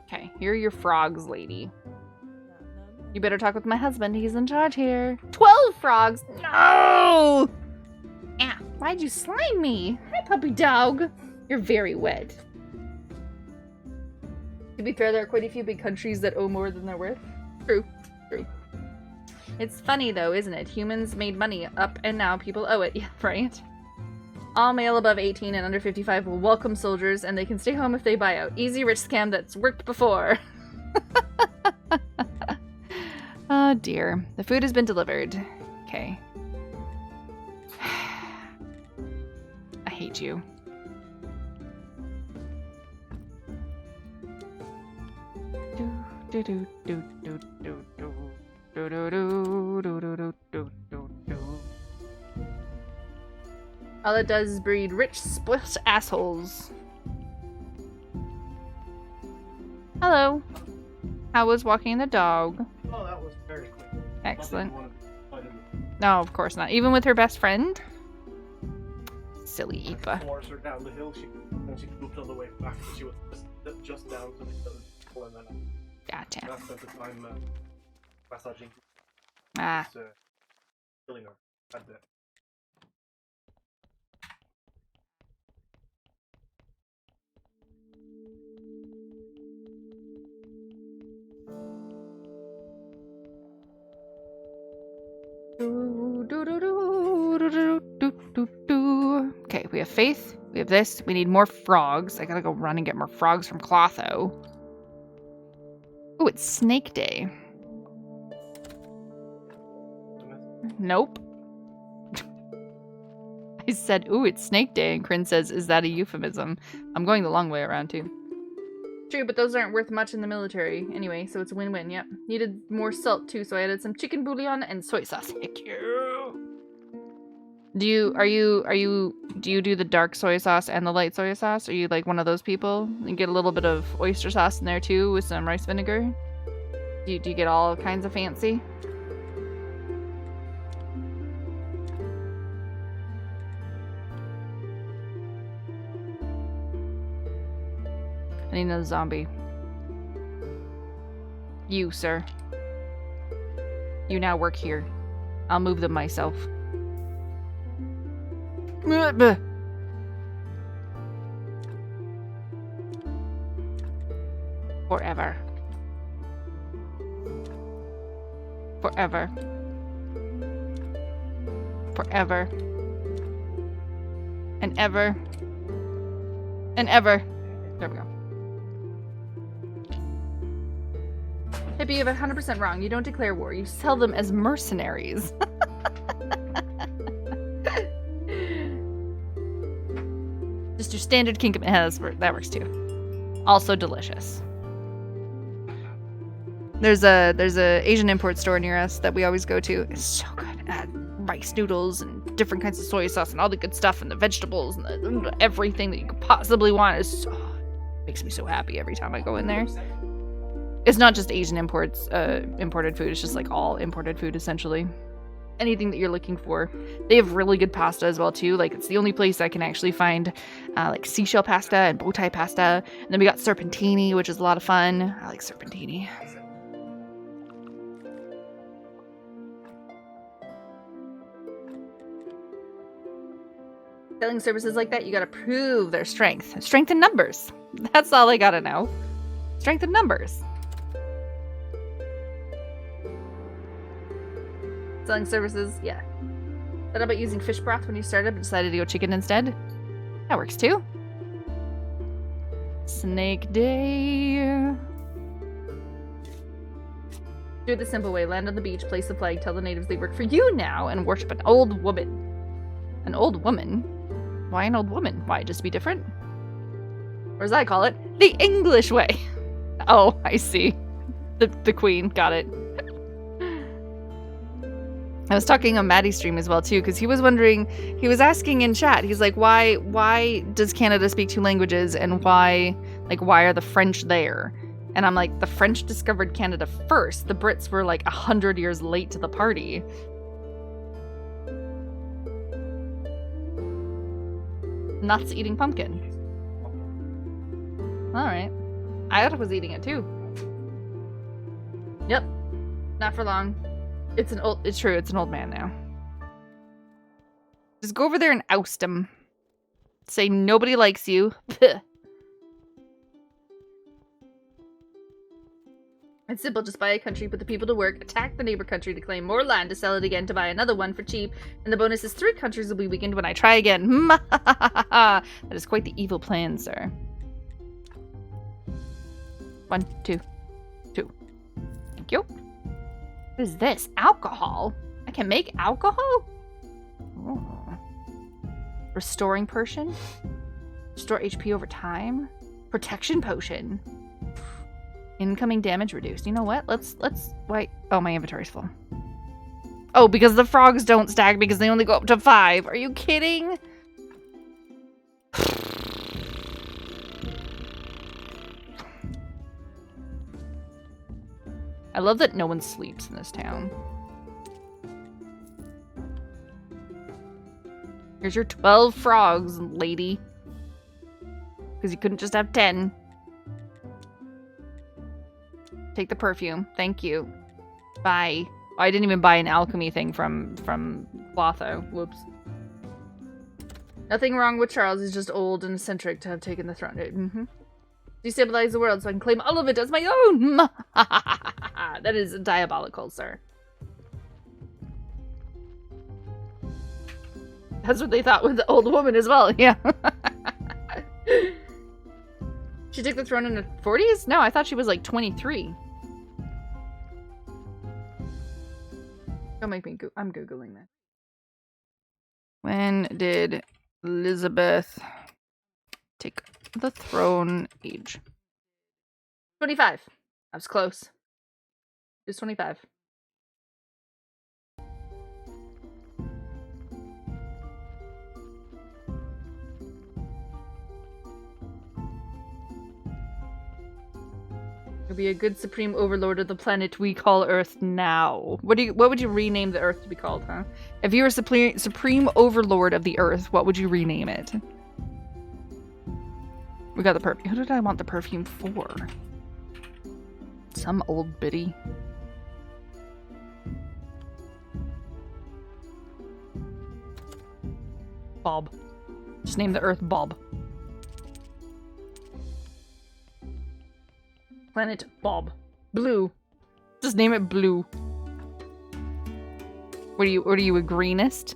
Okay, here are your frogs, lady. You better talk with my husband, he's in charge here. 12 frogs! No! Ah, why'd you slime me? Hi, puppy dog. You're very wet. To be fair, there are quite a few big countries that owe more than they're worth. True. It's funny though, isn't it? Humans made money up and now people owe it. Yeah, right? All male above 18 and under 55 will welcome soldiers and they can stay home if they buy out. Easy rich scam that's worked before. Oh dear. The food has been delivered. Okay. I hate you. All it does is breed rich, spoilt assholes. Hello. How was walking the dog? Oh, that was very quick. Excellent. No, of course not. Even with her best friend? Silly Ipa. Force her down the hill. She looked all the way back. She was just down to the hill, and then Gotcha. I spent the time massaging. Ah. Killing her. At the... Okay, we have faith. We have this. We need more frogs. I gotta go run and get more frogs from Clotho. Oh, it's Snake Day. Nope. I said, ooh, it's Snake Day, and Kryn says, is that a euphemism? I'm going the long way around, too. True, but those aren't worth much in the military. Anyway, so it's a win-win, yep. Needed more salt, too, so I added some chicken bouillon and soy sauce. Heck yeah. Do you do the dark soy sauce and the light soy sauce? Are you like one of those people? And get a little bit of oyster sauce in there, too, with some rice vinegar? Do you get all kinds of fancy? I need another zombie. You, sir. You now work here. I'll move them myself. Forever. Forever. Forever. And ever. And ever. There we go. Hippie, you're 100% wrong. You don't declare war. You sell them as mercenaries. Just your standard kingdom. That works too. Also delicious. There's a Asian import store near us that we always go to. It's so good. Rice noodles and different kinds of soy sauce and all the good stuff and the vegetables and everything that you could possibly want. It makes me so happy every time I go in there. It's not just Asian imported food. It's just like all imported food essentially. Anything that you're looking for. They have really good pasta as well too. Like it's the only place I can actually find like seashell pasta and bow tie pasta. And then we got serpentini, which is a lot of fun. I like serpentini. Selling services like that, you gotta prove their strength. Strength in numbers. That's all I gotta know. Strength in numbers. Selling services, yeah. Thought about using fish broth when you started, but decided to go chicken instead. That works too. Snake Day. Do it the simple way. Land on the beach, place the flag, tell the natives they work for you now, and worship an old woman. An old woman? Why an old woman? Why, just be different? Or as I call it, the English way. Oh, I see. The queen. Got it. I was talking on Maddie's stream as well too, because he was wondering, he was asking in chat, he's like, why does Canada speak two languages, and why are the French there? And I'm like, the French discovered Canada first. The Brits were like 100 years late to the party. Nuts eating pumpkin. Alright. I was eating it too. Yep. Not for long. It's true, it's an old man now. Just go over there and oust him. Say nobody likes you. It's simple, just buy a country, put the people to work, attack the neighbor country to claim more land, to sell it again, to buy another one for cheap, and the bonus is 3 countries will be weakened when I try again. That is quite the evil plan, sir. 1, 2, 2. Thank you. What is this? Alcohol? I can make alcohol? Oh. Restoring potion? Restore HP over time? Protection potion? Incoming damage reduced. You know what? Let's wait. Oh, my inventory's full. Oh, because the frogs don't stack because they only go up to 5. Are you kidding? I love that no one sleeps in this town. Here's your 12 frogs, lady. Because you couldn't just have 10. Take the perfume. Thank you. Bye. Oh, I didn't even buy an alchemy thing from Clotho. Whoops. Nothing wrong with Charles. He's just old and eccentric to have taken the throne. Destabilize the world so I can claim all of it as my own. That is diabolical, sir. That's what they thought with the old woman as well. Yeah. She took the throne in her 40s? No, I thought she was like 23. Don't make me I'm Googling that. When did Elizabeth take the throne age? 25. I was close. It was 25. You'll be a good supreme overlord of the planet we call Earth now. What would you rename the Earth to be called, huh? If you were supreme overlord of the Earth, what would you rename it? We got the perfume. Who did I want the perfume for? Some old biddy. Bob. Just name the Earth Bob. Planet Bob. Blue. Just name it Blue. What are you a greenist?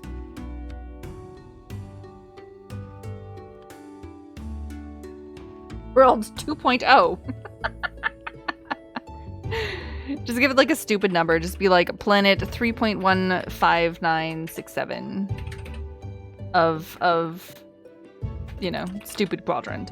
World 2.0. Just give it like a stupid number. Just be like planet 3.15967 of you know, stupid quadrant.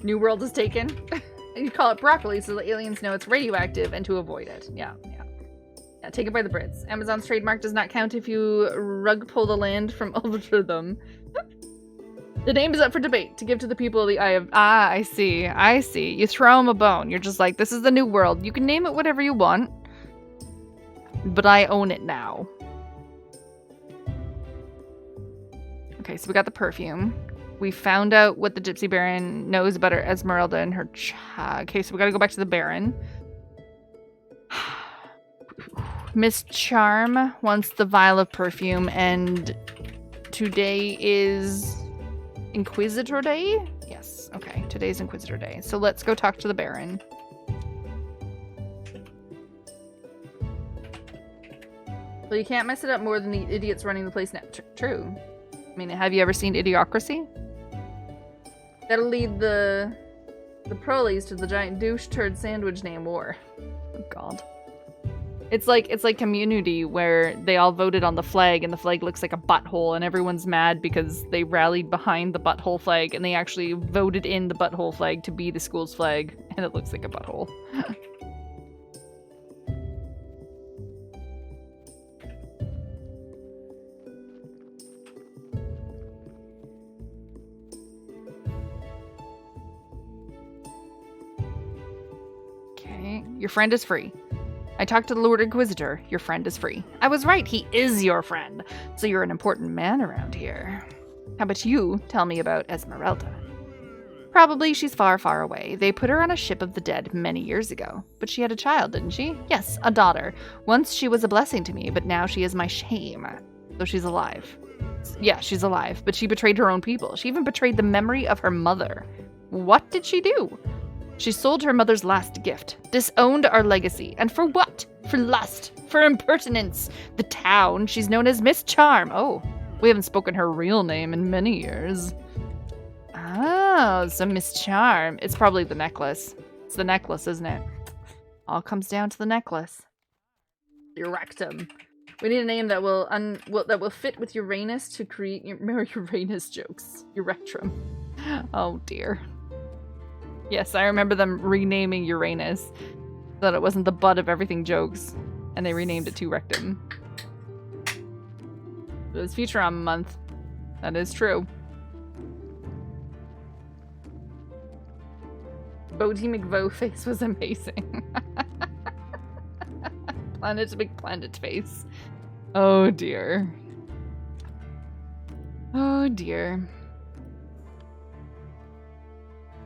New World is taken. You call it broccoli so the aliens know it's radioactive and to avoid it. Yeah, taken by the Brits. Amazon's trademark does not count if you rug pull the land from over them. The name is up for debate to give to the people of the Eye of... Ah, I see. You throw them a bone. You're just like, this is the new world. You can name it whatever you want, but I own it now. Okay, so we got the perfume. We found out what the Gypsy Baron knows about her Esmeralda and her okay, so we gotta go back to the Baron. Miss Charm wants the vial of perfume, and today is Inquisitor Day? Yes, okay, today's Inquisitor Day. So let's go talk to the Baron. Well, you can't mess it up more than the idiots running the place now. True. I mean, have you ever seen Idiocracy? That'll lead the Prolies to the giant douche turd sandwich named War. Oh god. It's like Community, where they all voted on the flag and the flag looks like a butthole and everyone's mad because they rallied behind the butthole flag and they actually voted in the butthole flag to be the school's flag and it looks like a butthole. Your friend is free. I talked to the Lord Inquisitor. Your friend is free. I was right, he is your friend. So you're an important man around here. How about you tell me about Esmeralda? Probably she's far, far away. They put her on a ship of the dead many years ago. But she had a child, didn't she? Yes, a daughter. Once she was a blessing to me, but now she is my shame. So she's alive. Yeah, she's alive, but she betrayed her own people. She even betrayed the memory of her mother. What did she do? She sold her mother's last gift, disowned our legacy, and for what? For lust, for impertinence. The town, she's known as Miss Charm. Oh, we haven't spoken her real name in many years. Oh, so Miss Charm. It's probably the necklace. It's the necklace, isn't it? All comes down to the necklace. Your rectum. We need a name that will fit with Uranus to create more Uranus jokes. Urectrum. Oh dear. Yes, I remember them renaming Uranus so that it wasn't the butt of everything jokes, and they renamed it to Rectum. It was Futurama month. That is true. Bodie McVoe face was amazing. Planet's big planet face. Oh dear. Oh dear.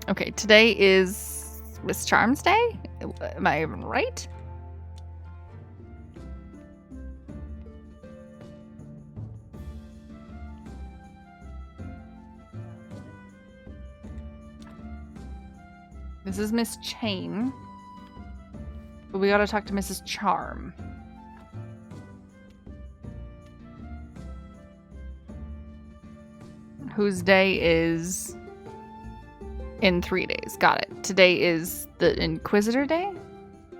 Okay, today is Miss Charm's day? Am I even right? This is Miss Chain. But we gotta talk to Mrs. Charm. Whose day is in 3 days. Got it. Today is the Inquisitor Day?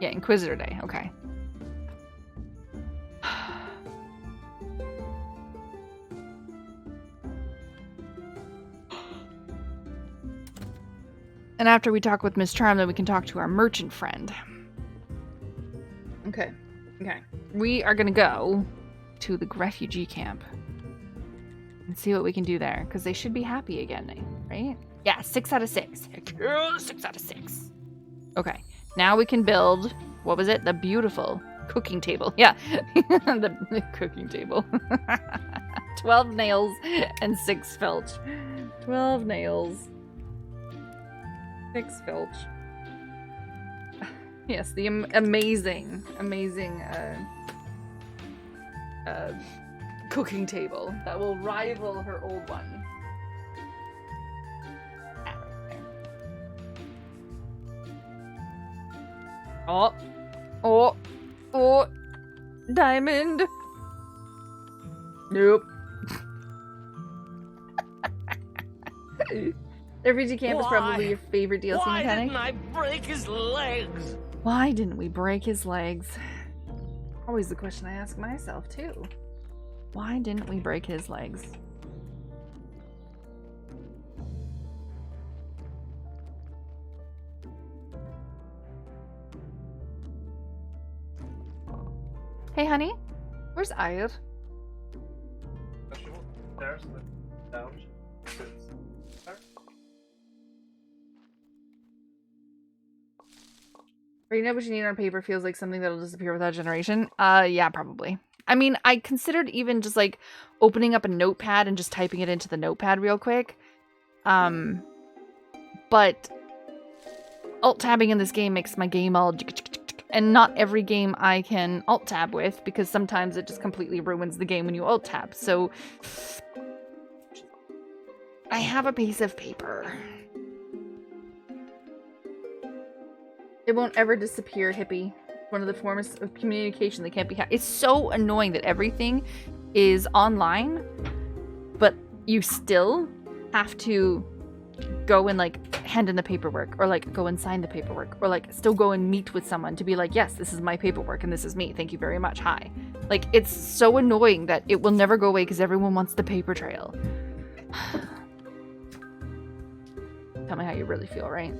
Yeah, Inquisitor Day. Okay. And after we talk with Miss Charm, then we can talk to our merchant friend. Okay. Okay. We are gonna go to the refugee camp and see what we can do there, because they should be happy again, right? Yeah, 6 out of 6. 6 out of 6. Okay. Now we can build, what was it? The beautiful cooking table. Yeah. the cooking table. 12 nails and 6 filch. 12 nails. 6 filch. Yes, the amazing cooking table that will rival her old one. Ah, right there. Oh, diamond. Nope. Refugee camp is probably your favorite DLC mechanic. Why didn't I break his legs? Why didn't we break his legs? Always the question I ask myself, too. Why didn't we break his legs? Hey, honey. Where's Ire? There's the down. Right now, what you need on paper feels like something that'll disappear without generation. Yeah, probably. I mean, I considered even just like opening up a notepad and just typing it into the notepad real quick. But alt-tabbing in this game makes my game all... And not every game I can alt-tab with, because sometimes it just completely ruins the game when you alt-tab. So I have a piece of paper. It won't ever disappear, hippie. One of the forms of communication that can't be hacked. It's so annoying that everything is online, but you still have to go and like hand in the paperwork, or like go and sign the paperwork, or like still go and meet with someone to be like, yes, this is my paperwork and this is me. Thank you very much. Hi. Like, it's so annoying that it will never go away because everyone wants the paper trail. Tell me how you really feel, right?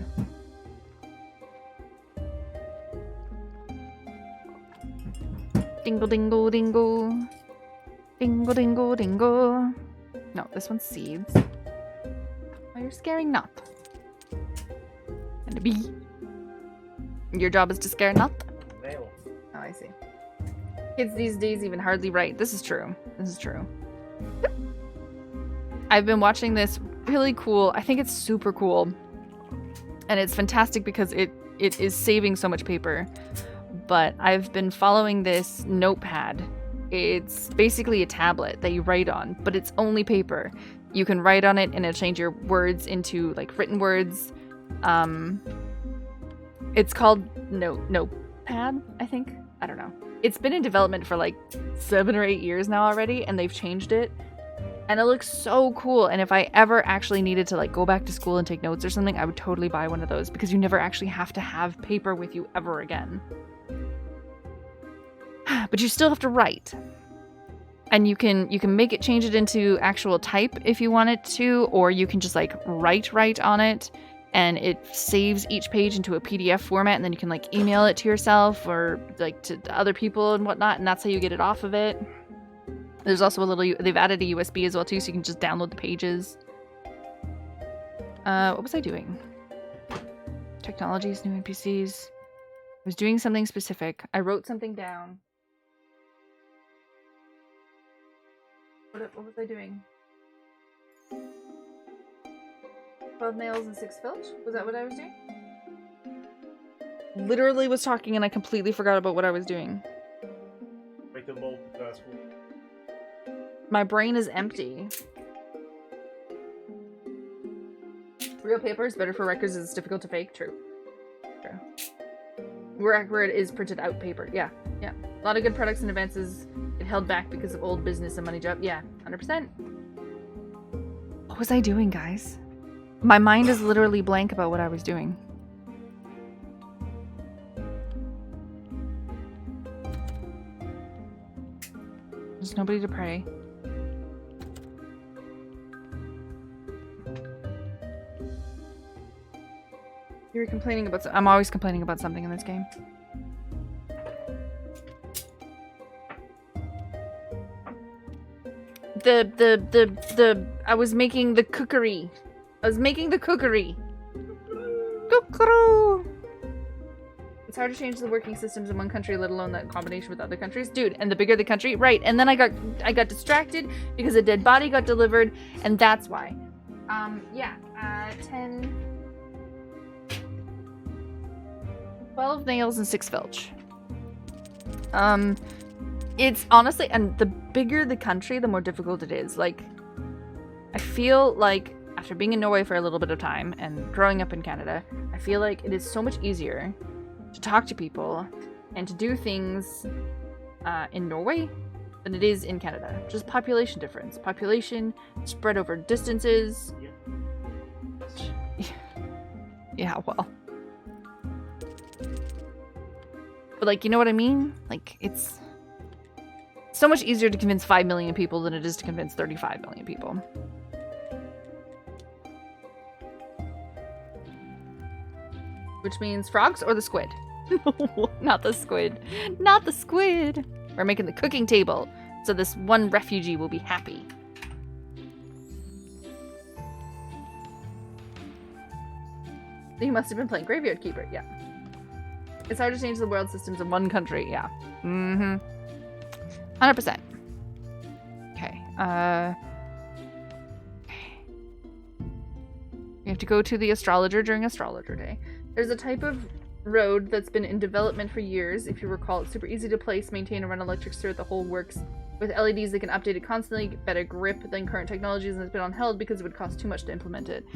Dingle, dingle, dingle. Dingle, dingle, dingle. No, this one's seeds. Oh, you're scaring Nup. And a bee. Your job is to scare Nup? Nail. Oh, I see. Kids these days even hardly write. This is true. This is true. I've been watching this really cool. I think it's super cool. And it's fantastic because it is saving so much paper. But I've been following this notepad. It's basically a tablet that you write on, but it's only paper. You can write on it and it'll change your words into like written words. It's called Notepad, I think. I don't know. It's been in development for like 7 or 8 years now already, and they've changed it. And it looks so cool. And if I ever actually needed to like go back to school and take notes or something, I would totally buy one of those, because you never actually have to have paper with you ever again. But you still have to write. And you can make it, change it into actual type if you want it to, or you can just like write on it, and it saves each page into a PDF format, and then you can like email it to yourself or like to other people and whatnot, and that's how you get it off of it. There's also a little, they've added a USB as well too, so you can just download the pages. What was I doing? Technologies, new NPCs. I was doing something specific. I wrote something down. What was I doing? 12 nails and 6 filch? Was that what I was doing? literally was talking and I completely forgot about what I was doing. Make the mold school. My brain is empty. Real paper is better for records as it's difficult to fake. True. True. Where it is printed out paper. Yeah. Yeah. A lot of good products and advances get held back because of old business and money job. Yeah. 100%. What was I doing, guys? My mind is literally blank about what I was doing. There's nobody to pray. You were complaining about... I'm always complaining about something in this game. I was making the cookery. Cookery. It's hard to change the working systems in one country, let alone that combination with other countries. Dude, and the bigger the country, right. And then I got distracted because a dead body got delivered, and that's why. 10... 12 nails and 6 filch. It's honestly, and the bigger the country, the more difficult it is. Like, I feel like after being in Norway for a little bit of time and growing up in Canada, I feel like it is so much easier to talk to people and to do things in Norway than it is in Canada. Just population difference. Population spread over distances. Yeah, well. But, like, you know what I mean? Like, it's so much easier to convince 5 million people than it is to convince 35 million people. Which means frogs or the squid? No, not the squid. Not the squid. We're making the cooking table, so this one refugee will be happy. He must have been playing Graveyard Keeper, yeah. It's hard to change the world systems in one country, yeah. 100%. Okay, we have to go to the astrologer during astrologer day. There's a type of road that's been in development for years. If you recall, it's super easy to place, maintain, and run electric throughout the whole works. With LEDs, they can update it constantly, get better grip than current technologies, and it's been on hold because it would cost too much to implement it.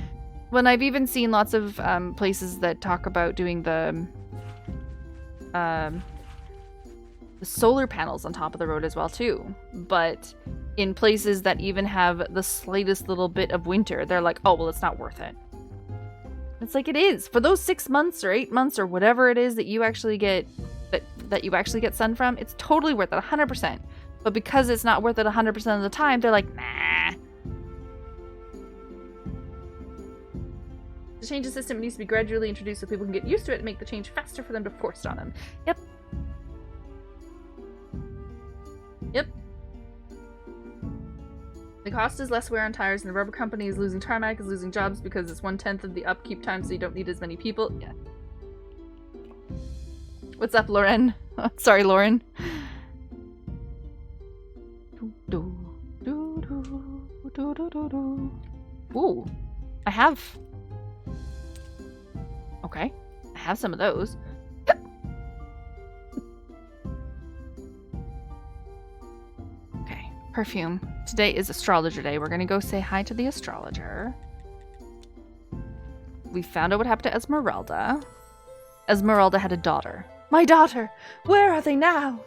When I've even seen lots of places that talk about doing the solar panels on top of the road as well too, but in places that even have the slightest little bit of winter, they're like, oh well, it's not worth it. It's like, it is for those 6 months or 8 months or whatever it is that you actually get that you actually get sun from. It's totally worth it 100%, but because it's not worth it 100% of the time, they're like, nah. To change the system, it needs to be gradually introduced so people can get used to it and make the change faster for them to force it on them. Yep. The cost is less wear on tires, and the rubber company is losing tarmac, is losing jobs because it's 1/10 of the upkeep time, so you don't need as many people. Yeah. What's up, Lauren? Sorry, Lauren. Ooh. I have... Okay. I have some of those. Okay. Perfume. Today is astrologer day. We're gonna go say hi to the astrologer. We found out what happened to Esmeralda. Esmeralda had a daughter. My daughter! Where are they now?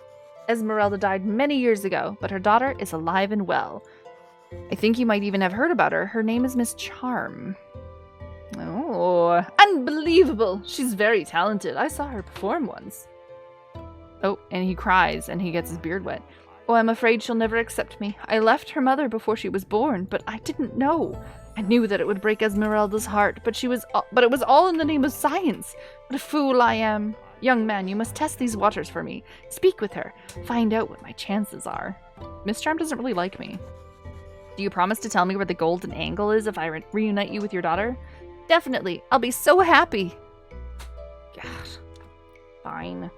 Esmeralda died many years ago, but her daughter is alive and well. I think you might even have heard about her. Her name is Miss Charm. Oh, unbelievable! She's very talented. I saw her perform once. Oh, and he cries and he gets his beard wet. Oh, I'm afraid she'll never accept me. I left her mother before she was born, but I didn't know. I knew that it would break Esmeralda's heart, but it was all in the name of science. What a fool I am. Young man, you must test these waters for me. Speak with her. Find out what my chances are. Miss Charm doesn't really like me. Do you promise to tell me where the golden angle is if I reunite you with your daughter? Definitely. I'll be so happy. God. Fine.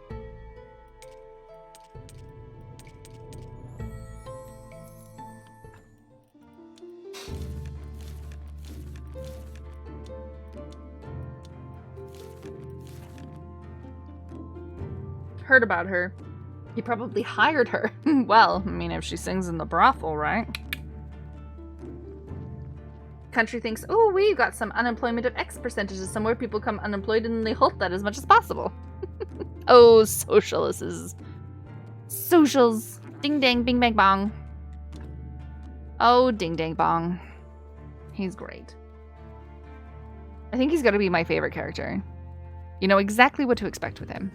heard about her. He probably hired her. Well, I mean, if she sings in the brothel, right? Country thinks, oh, we've got some unemployment of X percentages. Somewhere people come unemployed and they halt that as much as possible. Oh, socialists. Socials. Ding dang, bing bang bong. Oh, ding dang bong. He's great. I think he's got to be my favorite character. You know exactly what to expect with him.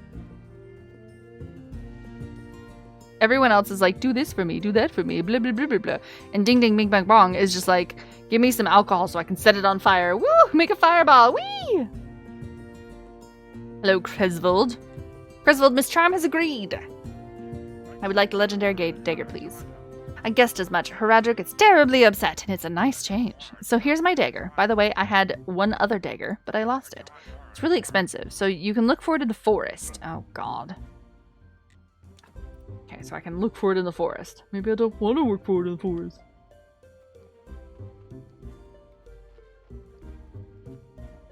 Everyone else is like, do this for me, do that for me, blah, blah, blah, blah, blah. And Ding Ding Bing Bang Bong is just like, give me some alcohol so I can set it on fire. Woo! Make a fireball. Whee! Hello, Cresvold. Cresvold, Miss Charm has agreed. I would like the legendary dagger, please. I guessed as much. Horadric gets terribly upset, and it's a nice change. So here's my dagger. By the way, I had one other dagger, but I lost it. It's really expensive, so you can look for it in the forest. Oh, God. Okay, so I can look for it in the forest. Maybe I don't want to look for it in the forest.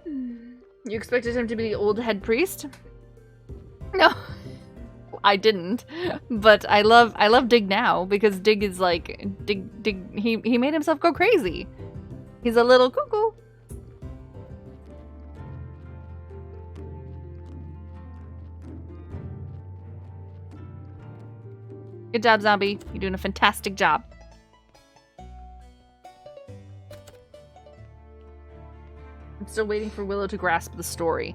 You expected him to be the old head priest? No, I didn't. But I love Dig now because Dig is like Dig. He made himself go crazy. He's a little cuckoo. Good job, zombie. You're doing a fantastic job. I'm still waiting for Willow to grasp the story.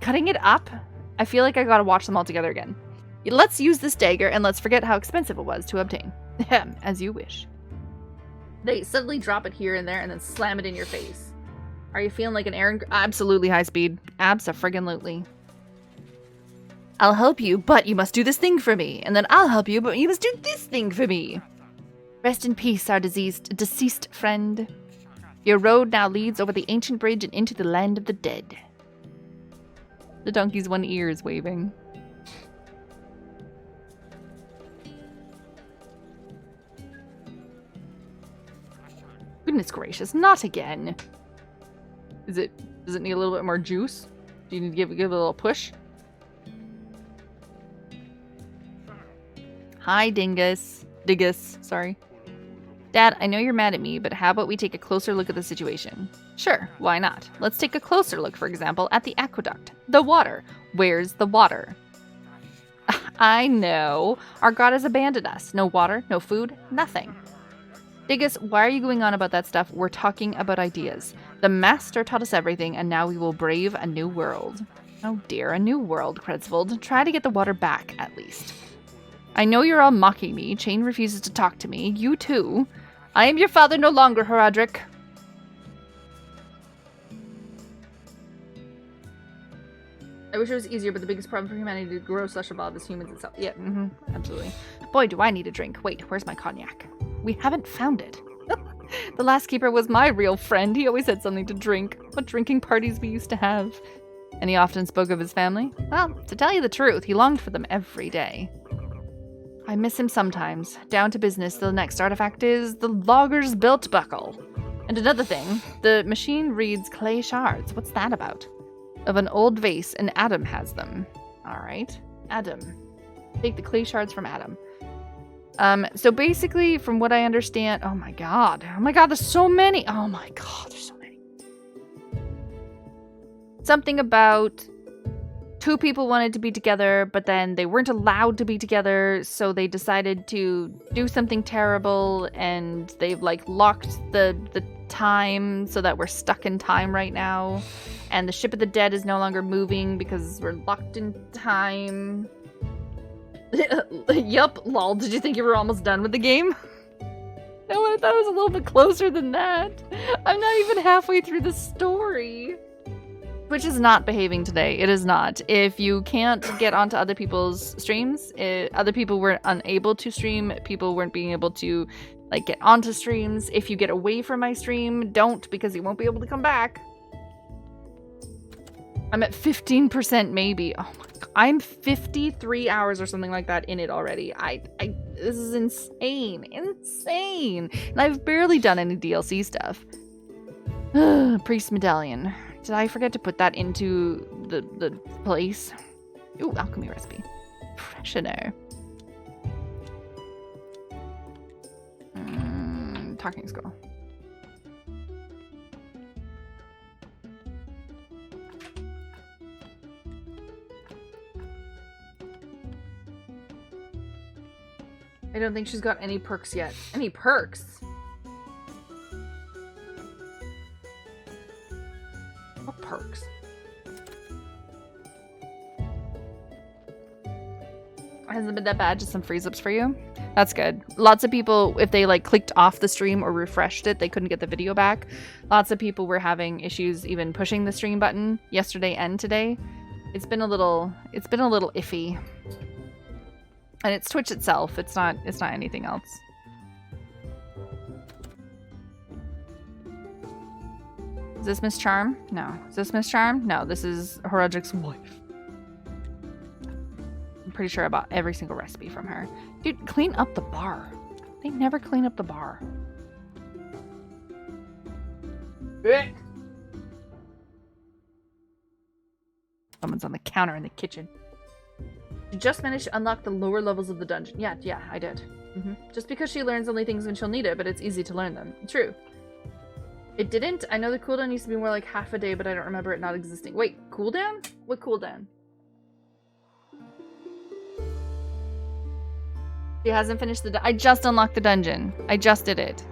Cutting it up, I feel like I gotta watch them all together again. Let's use this dagger and let's forget how expensive it was to obtain. As you wish. They suddenly drop it here and there and then slam it in your face. Are you feeling like an errand? Absolutely high speed. Abso-friggin-lutely. I'll help you, but you must do this thing for me. And then I'll help you, but you must do this thing for me. Rest in peace, our deceased friend. Your road now leads over the ancient bridge and into the land of the dead. The donkey's one ear is waving. Goodness gracious, not again. Does it need a little bit more juice? Do you need to give it a little push? Hi, Dingus. Sorry. Dad, I know you're mad at me, but how about we take a closer look at the situation? Sure, why not? Let's take a closer look, for example, at the aqueduct. The water. Where's the water? I know. Our god has abandoned us. No water, no food, nothing. Dingus, why are you going on about that stuff? We're talking about ideas. The master taught us everything, and now we will brave a new world. Oh dear, a new world, Cresvold. Try to get the water back, at least. I know you're all mocking me. Chain refuses to talk to me. You too. I am your father no longer, Horadric. I wish it was easier, but the biggest problem for humanity to grow/evolve is humans itself. Yeah, absolutely. Boy, do I need a drink. Wait, where's my cognac? We haven't found it. The last keeper was my real friend. He always had something to drink. What drinking parties we used to have. And he often spoke of his family. Well, to tell you the truth, he longed for them every day. I miss him sometimes. Down to business, the next artifact is the Logger's Belt Buckle. And another thing, the machine reads clay shards. What's that about? Of an old vase, and Adam has them. Alright. Adam. Take the clay shards from Adam. So basically, from what I understand... Oh my god, there's so many! Oh my god, there's so many. Something about... Two people wanted to be together, but then they weren't allowed to be together, so they decided to do something terrible, and they've, like, locked the time so that we're stuck in time right now. And the ship of the dead is no longer moving because we're locked in time. Yup, lol, did you think you were almost done with the game? No, I thought it was a little bit closer than that. I'm not even halfway through the story. Twitch is not behaving today. It is not. If you can't get onto other people's streams, other people were unable to stream. People weren't being able to, like, get onto streams. If you get away from my stream, don't, because you won't be able to come back. I'm at 15% maybe. Oh my god. I'm 53 hours or something like that in it already. This is insane. Insane. And I've barely done any DLC stuff. Priest Medallion. Did I forget to put that into the place? Ooh, alchemy recipe. Freshener. Talking skull. I don't think she's got any perks yet. Any perks? What perks? Hasn't been that bad, just some freeze ups for you. That's good. Lots of people, if they like clicked off the stream or refreshed it, they couldn't get the video back. Lots of people were having issues even pushing the stream button yesterday and today. It's been a little iffy. And it's Twitch itself. It's not anything else. Is this Miss Charm? No. Is this Miss Charm? No, this is Horadric's wife. I'm pretty sure I bought every single recipe from her. Dude, clean up the bar. They never clean up the bar. Someone's on the counter in the kitchen. You just managed to unlock the lower levels of the dungeon. Yeah, I did. Just because she learns only things when she'll need it, but it's easy to learn them. True. It didn't. I know the cooldown used to be more like half a day, but I don't remember it not existing. Wait, cooldown? What cooldown? She hasn't finished the I just unlocked the dungeon. I just did it.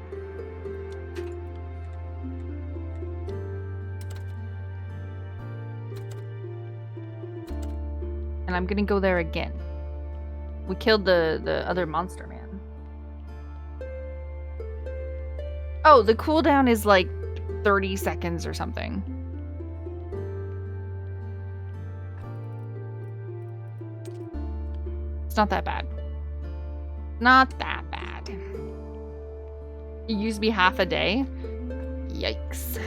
And I'm gonna go there again. We killed the other monster man. Oh, the cooldown is like 30 seconds or something. It's not that bad. Not that bad. It used to be half a day. Yikes.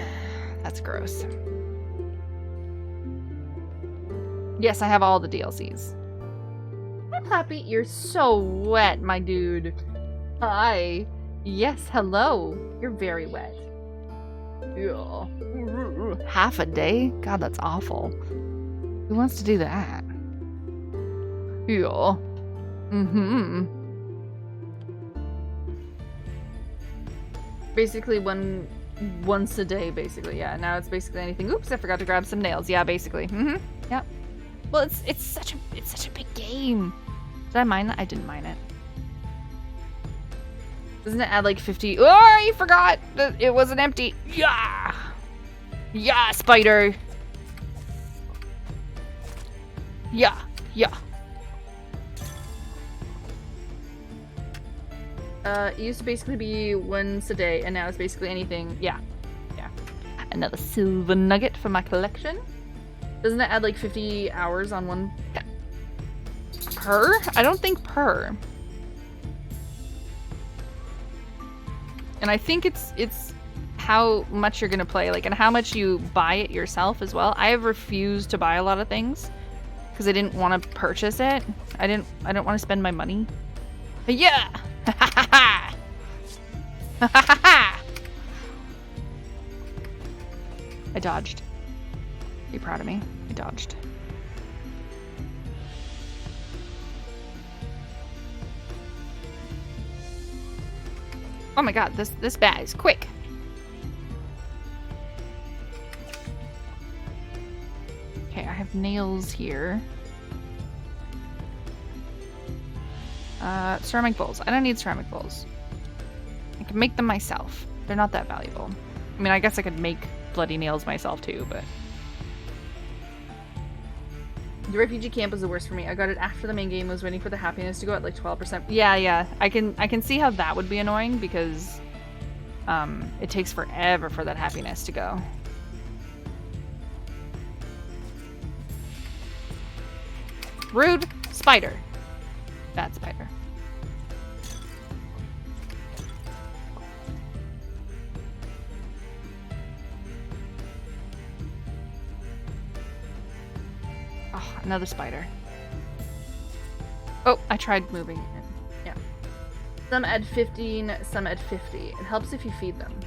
That's gross. Yes, I have all the DLCs. Hi, Plappy. You're so wet, my dude. Hi. Yes, hello. You're very wet. Yeah. Half a day? God, that's awful. Who wants to do that? Yeah. Basically once a day, basically. Yeah, now it's basically anything. Oops, I forgot to grab some nails. Yeah, basically. Yep. Well, it's such a big game. Did I mine that? I didn't mine it. Doesn't it add like 50? Oh, I forgot that it wasn't empty. Yeah. Yeah, spider. Yeah. It used to basically be once a day, and now it's basically anything. Yeah. Another silver nugget for my collection. Doesn't it add like 50 hours on one? Per? I don't think per. And I think it's how much you're gonna play, like, and how much you buy it yourself as well. I have refused to buy a lot of things because I didn't want to purchase it. I don't want to spend my money. But yeah. I dodged. Are you proud of me? I dodged. Oh my god, this bag is quick. Okay, I have nails here. Ceramic bowls. I don't need ceramic bowls. I can make them myself. They're not that valuable. I mean, I guess I could make bloody nails myself too, but... The refugee camp was the worst for me. I got it after the main game. Was waiting for the happiness to go at like 12%. Yeah. I can see how that would be annoying because it takes forever for that happiness to go. Rude spider. Bad spider. Oh, another spider. Oh, I tried moving it. Yeah. Some add 15, some add 50. It helps if you feed them.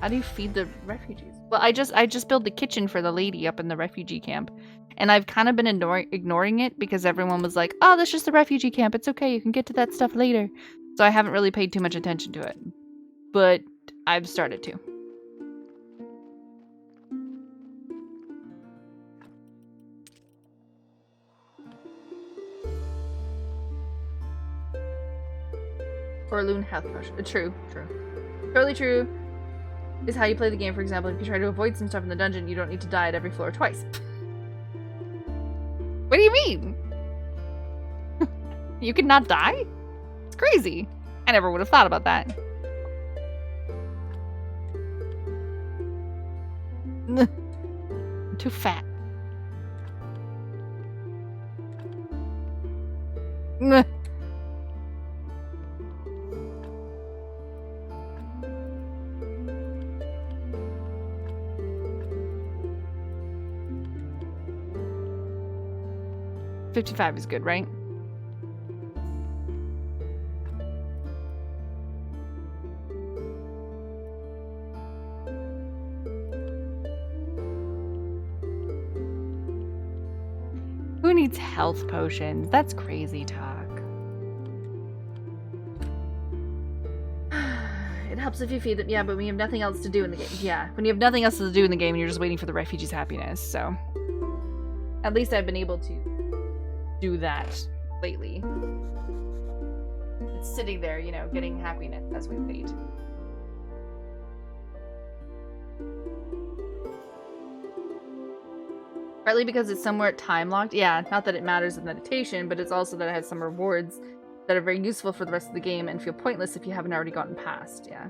How do you feed the refugees? Well, I just built the kitchen for the lady up in the refugee camp. And I've kind of been ignoring it because everyone was like, oh, that's just the refugee camp. It's okay. You can get to that stuff later. So I haven't really paid too much attention to it. But I've started to. Or Loon health potion. True. Totally true. Is how you play the game. For example, if you try to avoid some stuff in the dungeon, you don't need to die at every floor twice. What do you mean? You could not die? It's crazy. I never would have thought about that. I'm too fat. $55 is good, right? Who needs health potions? That's crazy talk. It helps if you feed them. Yeah, but when you have nothing else to do in the game. Yeah, when you have nothing else to do in the game, you're just waiting for the refugees' happiness. So, at least I've been able to do that lately. It's sitting there, you know, getting happiness as we wait. Partly because it's somewhat time locked. Yeah, not that it matters in meditation, but it's also that it has some rewards that are very useful for the rest of the game and feel pointless if you haven't already gotten past. Yeah.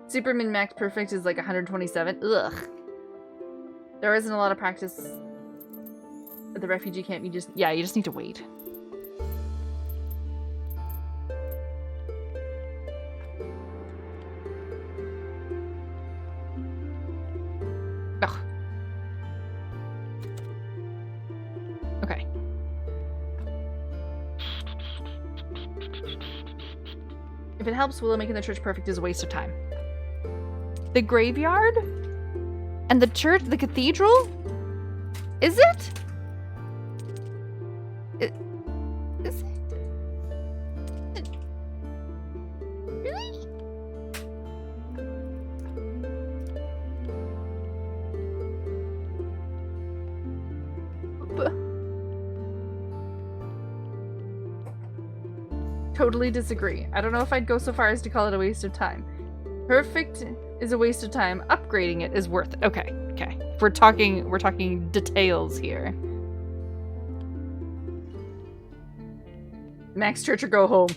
Super min max perfect is like 127. Ugh. There isn't a lot of practice at the refugee camp. You just need to wait. Ugh. Okay. If it helps, Willow making the church perfect is a waste of time. The graveyard? And the church? The cathedral? Is it? Is it? Really? Totally disagree. I don't know if I'd go so far as to call it a waste of time. Perfect is a waste of time. Upgrading it is worth it. Okay. We're talking details here. Max Church or go home.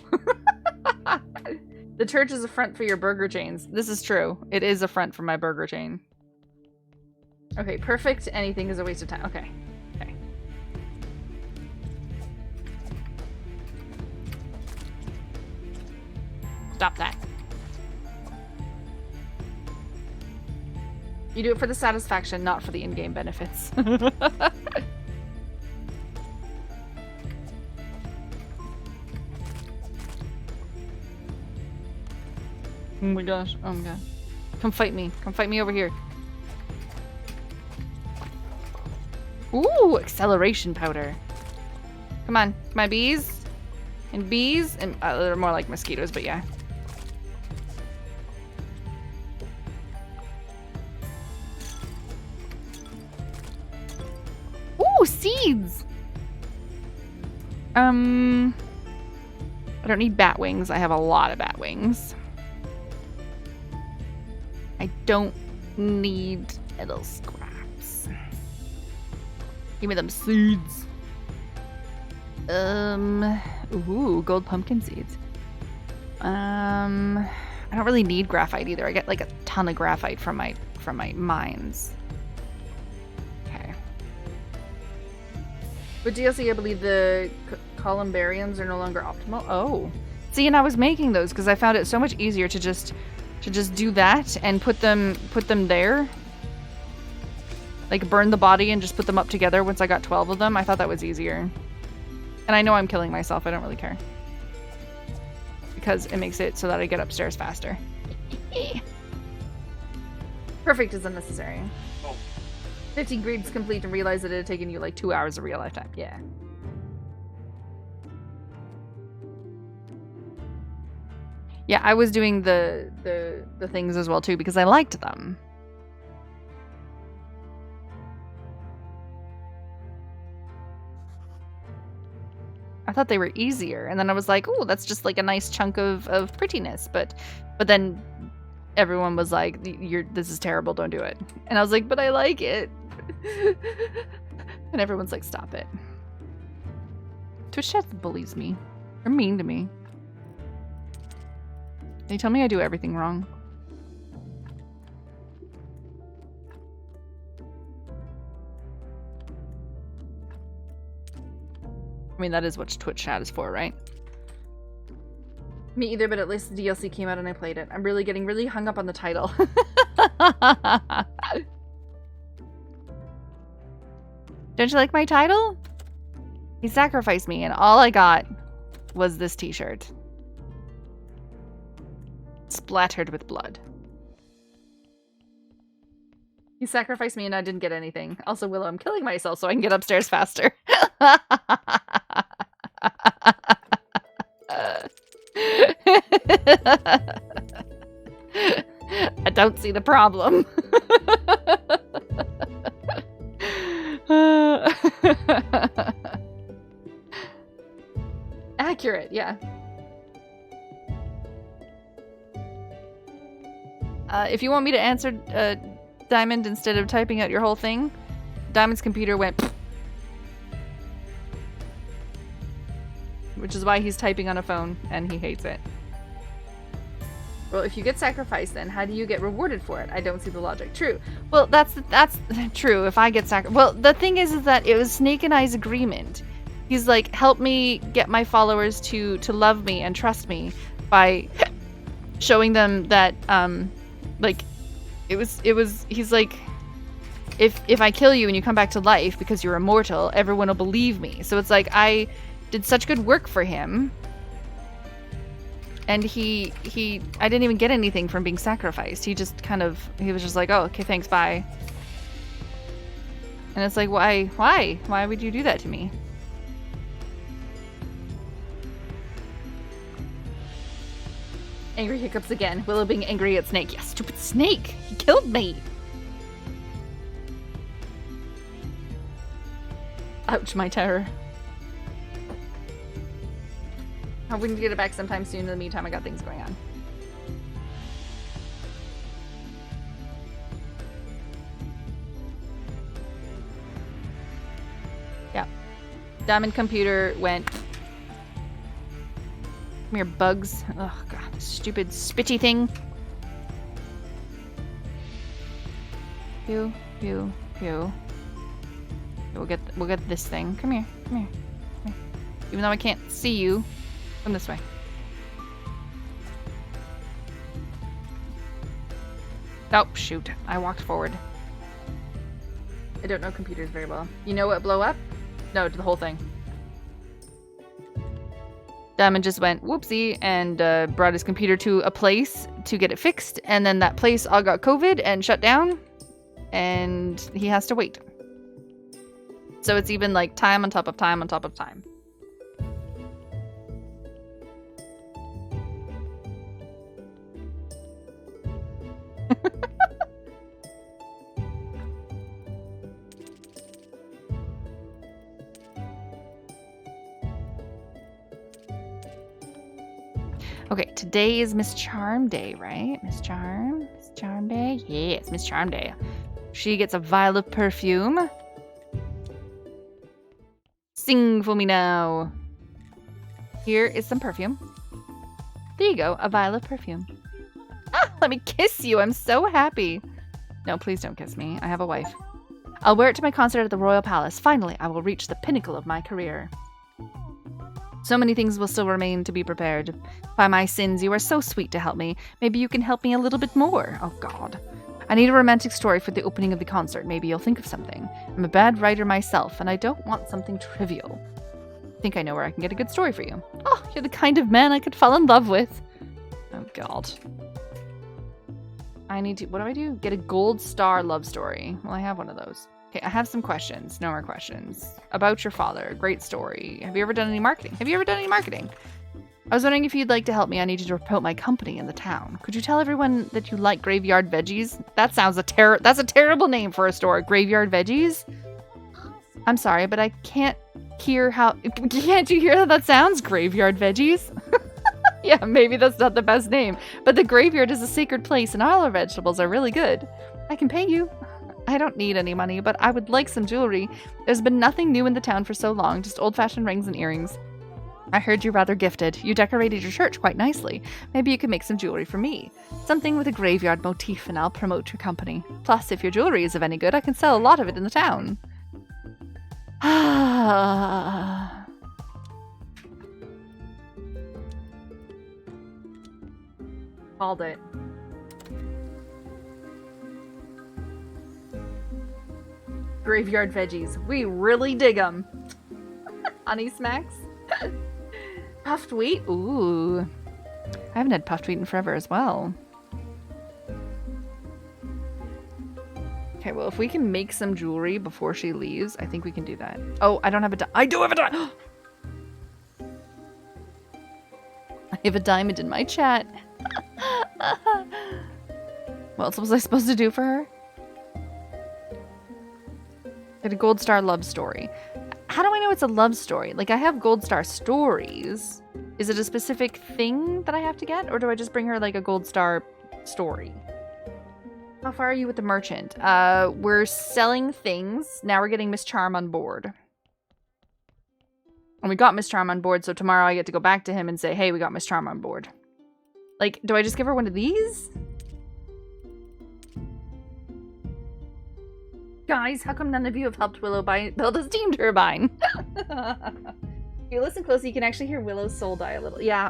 The church is a front for your burger chains. This is true. It is a front for my burger chain. Okay, perfect. Anything is a waste of time. Okay. Stop that. You do it for the satisfaction, not for the in-game benefits. Oh my gosh. Oh my god. Come fight me. Come fight me over here. Ooh, acceleration powder. Come on. My bees. And bees. And they're more like mosquitoes, but yeah. Ooh, seeds. I don't need bat wings. I have a lot of bat wings. I don't need little scraps. Give me them seeds. Ooh, gold pumpkin seeds. I don't really need graphite either. I get like a ton of graphite from my mines. Okay. With DLC, I believe the columbariums are no longer optimal. Oh, see, and I was making those because I found it so much easier to just do that and put them there. Like burn the body and just put them up together once I got 12 of them. I thought that was easier. And I know I'm killing myself. I don't really care. Because it makes it so that I get upstairs faster. Perfect is unnecessary. Oh. 15 grades complete and realize that it had taken you like 2 hours of real life time. Yeah. Yeah, I was doing the things as well too because I liked them. I thought they were easier, and then I was like, "Oh, that's just like a nice chunk of prettiness." But then everyone was like, this is terrible, don't do it. And I was like, but I like it. And everyone's like, stop it. Twitch chat bullies me. They're mean to me. They tell me I do everything wrong. I mean, that is what Twitch chat is for, right? Me either, but at least the DLC came out and I played it. I'm really getting really hung up on the title. Don't you like my title? He sacrificed me and all I got was this t-shirt. Splattered with blood. He sacrificed me and I didn't get anything. Also, Willow, I'm killing myself so I can get upstairs faster. I don't see the problem. Accurate, yeah. If you want me to answer Diamond instead of typing out your whole thing, Diamond's computer went which is why he's typing on a phone and he hates it. Well, if you get sacrificed, then how do you get rewarded for it? I don't see the logic. True. Well, that's true. If I get sacrificed, well, the thing is that it was Snake and I's agreement. He's like, help me get my followers to love me and trust me by showing them that, like, it was. He's like, if I kill you and you come back to life because you're immortal, everyone will believe me. So it's like I did such good work for him. And I didn't even get anything from being sacrificed. He was just like, oh, okay, thanks, bye. And it's like, why? Why would you do that to me? Angry hiccups again. Willow being angry at Snake. Yeah, stupid Snake! He killed me! Ouch, my terror. I'm going to get it back sometime soon. In the meantime, I got things going on. Yeah. Diamond computer went. Come here, bugs. Oh god, this stupid spitty thing. Pew, pew, pew. We'll get this thing. Come here, come here, come here. Even though I can't see you. Come this way. Oh, shoot. I walked forward. I don't know computers very well. You know what blow up? No, to the whole thing. Diamond just went whoopsie and brought his computer to a place to get it fixed. And then that place all got COVID and shut down. And he has to wait. So it's even like time on top of time on top of time. Okay, today is Miss Charm Day, right? Miss Charm Day? Yeah, it's Miss Charm Day. She gets a vial of perfume. Sing for me now. Here is some perfume. There you go, a vial of perfume. Ah, let me kiss you. I'm so happy. No, please don't kiss me. I have a wife. I'll wear it to my concert at the Royal Palace. Finally, I will reach the pinnacle of my career. So many things will still remain to be prepared. By my sins, you are so sweet to help me. Maybe you can help me a little bit more. Oh, God. I need a romantic story for the opening of the concert. Maybe you'll think of something. I'm a bad writer myself, and I don't want something trivial. I think I know where I can get a good story for you. Oh, you're the kind of man I could fall in love with. Oh, God. I need to, what do I do? Get a gold star love story. Well, I have one of those. Okay, I have some questions. No more questions. About your father. Great story. Have you ever done any marketing? Have you ever done any marketing? I was wondering if you'd like to help me. I need you to promote my company in the town. Could you tell everyone that you like Graveyard Veggies? That sounds that's a terrible name for a store. Graveyard Veggies? I'm sorry, but I can't hear how... Can't you hear how that sounds? Graveyard Veggies? Yeah, maybe that's not the best name. But the graveyard is a sacred place and all our vegetables are really good. I can pay you. I don't need any money, but I would like some jewelry. There's been nothing new in the town for so long, just old-fashioned rings and earrings. I heard you're rather gifted. You decorated your church quite nicely. Maybe you could make some jewelry for me. Something with a graveyard motif and I'll promote your company. Plus, if your jewelry is of any good, I can sell a lot of it in the town. Called it. Graveyard Veggies. We really dig them. Honey Smacks. Puffed wheat. Ooh. I haven't had puffed wheat in forever as well. Okay, well, if we can make some jewelry before she leaves, I think we can do that. Oh, I don't have a I do have a diamond! I have a diamond in my chat. What else was I supposed to do for her? Get a gold star love story. How do I know it's a love story? Like, I have gold star stories. Is it a specific thing that I have to get? Or do I just bring her, like, a gold star story? How far are you with the merchant? We're selling things. Now we're getting Miss Charm on board. And we got Miss Charm on board, so tomorrow I get to go back to him and say, hey, we got Miss Charm on board. Like, do I just give her one of these? Guys, how come none of you have helped Willow build a steam turbine? If you listen closely, you can actually hear Willow's soul die a little. Yeah,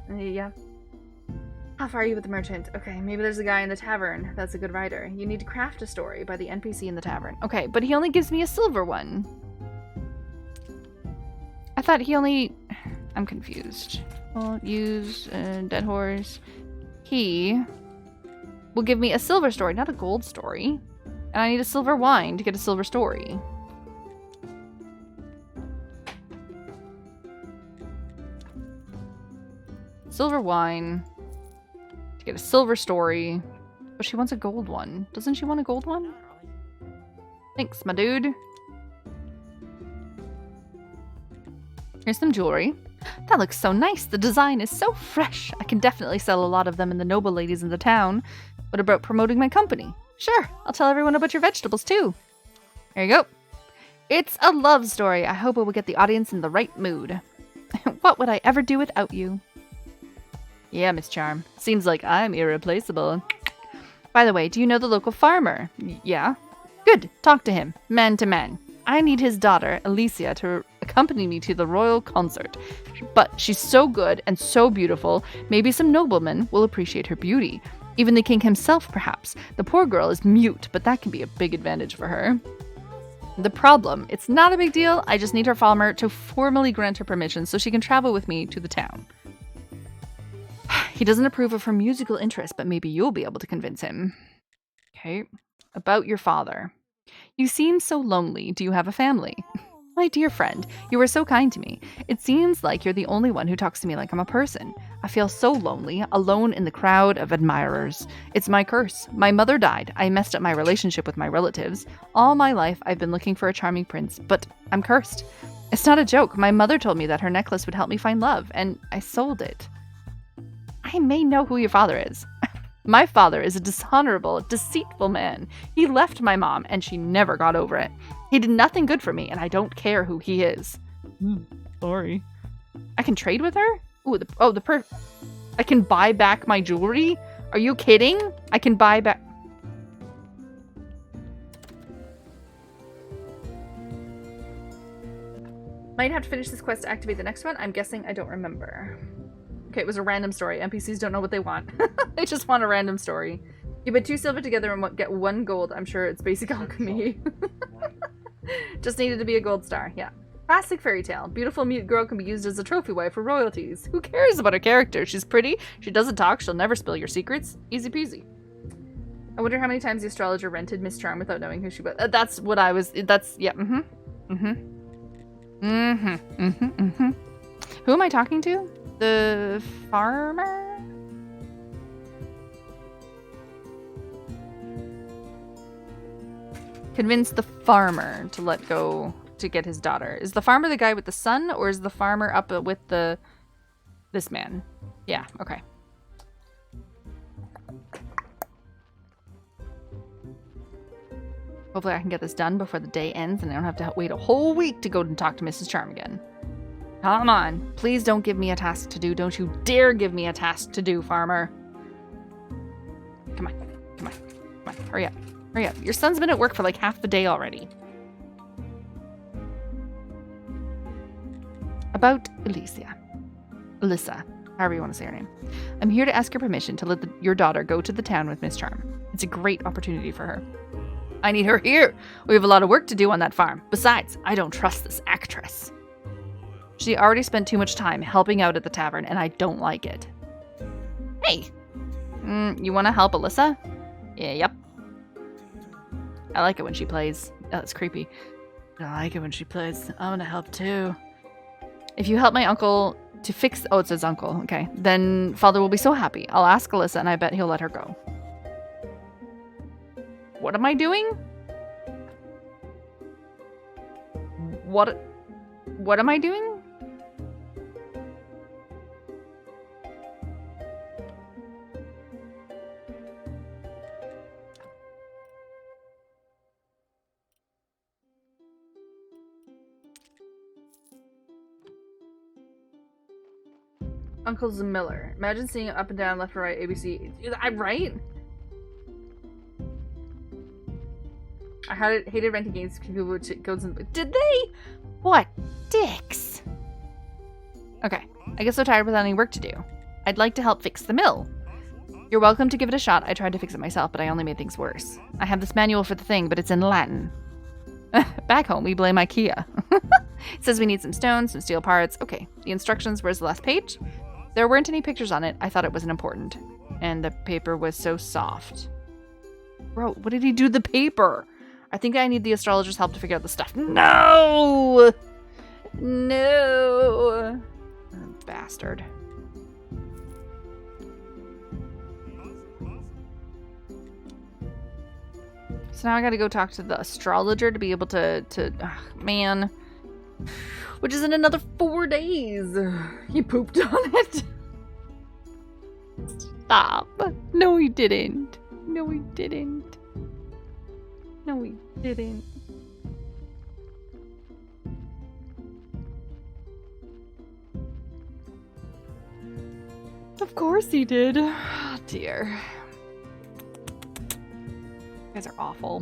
yeah. How far are you with the merchant? Okay, maybe there's a guy in the tavern that's a good writer. You need to craft a story by the NPC in the tavern. Okay, but he only gives me a silver one. I thought he only... I'm confused. Well, use dead horse. He will give me a silver story, not a gold story. And I need a silver wine to get a silver story. Silver wine to get a silver story. But she wants a gold one. Doesn't she want a gold one? Thanks, my dude. Here's some jewelry. That looks so nice. The design is so fresh. I can definitely sell a lot of them in the noble ladies in the town. What about promoting my company? Sure, I'll tell everyone about your vegetables too. There you go. It's a love story. I hope it will get the audience in the right mood. What would I ever do without you? Yeah, Miss Charm. Seems like I'm irreplaceable. By the way, do you know the local farmer? Yeah. Good. Talk to him. Man to man. I need his daughter, Alicia, to accompany me to the royal concert. But she's so good and so beautiful, maybe some noblemen will appreciate her beauty. Even the king himself, perhaps. The poor girl is mute, but that can be a big advantage for her. The problem, it's not a big deal. I just need her farmer to formally grant her permission so she can travel with me to the town. He doesn't approve of her musical interest, but maybe you'll be able to convince him. Okay. About your father. You seem so lonely. Do you have a family? My dear friend, you were so kind to me. It seems like you're the only one who talks to me like I'm a person. I feel so lonely, alone in the crowd of admirers. It's my curse. My mother died. I messed up my relationship with my relatives. All my life, I've been looking for a charming prince, but I'm cursed. It's not a joke. My mother told me that her necklace would help me find love, and I sold it. I may know who your father is. My father is a dishonorable, deceitful man. He left my mom, and she never got over it. He did nothing good for me, and I don't care who he is. Sorry. I can trade with her? Ooh, I can buy back my jewelry? Are you kidding? I can buy back... Might have to finish this quest to activate the next one. I'm guessing I don't remember. Okay, it was a random story. NPCs don't know what they want. They just want a random story. You put 2 silver together and get 1 gold. I'm sure it's basic alchemy. Just needed to be a gold star. Yeah. Classic fairy tale. Beautiful mute girl can be used as a trophy wife for royalties. Who cares about her character? She's pretty. She doesn't talk. She'll never spill your secrets. Easy peasy. I wonder how many times the astrologer rented Miss Charm without knowing who she was. That's what I was. That's yeah. Who am I talking to? The farmer? Convince the farmer to let go to get his daughter. Is the farmer the guy with the son, or is the farmer up with this man? Yeah, okay. Hopefully I can get this done before the day ends and I don't have to wait a whole week to go and talk to Mrs. Charm again. Come on. Please don't give me a task to do. Don't you dare give me a task to do, farmer. Come on. Come on. Come on. Hurry up. Hurry up. Your son's been at work for like half the day already. About Alyssa, however you want to say her name. I'm here to ask your permission to let your daughter go to the town with Miss Charm. It's a great opportunity for her. I need her here. We have a lot of work to do on that farm. Besides, I don't trust this actress. She already spent too much time helping out at the tavern, and I don't like it. Hey, you want to help Alyssa? Yeah, yep. I like it when she plays. Oh, that's creepy. I like it when she plays. I'm gonna help too. If you help my uncle to fix... Oh, it says uncle. Okay. Then father will be so happy. I'll ask Alyssa, and I bet he'll let her go. What am I doing? What am I doing? Uncle's a Miller. Imagine seeing it up and down, left and right, ABC. I'm right? I hated renting games because people would go and... Did they? What dicks? Okay. I get so tired without any work to do. I'd like to help fix the mill. You're welcome to give it a shot. I tried to fix it myself, but I only made things worse. I have this manual for the thing, but it's in Latin. Back home, we blame IKEA. It says we need some stone, some steel parts. Okay. The instructions, where's the last page? There weren't any pictures on it. I thought it wasn't important. And the paper was so soft. Bro, what did he do to the paper? I think I need the astrologer's help to figure out the stuff. No! No! Bastard. So now I gotta go talk to the astrologer to be able to man. Which is in another 4 days. He pooped on it. Stop. No, he didn't. No, he didn't. No, he didn't. Of course he did. Oh, dear. You guys are awful.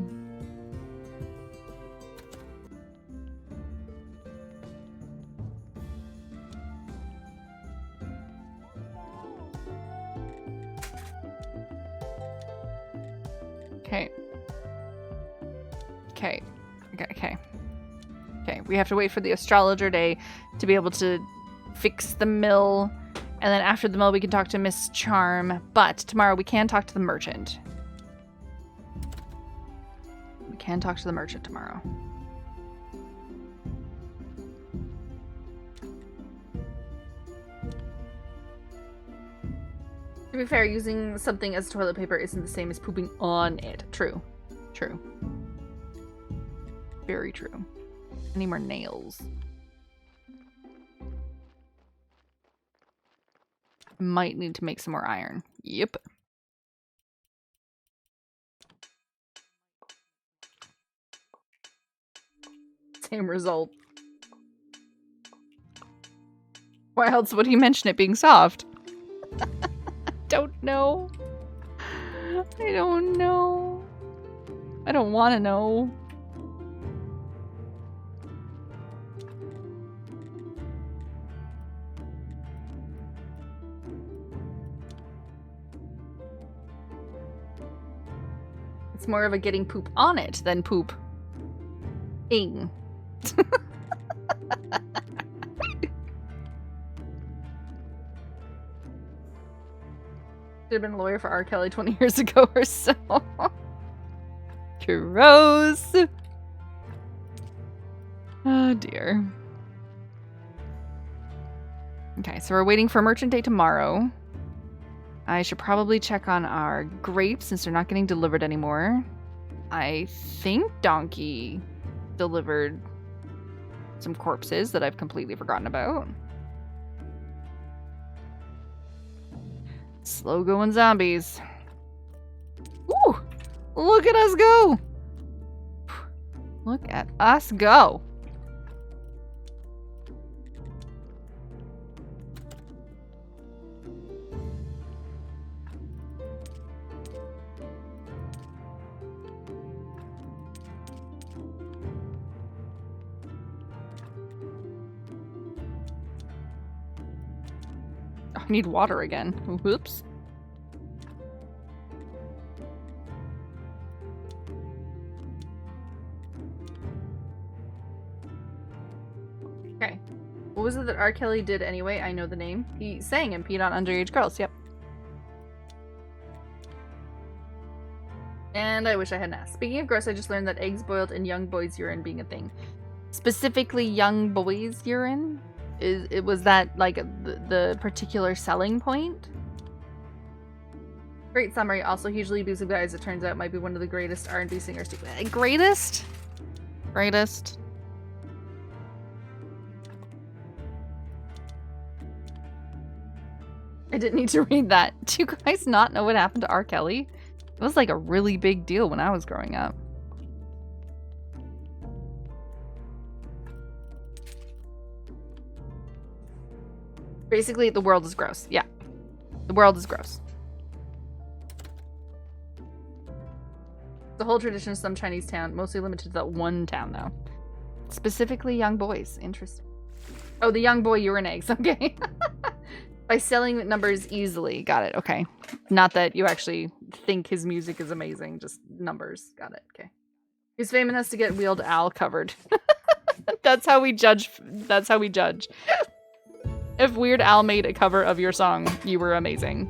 Okay. Okay, we have to wait for the astrologer day to be able to fix the mill. And then after the mill, we can talk to Miss Charm. But tomorrow, we can talk to the merchant. We can talk to the merchant tomorrow. To be fair, using something as toilet paper isn't the same as pooping on it. True. True. Very true. I need more nails. Might need to make some more iron. Yep. Same result. Why else would he mention it being soft? Don't know. I don't know. I don't want to know. It's more of a getting poop on it than poop ing. have been a lawyer for R. Kelly 20 years ago or so. Gross. Oh dear. Okay, so we're waiting for Merchant Day tomorrow. I should probably check on our grapes since they're not getting delivered anymore. I think Donkey delivered some corpses that I've completely forgotten about. Slow going zombies. Ooh! Look at us go! Look at us go! I need water again. Whoops. Okay. What was it that R. Kelly did anyway? I know the name. He sang and peed on underage girls. Yep. And I wish I hadn't asked. Speaking of gross, I just learned that eggs boiled in young boys' urine being a thing. Specifically young boys' urine? Was that like the particular selling point? Great summary. Also hugely abusive guys. It turns out might be one of the greatest R&B singers too. Greatest? Greatest? I didn't need to read that. Do you guys not know what happened to R. Kelly? It was like a really big deal when I was growing up. Basically, the world is gross. Yeah. The world is gross. The whole tradition of some Chinese town, mostly limited to that one town, though. Specifically young boys. Interesting. Oh, the young boy urine eggs. Okay. By selling numbers easily. Got it. Okay. Not that you actually think his music is amazing. Just numbers. Got it. Okay. He's famous enough to get Weird Al covered. That's how we judge. That's how we judge. If Weird Al made a cover of your song, you were amazing.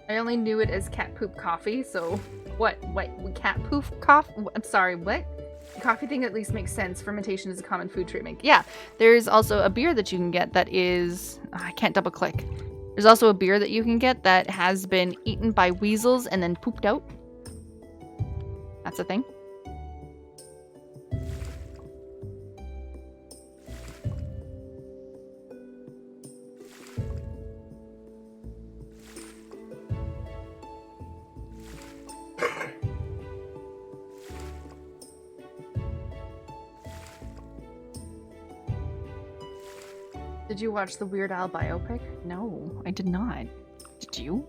I only knew it as cat poop coffee, so what cat poop coffee? I'm sorry, what? Coffee thing at least makes sense. Fermentation is a common food treatment. Yeah, there's also a beer that you can get that is... I can't double click. There's also a beer that you can get that has been eaten by weasels and then pooped out. That's a thing. Did you watch the Weird Al biopic? No, I did not. Did you?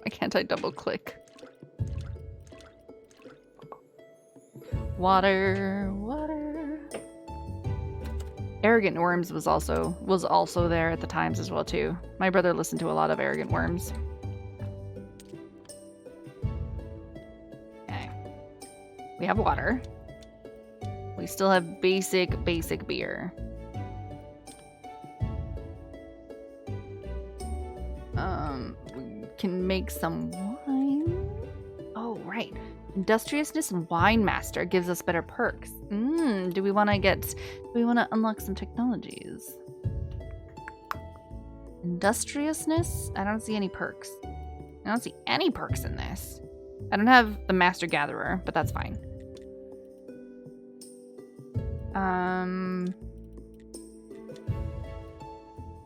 Why can't I double click? Water, water. Arrogant Worms was also there at the times as well too. My brother listened to a lot of Arrogant Worms. We have water. We still have basic beer. We can make some wine. Oh, right. Industriousness and Wine Master gives us better perks. Do we want to unlock some technologies? Industriousness? I don't see any perks. I don't see any perks in this. I don't have the Master Gatherer, but that's fine.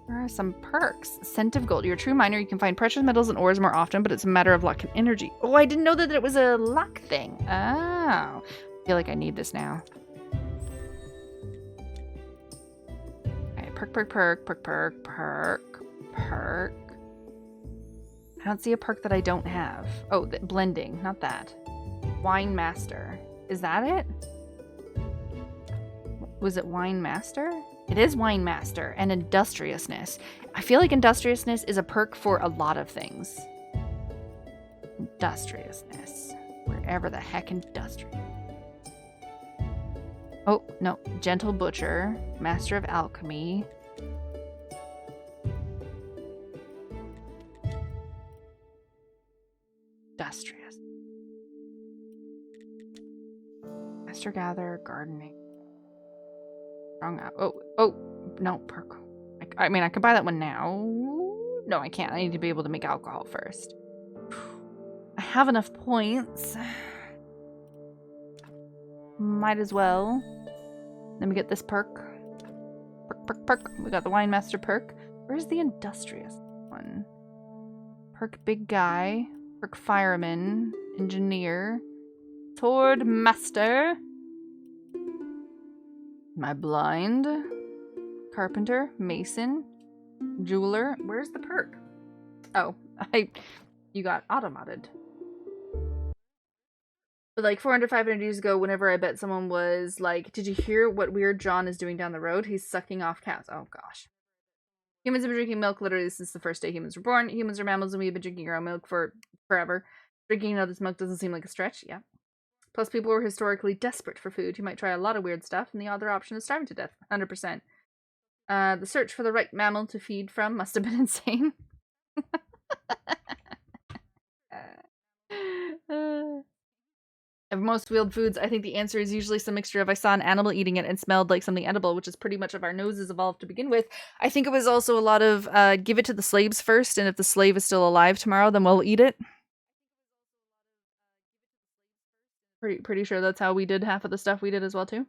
There are some perks. Scent of Gold. You're a true miner. You can find precious metals and ores more often, but it's a matter of luck and energy. Oh, I didn't know that it was a luck thing. Oh. I feel like I need this now. Okay, perk. I don't see a perk that I don't have. Oh, blending. Not that. Wine Master. Is that it? Was it Wine Master? It is Wine Master and Industriousness. I feel like Industriousness is a perk for a lot of things. Industriousness. Wherever the heck industrious. Oh, no. Gentle Butcher. Master of Alchemy. Industrious. Master Gatherer. Gardening. Strong out. Oh, no. Perk. I mean, I could buy that one now. No, I can't. I need to be able to make alcohol first. I have enough points. Might as well. Let me get this perk. Perk. We got the Wine Master perk. Where's the Industrious one? Perk Big Guy. Perk Fireman. Engineer. Sword Master. My Blind. Carpenter. Mason. Jeweler. Where's the perk? Oh, you got automated. But like 400, 500 years ago, whenever I bet someone was like, did you hear what weird John is doing down the road? He's sucking off cows. Oh gosh. Humans have been drinking milk literally since the first day humans were born. Humans are mammals and we've been drinking our own milk for forever. Drinking another's milk doesn't seem like a stretch. Yeah. Plus people were historically desperate for food. You might try a lot of weird stuff and the other option is starving to death. 100%. The search for the right mammal to feed from must have been insane. Of most wheeled foods, I think the answer is usually some mixture of I saw an animal eating it and smelled like something edible, which is pretty much of our noses evolved to begin with. I think it was also a lot of give it to the slaves first, and if the slave is still alive tomorrow, then we'll eat it. Pretty sure that's how we did half of the stuff we did as well too.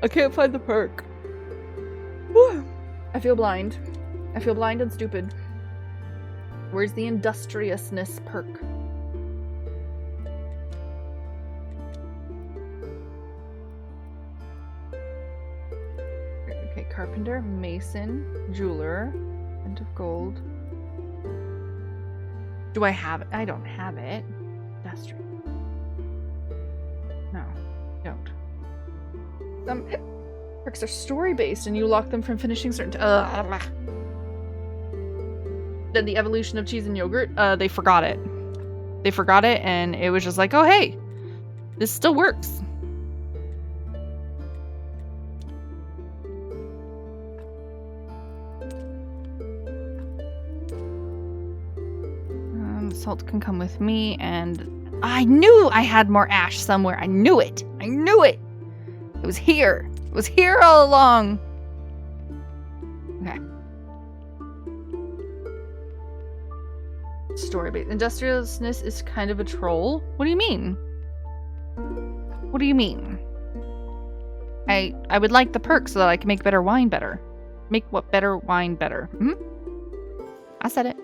I can't find the perk. I feel blind. I feel blind and stupid. Where's the industriousness perk? Okay, carpenter, mason, jeweler, and of gold. Do I have it? I don't have it. Industrial. No, don't. Some perks are story-based and you lock them from finishing certain Then the evolution of cheese and yogurt, they forgot it. They forgot it and it was just like, oh hey, this still works. Salt can come with me and I knew I had more ash somewhere. I knew it. I knew it. It was here. It was here all along. Okay. Story-based. Industriousness is kind of a troll. What do you mean? What do you mean? I would like the perk so that I can make better wine better. Make what better wine better? I said it.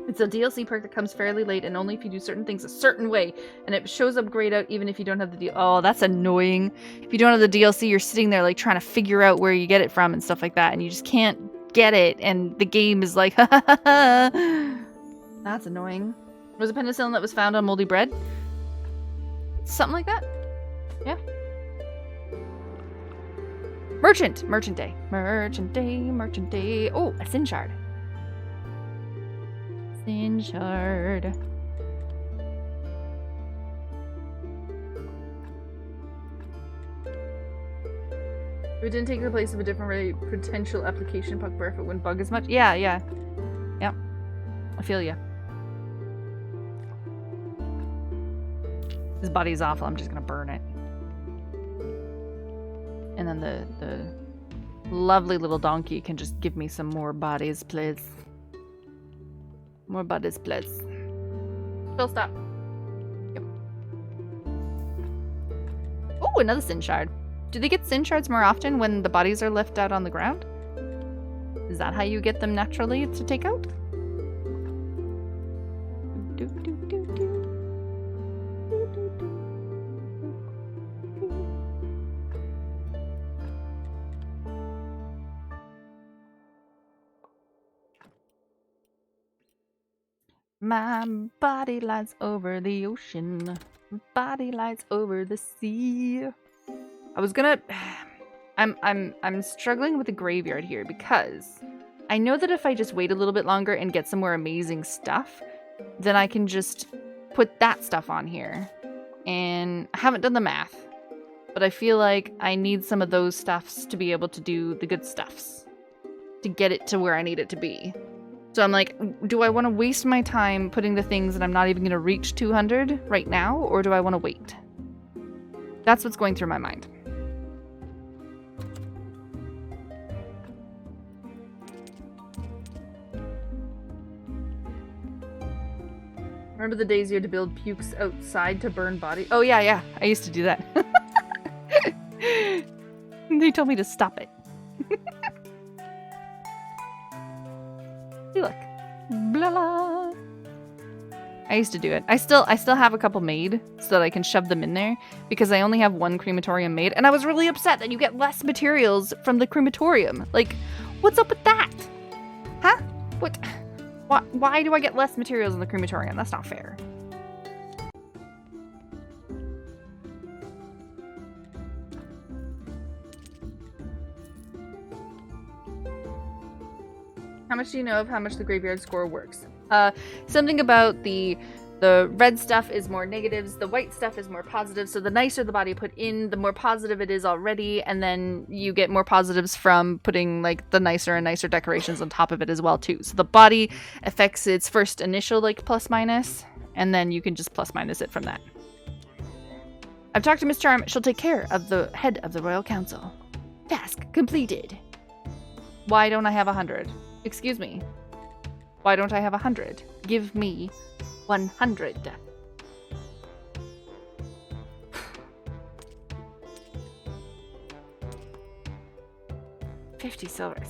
It's a DLC perk that comes fairly late and only if you do certain things a certain way. And it shows up grayed out even if you don't have the DLC. Oh, that's annoying. If you don't have the DLC, you're sitting there like trying to figure out where you get it from and stuff like that. And you just can't get it. And the game is like, ha ha ha ha. That's annoying. Was it penicillin that was found on moldy bread? Something like that? Yeah. Merchant! Merchant day. Merchant day, merchant day. Oh, a sin shard. Sin shard. It didn't take the place of a different potential application puck if it wouldn't bug as much. Yeah. Yep. I feel ya. This body's awful. I'm just gonna burn it. And then the lovely little donkey can just give me some more bodies, please. More bodies, please. Full stop. Yep. Oh, another sin shard. Do they get sin shards more often when the bodies are left out on the ground? Is that how you get them naturally to take out? My body lies over the ocean. Body lies over the sea. I was gonna... I'm struggling with the graveyard here because I know that if I just wait a little bit longer and get some more amazing stuff, then I can just put that stuff on here. And I haven't done the math, but I feel like I need some of those stuffs to be able to do the good stuffs to get it to where I need it to be. So I'm like, do I want to waste my time putting the things that I'm not even going to reach 200 right now, or do I want to wait? That's what's going through my mind. Remember the days you had to build pukes outside to burn body? Oh, yeah. I used to do that. They told me to stop it. See, look. Blah, blah. I used to do it. I still have a couple made so that I can shove them in there because I only have one crematorium made. And I was really upset that you get less materials from the crematorium. Like, what's up with that? Huh? What? Why do I get less materials in the crematorium? That's not fair. How much do you know of how much the graveyard score works? Something about the red stuff is more negatives, the white stuff is more positive, so the nicer the body put in, the more positive it is already, and then you get more positives from putting like the nicer and nicer decorations on top of it as well too. So the body affects its first initial like plus minus, and then you can just plus minus it from that. I've talked to Miss Charm, she'll take care of the head of the Royal Council. Task completed. Why don't I have 100? Excuse me. Why don't I have 100? Give me 100. $50 silver.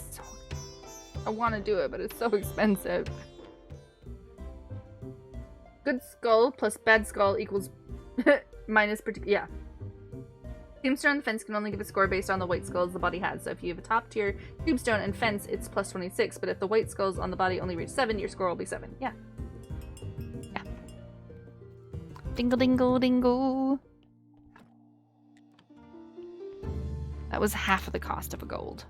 I want to do it, but it's so expensive. Good skull plus bad skull equals minus particular. Yeah. Tombstone and fence can only give a score based on the white skulls the body has. So if you have a top tier tombstone and fence, it's plus 26. But if the white skulls on the body only reach 7, your score will be 7. Yeah. Yeah. Dingle, dingle, dingle. That was half of the cost of a gold.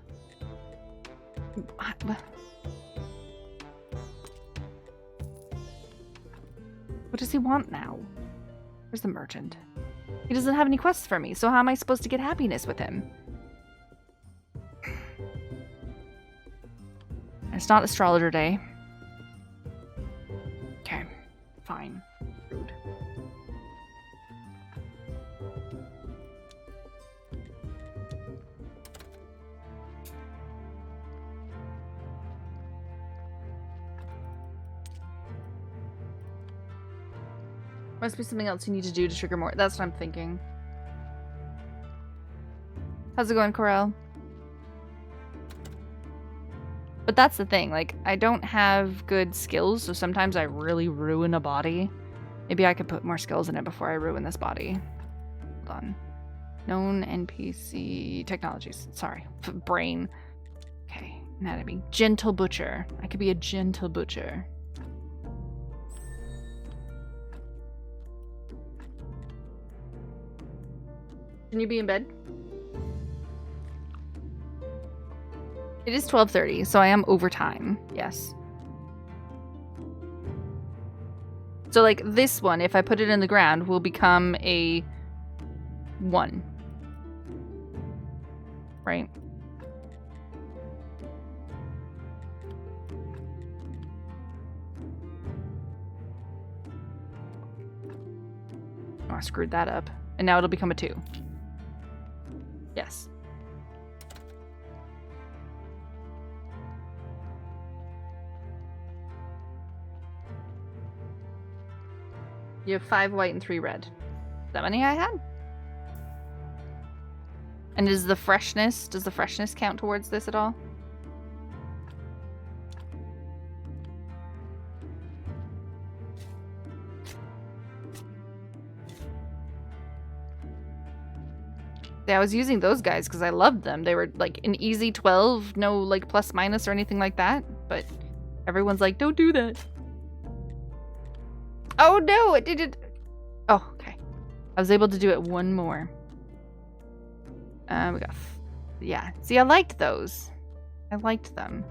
What does he want now? Where's the merchant? He doesn't have any quests for me, so how am I supposed to get happiness with him? It's not astrologer day. Okay, fine. Rude. Must be something else you need to do to trigger more. That's what I'm thinking. How's it going, Corel? But that's the thing, like, I don't have good skills, so sometimes I really ruin a body. Maybe I could put more skills in it before I ruin this body. Hold on. Known NPC technologies. Sorry. Brain. Okay. Anatomy. Gentle butcher. I could be a gentle butcher. Can you be in bed? It is 12:30, so I am over time. Yes. So, like, this one, if I put it in the ground, will become a 1. Right? Oh, I screwed that up. And now it'll become a 2. Yes. You have 5 white and 3 red. Is that many I had? And does the freshness count towards this at all? Yeah, I was using those guys because I loved them. They were like an easy 12, no like plus minus or anything like that. But everyone's like, don't do that. Oh no, it didn't. Oh, okay. I was able to do it one more. We got, yeah. See, I liked those. I liked them.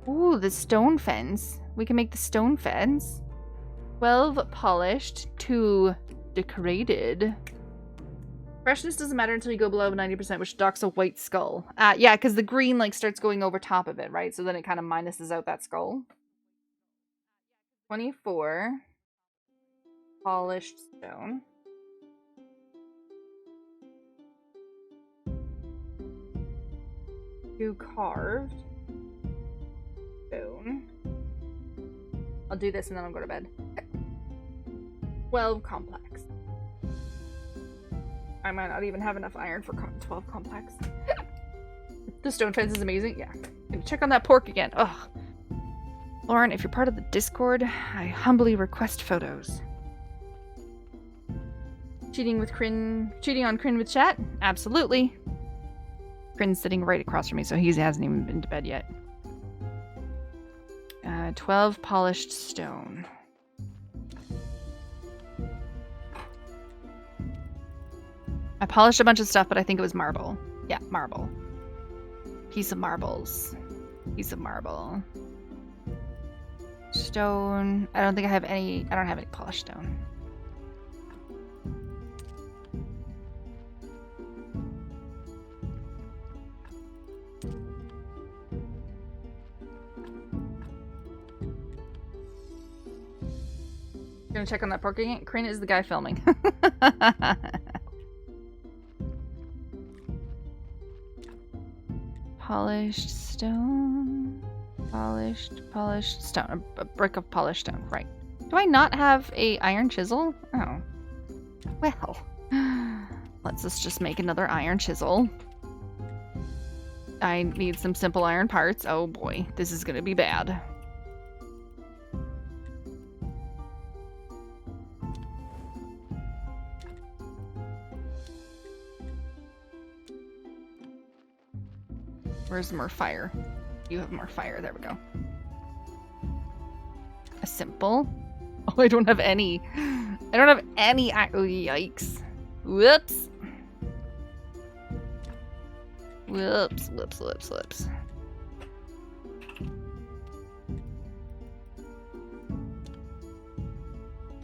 Ooh, the stone fence. We can make the stone fence. 12 polished, 2 decorated. Freshness doesn't matter until you go below 90%, which docks a white skull. Yeah, because the green like starts going over top of it, right? So then it kind of minuses out that skull. 24 polished stone. Two carved stone. I'll do this and then I'll go to bed. 12 complex. I might not even have enough iron for 12 complex. The stone fence is amazing. Yeah. Gonna check on that pork again. Ugh. Lauren, if you're part of the Discord, I humbly request photos. Cheating on Kryn with chat? Absolutely. Kryn's sitting right across from me, so he hasn't even been to bed yet. 12 polished stone. I polished a bunch of stuff, but I think it was marble. Yeah, marble. Piece of marbles. Piece of marble. Stone. I don't have any polished stone. Gonna check on that pork again. Kryn is the guy filming. Polished stone. Polished stone. A brick of polished stone. Right. Do I not have a iron chisel? Oh. Well. Let's just make another iron chisel. I need some simple iron parts. Oh boy. This is gonna be bad. Where's more fire? You have more fire. There we go. A simple. Oh, I don't have any. I don't have any. Oh, yikes. Whoops. Whoops.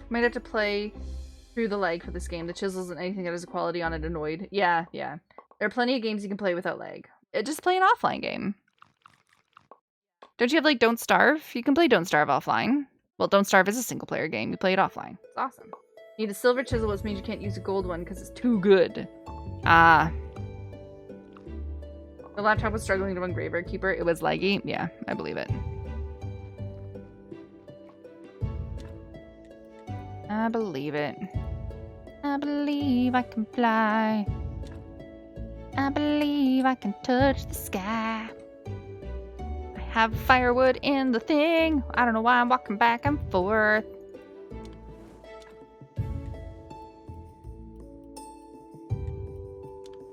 Might have to play through the lag for this game. The chisels and anything that has a quality on it annoyed. Yeah. There are plenty of games you can play without lag. Just play an offline game. Don't you have, like, Don't Starve? You can play Don't Starve offline. Well, Don't Starve is a single-player game. You play it offline. It's awesome. You need a silver chisel, which means you can't use a gold one because it's too good. The laptop was struggling to run Graveyard Keeper. It was laggy. Yeah, I believe it. I believe it. I believe I can fly. I believe I can touch the sky. I have firewood in the thing. I don't know why I'm walking back and forth.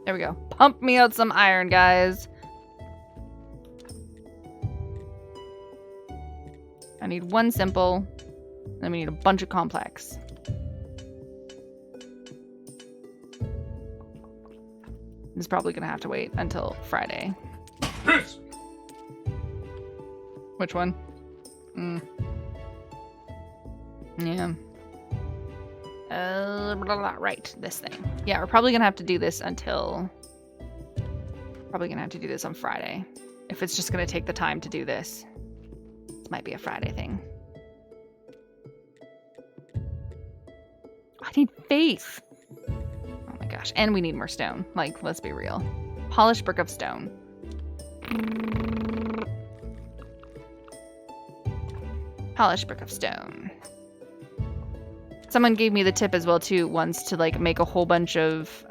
There we go. Pump me out some iron, guys. I need one simple. Then we need a bunch of complex. It's probably gonna have to wait until Friday. Yes. Which one? Yeah. Right, this thing. Yeah, we're probably gonna have to do this until... Probably gonna have to do this on Friday. If it's just gonna take the time to do this. This might be a Friday thing. I need faith! Oh my gosh. And we need more stone. Like, let's be real. Polished brick of stone. Polished brick of stone. Someone gave me the tip as well, too, once to, like, make a whole bunch of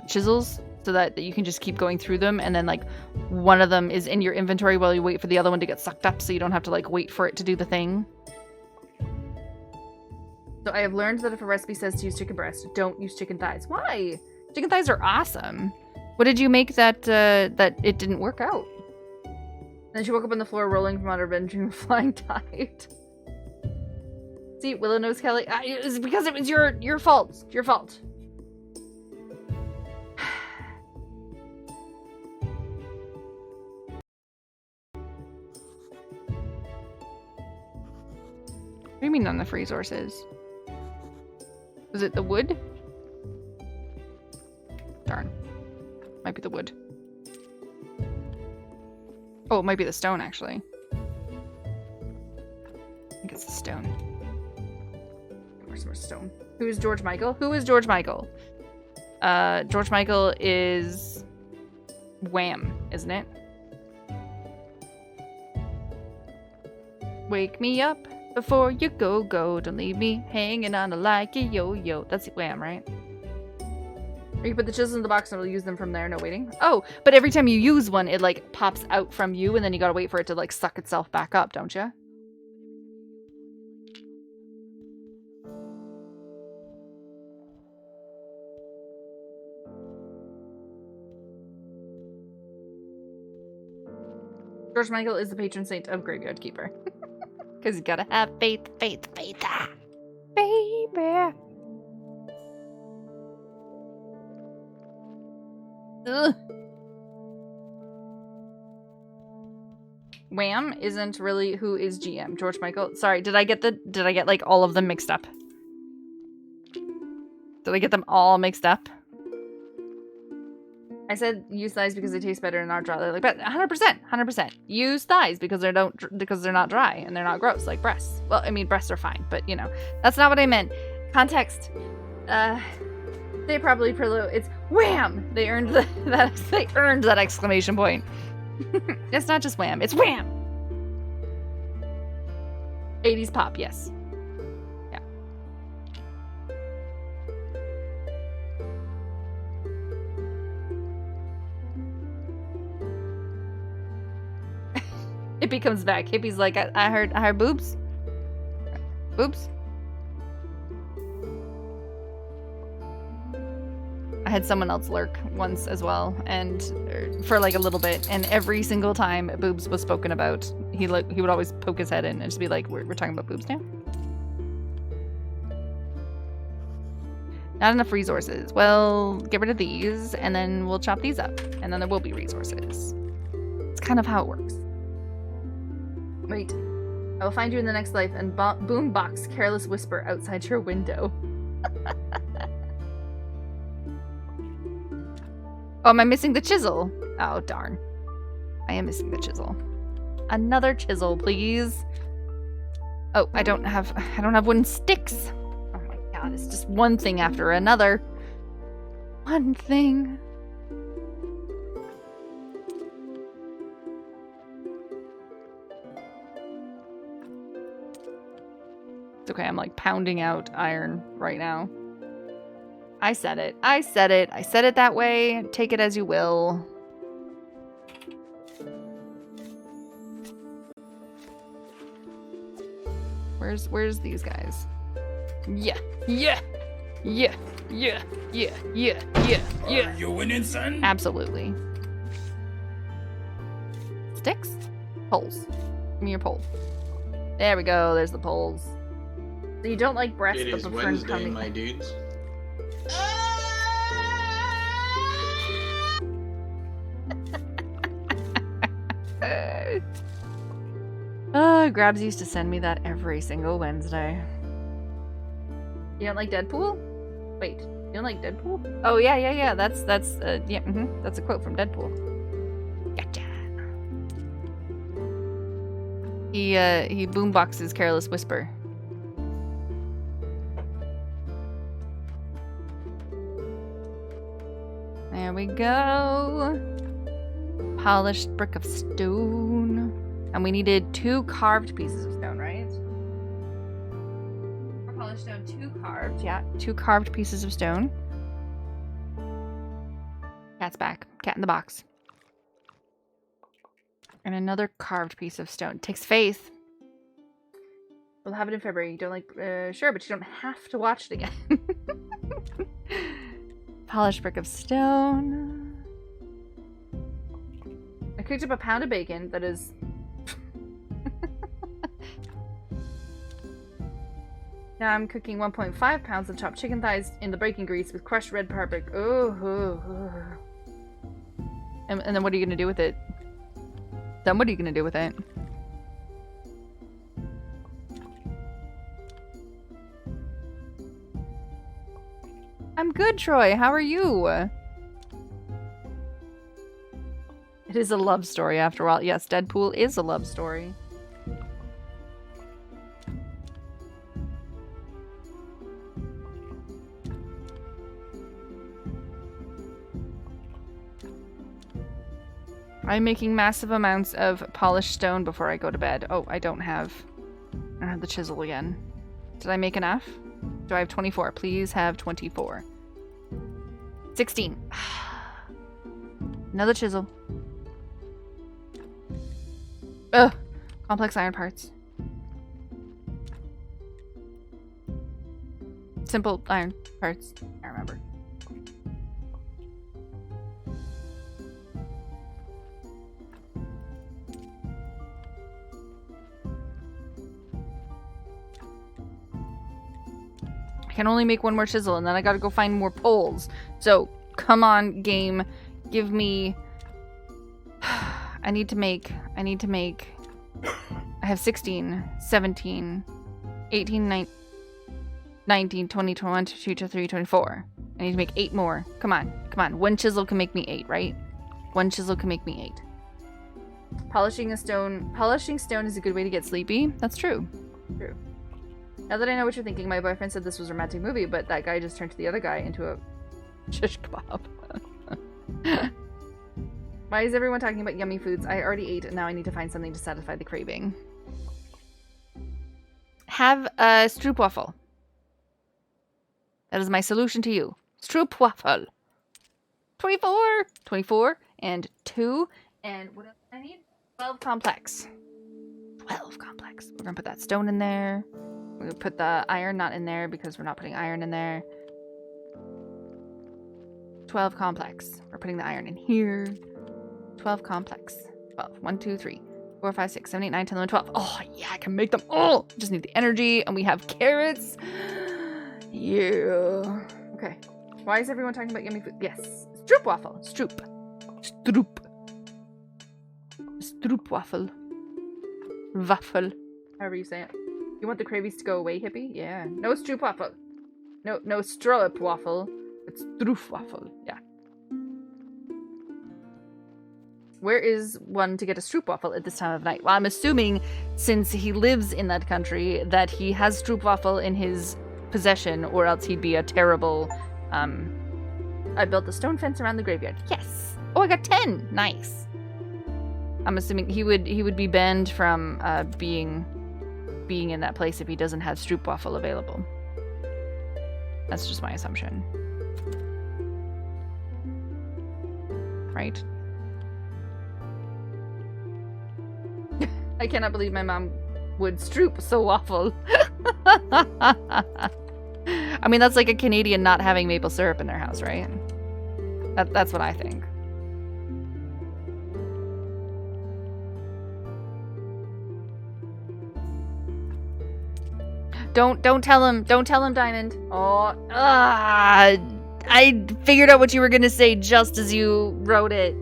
chisels so that you can just keep going through them, and then, like, one of them is in your inventory while you wait for the other one to get sucked up, so you don't have to, like, wait for it to do the thing. So I have learned that if a recipe says to use chicken breast, don't use chicken thighs. Why? Chicken thighs are awesome. What did you make that it didn't work out? Then she woke up on the floor, rolling from under her bed, dreaming of flying tide. See, Willow knows Kelly. It's because it was your fault. It's your fault. What do you mean none of the resources? Was it the wood? Darn. Might be the wood. Oh, it might be the stone, actually. I think it's the stone. Where's more stone? Who is George Michael? Who is George Michael? George Michael is Wham, isn't it? Wake me up before you go. Don't leave me hanging on like a yo-yo. That's Wham, right? Or you put the chisels in the box and it'll use them from there, no waiting. Oh, but every time you use one, it like pops out from you and then you gotta wait for it to like suck itself back up, don't you? George Michael is the patron saint of Graveyard Keeper. Because you gotta have faith. Ah, baby. Ugh. Wham isn't really who is GM. George Michael. Sorry, did I get like all of them mixed up? Did I get them all mixed up? I said use thighs because they taste better and aren't dry. They're like, but 100%. Use thighs because they're not dry and they're not gross like breasts. Well, I mean breasts are fine, but you know that's not what I meant. Context. They probably Prillo. It's Wham! They earned that exclamation point. It's not just Wham, it's Wham! 80s pop, yes. Yeah. Hippie comes back. Hippie's like, I heard boobs. Boobs? I had someone else lurk once as well, and for like a little bit, and every single time boobs was spoken about, he would always poke his head in and just be like, we're talking about boobs now? Not enough resources. Well, get rid of these, and then we'll chop these up, and then there will be resources. It's kind of how it works. Wait. I will find you in the next life and boombox careless whisper outside your window. Oh, am I missing the chisel? Oh, darn. I am missing the chisel. Another chisel, please. Oh, I don't have wooden sticks. Oh my god, it's just one thing after another. One thing. It's okay, I'm like pounding out iron right now. I said it. I said it that way. Take it as you will. Where's these guys? Yeah. Are you winning, son? Absolutely. Sticks? Poles. Give me your pole. There we go. There's the poles. So you don't like breasts, It but is prefer Wednesday, coming. my dudes. Grabs used to send me that every single Wednesday. You don't like Deadpool? Wait, you don't like Deadpool? Oh yeah. That's that's a quote from Deadpool. Gotcha. He boomboxes Careless Whisper. There we go. Polished brick of stone. And we needed 2 carved pieces of stone, right? For polished stone, 2 carved. Yeah, 2 carved pieces of stone. Cat's back. Cat in the box. And another carved piece of stone. Takes faith. We'll have it in February. You don't like... sure, but you don't have to watch it again. Polished brick of stone. I cooked up a pound of bacon that is Now I'm cooking 1.5 pounds of chopped chicken thighs in the baking grease with crushed red paprika. Oh. And then what are you gonna do with it? Then what are you gonna do with it? I'm good, Troy. How are you? It is a love story after all. Yes, Deadpool is a love story. I'm making massive amounts of polished stone before I go to bed. Oh, I don't have the chisel again. Did I make enough? Do I have 24? Please have 24. 16. Another chisel. Ugh. Complex iron parts. Simple iron parts. I remember. I can only make one more chisel, and then I gotta go find more poles. So, come on, game. Give me... I need to make... I have 16, 17, 18, 19, 20, 21, 22, 23, 24. I need to make 8 more. Come on. Come on. One chisel can make me 8, right? One chisel can make me 8. Polishing stone is a good way to get sleepy. That's true. True. Now that I know what you're thinking, my boyfriend said this was a romantic movie, but that guy just turned to the other guy into a shish kebab. Why is everyone talking about yummy foods? I already ate, and now I need to find something to satisfy the craving. Have a stroopwafel. That is my solution to you. Stroopwafel. 24. 24 and 2. And what else do I need? 12 complex. 12 complex. We're going to put that stone in there. We're going to put the iron not in there because we're not putting iron in there. 12 complex. We're putting the iron in here. 12 complex. 12. 1, 2, 3, 4, 5, 6, 7, 8, 9, 10, 11, 12. Oh, yeah, I can make them all. Just need the energy, and we have carrots. Yeah. Okay. Why is everyone talking about yummy food? Yes. Stroopwafel. Stroop. Stroop. Stroopwafel. Waffle. However you say it. You want the cravies to go away, hippie? Yeah. No stroopwafel. No stroopwafel. It's stroopwafel. Yeah. Where is one to get a stroopwafel at this time of night? Well, I'm assuming since he lives in that country that he has stroopwafel in his possession, or else he'd be a terrible... I built the stone fence around the graveyard. Yes! Oh, I got 10! Nice. I'm assuming he would be banned from being in that place if he doesn't have stroopwafel available. That's just my assumption. Right? I cannot believe my mom would stroop so waffle. I mean, that's like a Canadian not having maple syrup in their house, right? That's what I think. Don't tell him. Don't tell him, Diamond. Oh, I figured out what you were gonna say just as you wrote it.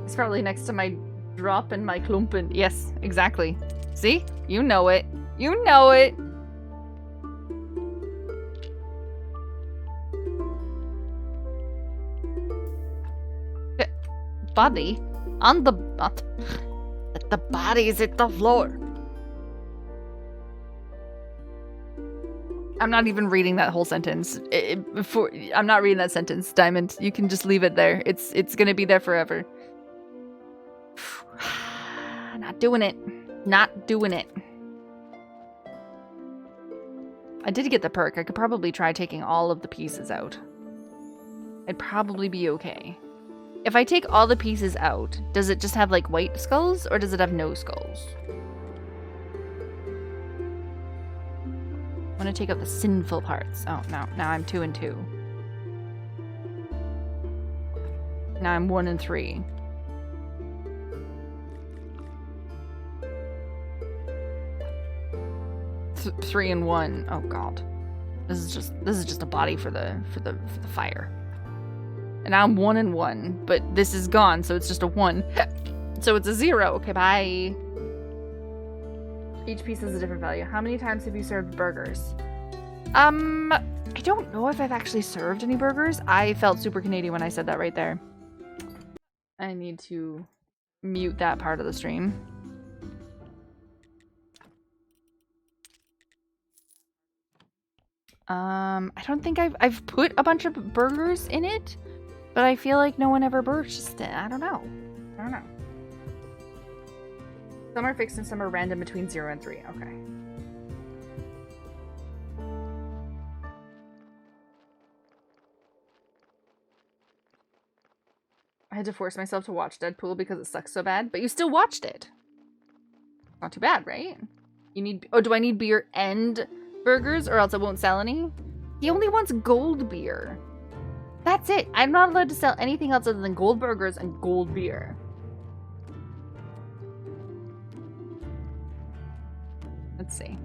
It's probably next to my drop and my klumpen. Yes, exactly. See? You know it. You know it. Body? On the... The body is at the floor. I'm not even reading that whole sentence. I'm not reading that sentence, Diamond. You can just leave it there. It's gonna be there forever. Not doing it. Not doing it. I did get the perk. I could probably try taking all of the pieces out. I'd probably be okay. If I take all the pieces out, does it just have like white skulls or does it have no skulls? I want to take out the sinful parts. Oh, no. Now I'm 2 and 2. Now I'm 1 and 3. 3 and 1. Oh god. This is just a body for the fire. And now I'm 1 and 1, but this is gone, so it's just a 1. So it's a 0. Okay, bye. Each piece has a different value. How many times have you served burgers? I don't know if I've actually served any burgers. I felt super Canadian when I said that right there. I need to mute that part of the stream. I don't think I've put a bunch of burgers in it, but I feel like no one ever purchased it. I don't know. Some are fixed and some are random between 0 and 3. Okay. I had to force myself to watch Deadpool because it sucks so bad, but you still watched it. Not too bad, right? You need... Oh, do I need beer and burgers or else I won't sell any? He only wants gold beer. That's it. I'm not allowed to sell anything else other than gold burgers and gold beer. Let's see.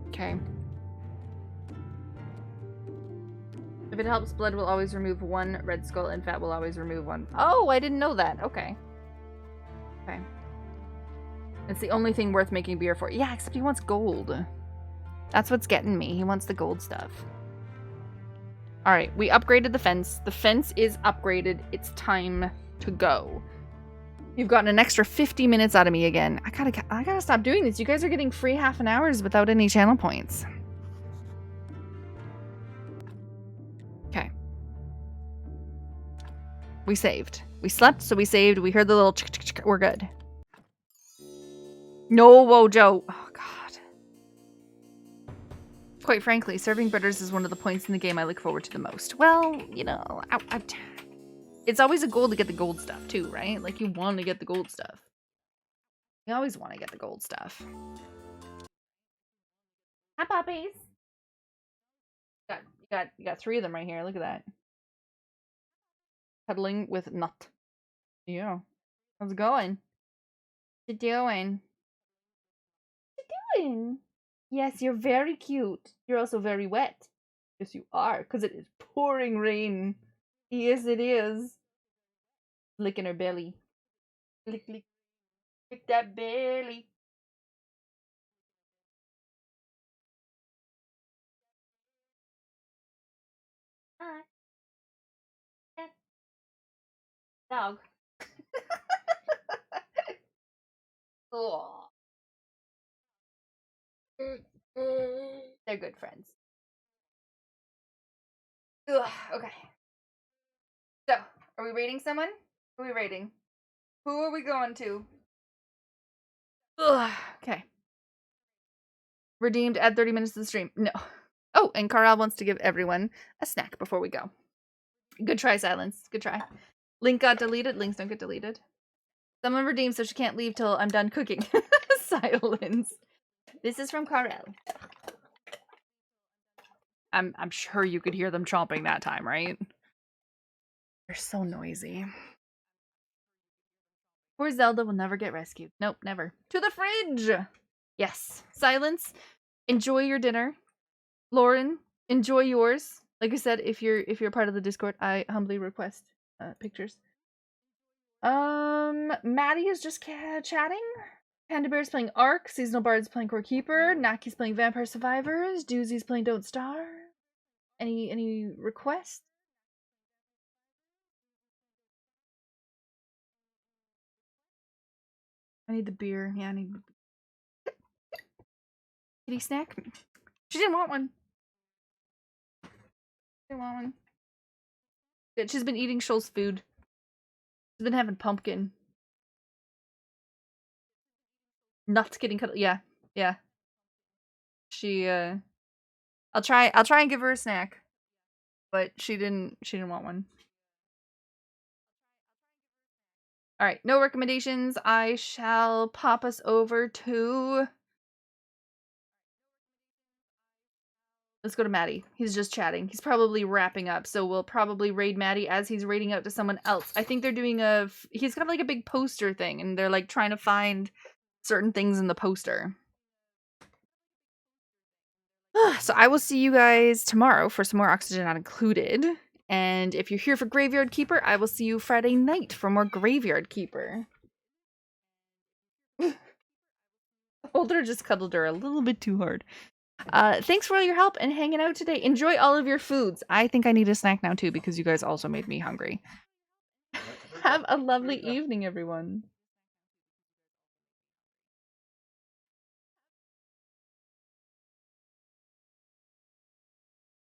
Okay. If it helps, blood will always remove 1 red skull and fat will always remove 1. Oh, I didn't know that. Okay. Okay. It's the only thing worth making beer for. Yeah, except he wants gold. That's what's getting me. He wants the gold stuff. Alright, we upgraded the fence. The fence is upgraded. It's time to go. You've gotten an extra 50 minutes out of me again. I gotta stop doing this. You guys are getting free half an hours without any channel points. Okay. We saved. We slept, so we saved. We heard the little chick. We're good. No, Wojo. Oh, God. Quite frankly, serving bitters is one of the points in the game I look forward to the most. Well, you know, it's always a goal to get the gold stuff, too, right? Like, you want to get the gold stuff. You always want to get the gold stuff. Hi, puppies. You got 3 of them right here. Look at that. Cuddling with Nut. Yeah. How's it going? What you doing? What you doing? Yes, you're very cute. You're also very wet. Yes, you are, because it is pouring rain. Yes, it is. Licking her belly. Lick, lick. Lick that belly. Hi. Cat. Dog. Oh. They're good friends. Ugh, okay. So, are we rating someone? Who are we rating? Who are we going to? Ugh, okay. Redeemed, add 30 minutes to the stream. No. Oh, and Carl wants to give everyone a snack before we go. Good try, Silence. Good try. Link got deleted. Links don't get deleted. Someone redeemed so she can't leave till I'm done cooking. Silence. This is from Carl. I'm sure you could hear them chomping that time, right? They're so noisy. Poor Zelda will never get rescued. Nope, never. To the fridge! Yes. Silence. Enjoy your dinner. Lauren, enjoy yours. Like I said, if you're part of the Discord, I humbly request pictures. Maddie is just chatting. Panda Bear's playing Ark. Seasonal Bard's playing Core Keeper. Naki's playing Vampire Survivors. Doozy's playing Don't Starve. Any requests? I need the beer. Yeah, I need kitty snack. She didn't want one. Didn't want one. Good. She's been eating Shoal's food. She's been having pumpkin. Nuts getting cut. Yeah, yeah. She I'll try and give her a snack, but she didn't want one. All right, no recommendations. I shall pop us over to Let's go to Maddie. He's just chatting. He's probably wrapping up, so we'll probably raid Maddie as he's raiding out to someone else. I think they're doing he's got like a big poster thing, and they're like trying to find certain things in the poster. So I will see you guys tomorrow for some more Oxygen Not Included. And if you're here for Graveyard Keeper, I will see you Friday night for more Graveyard Keeper. Holder just cuddled her a little bit too hard. Thanks for all your help and hanging out today. Enjoy all of your foods. I think I need a snack now too because you guys also made me hungry. Have a lovely evening, everyone.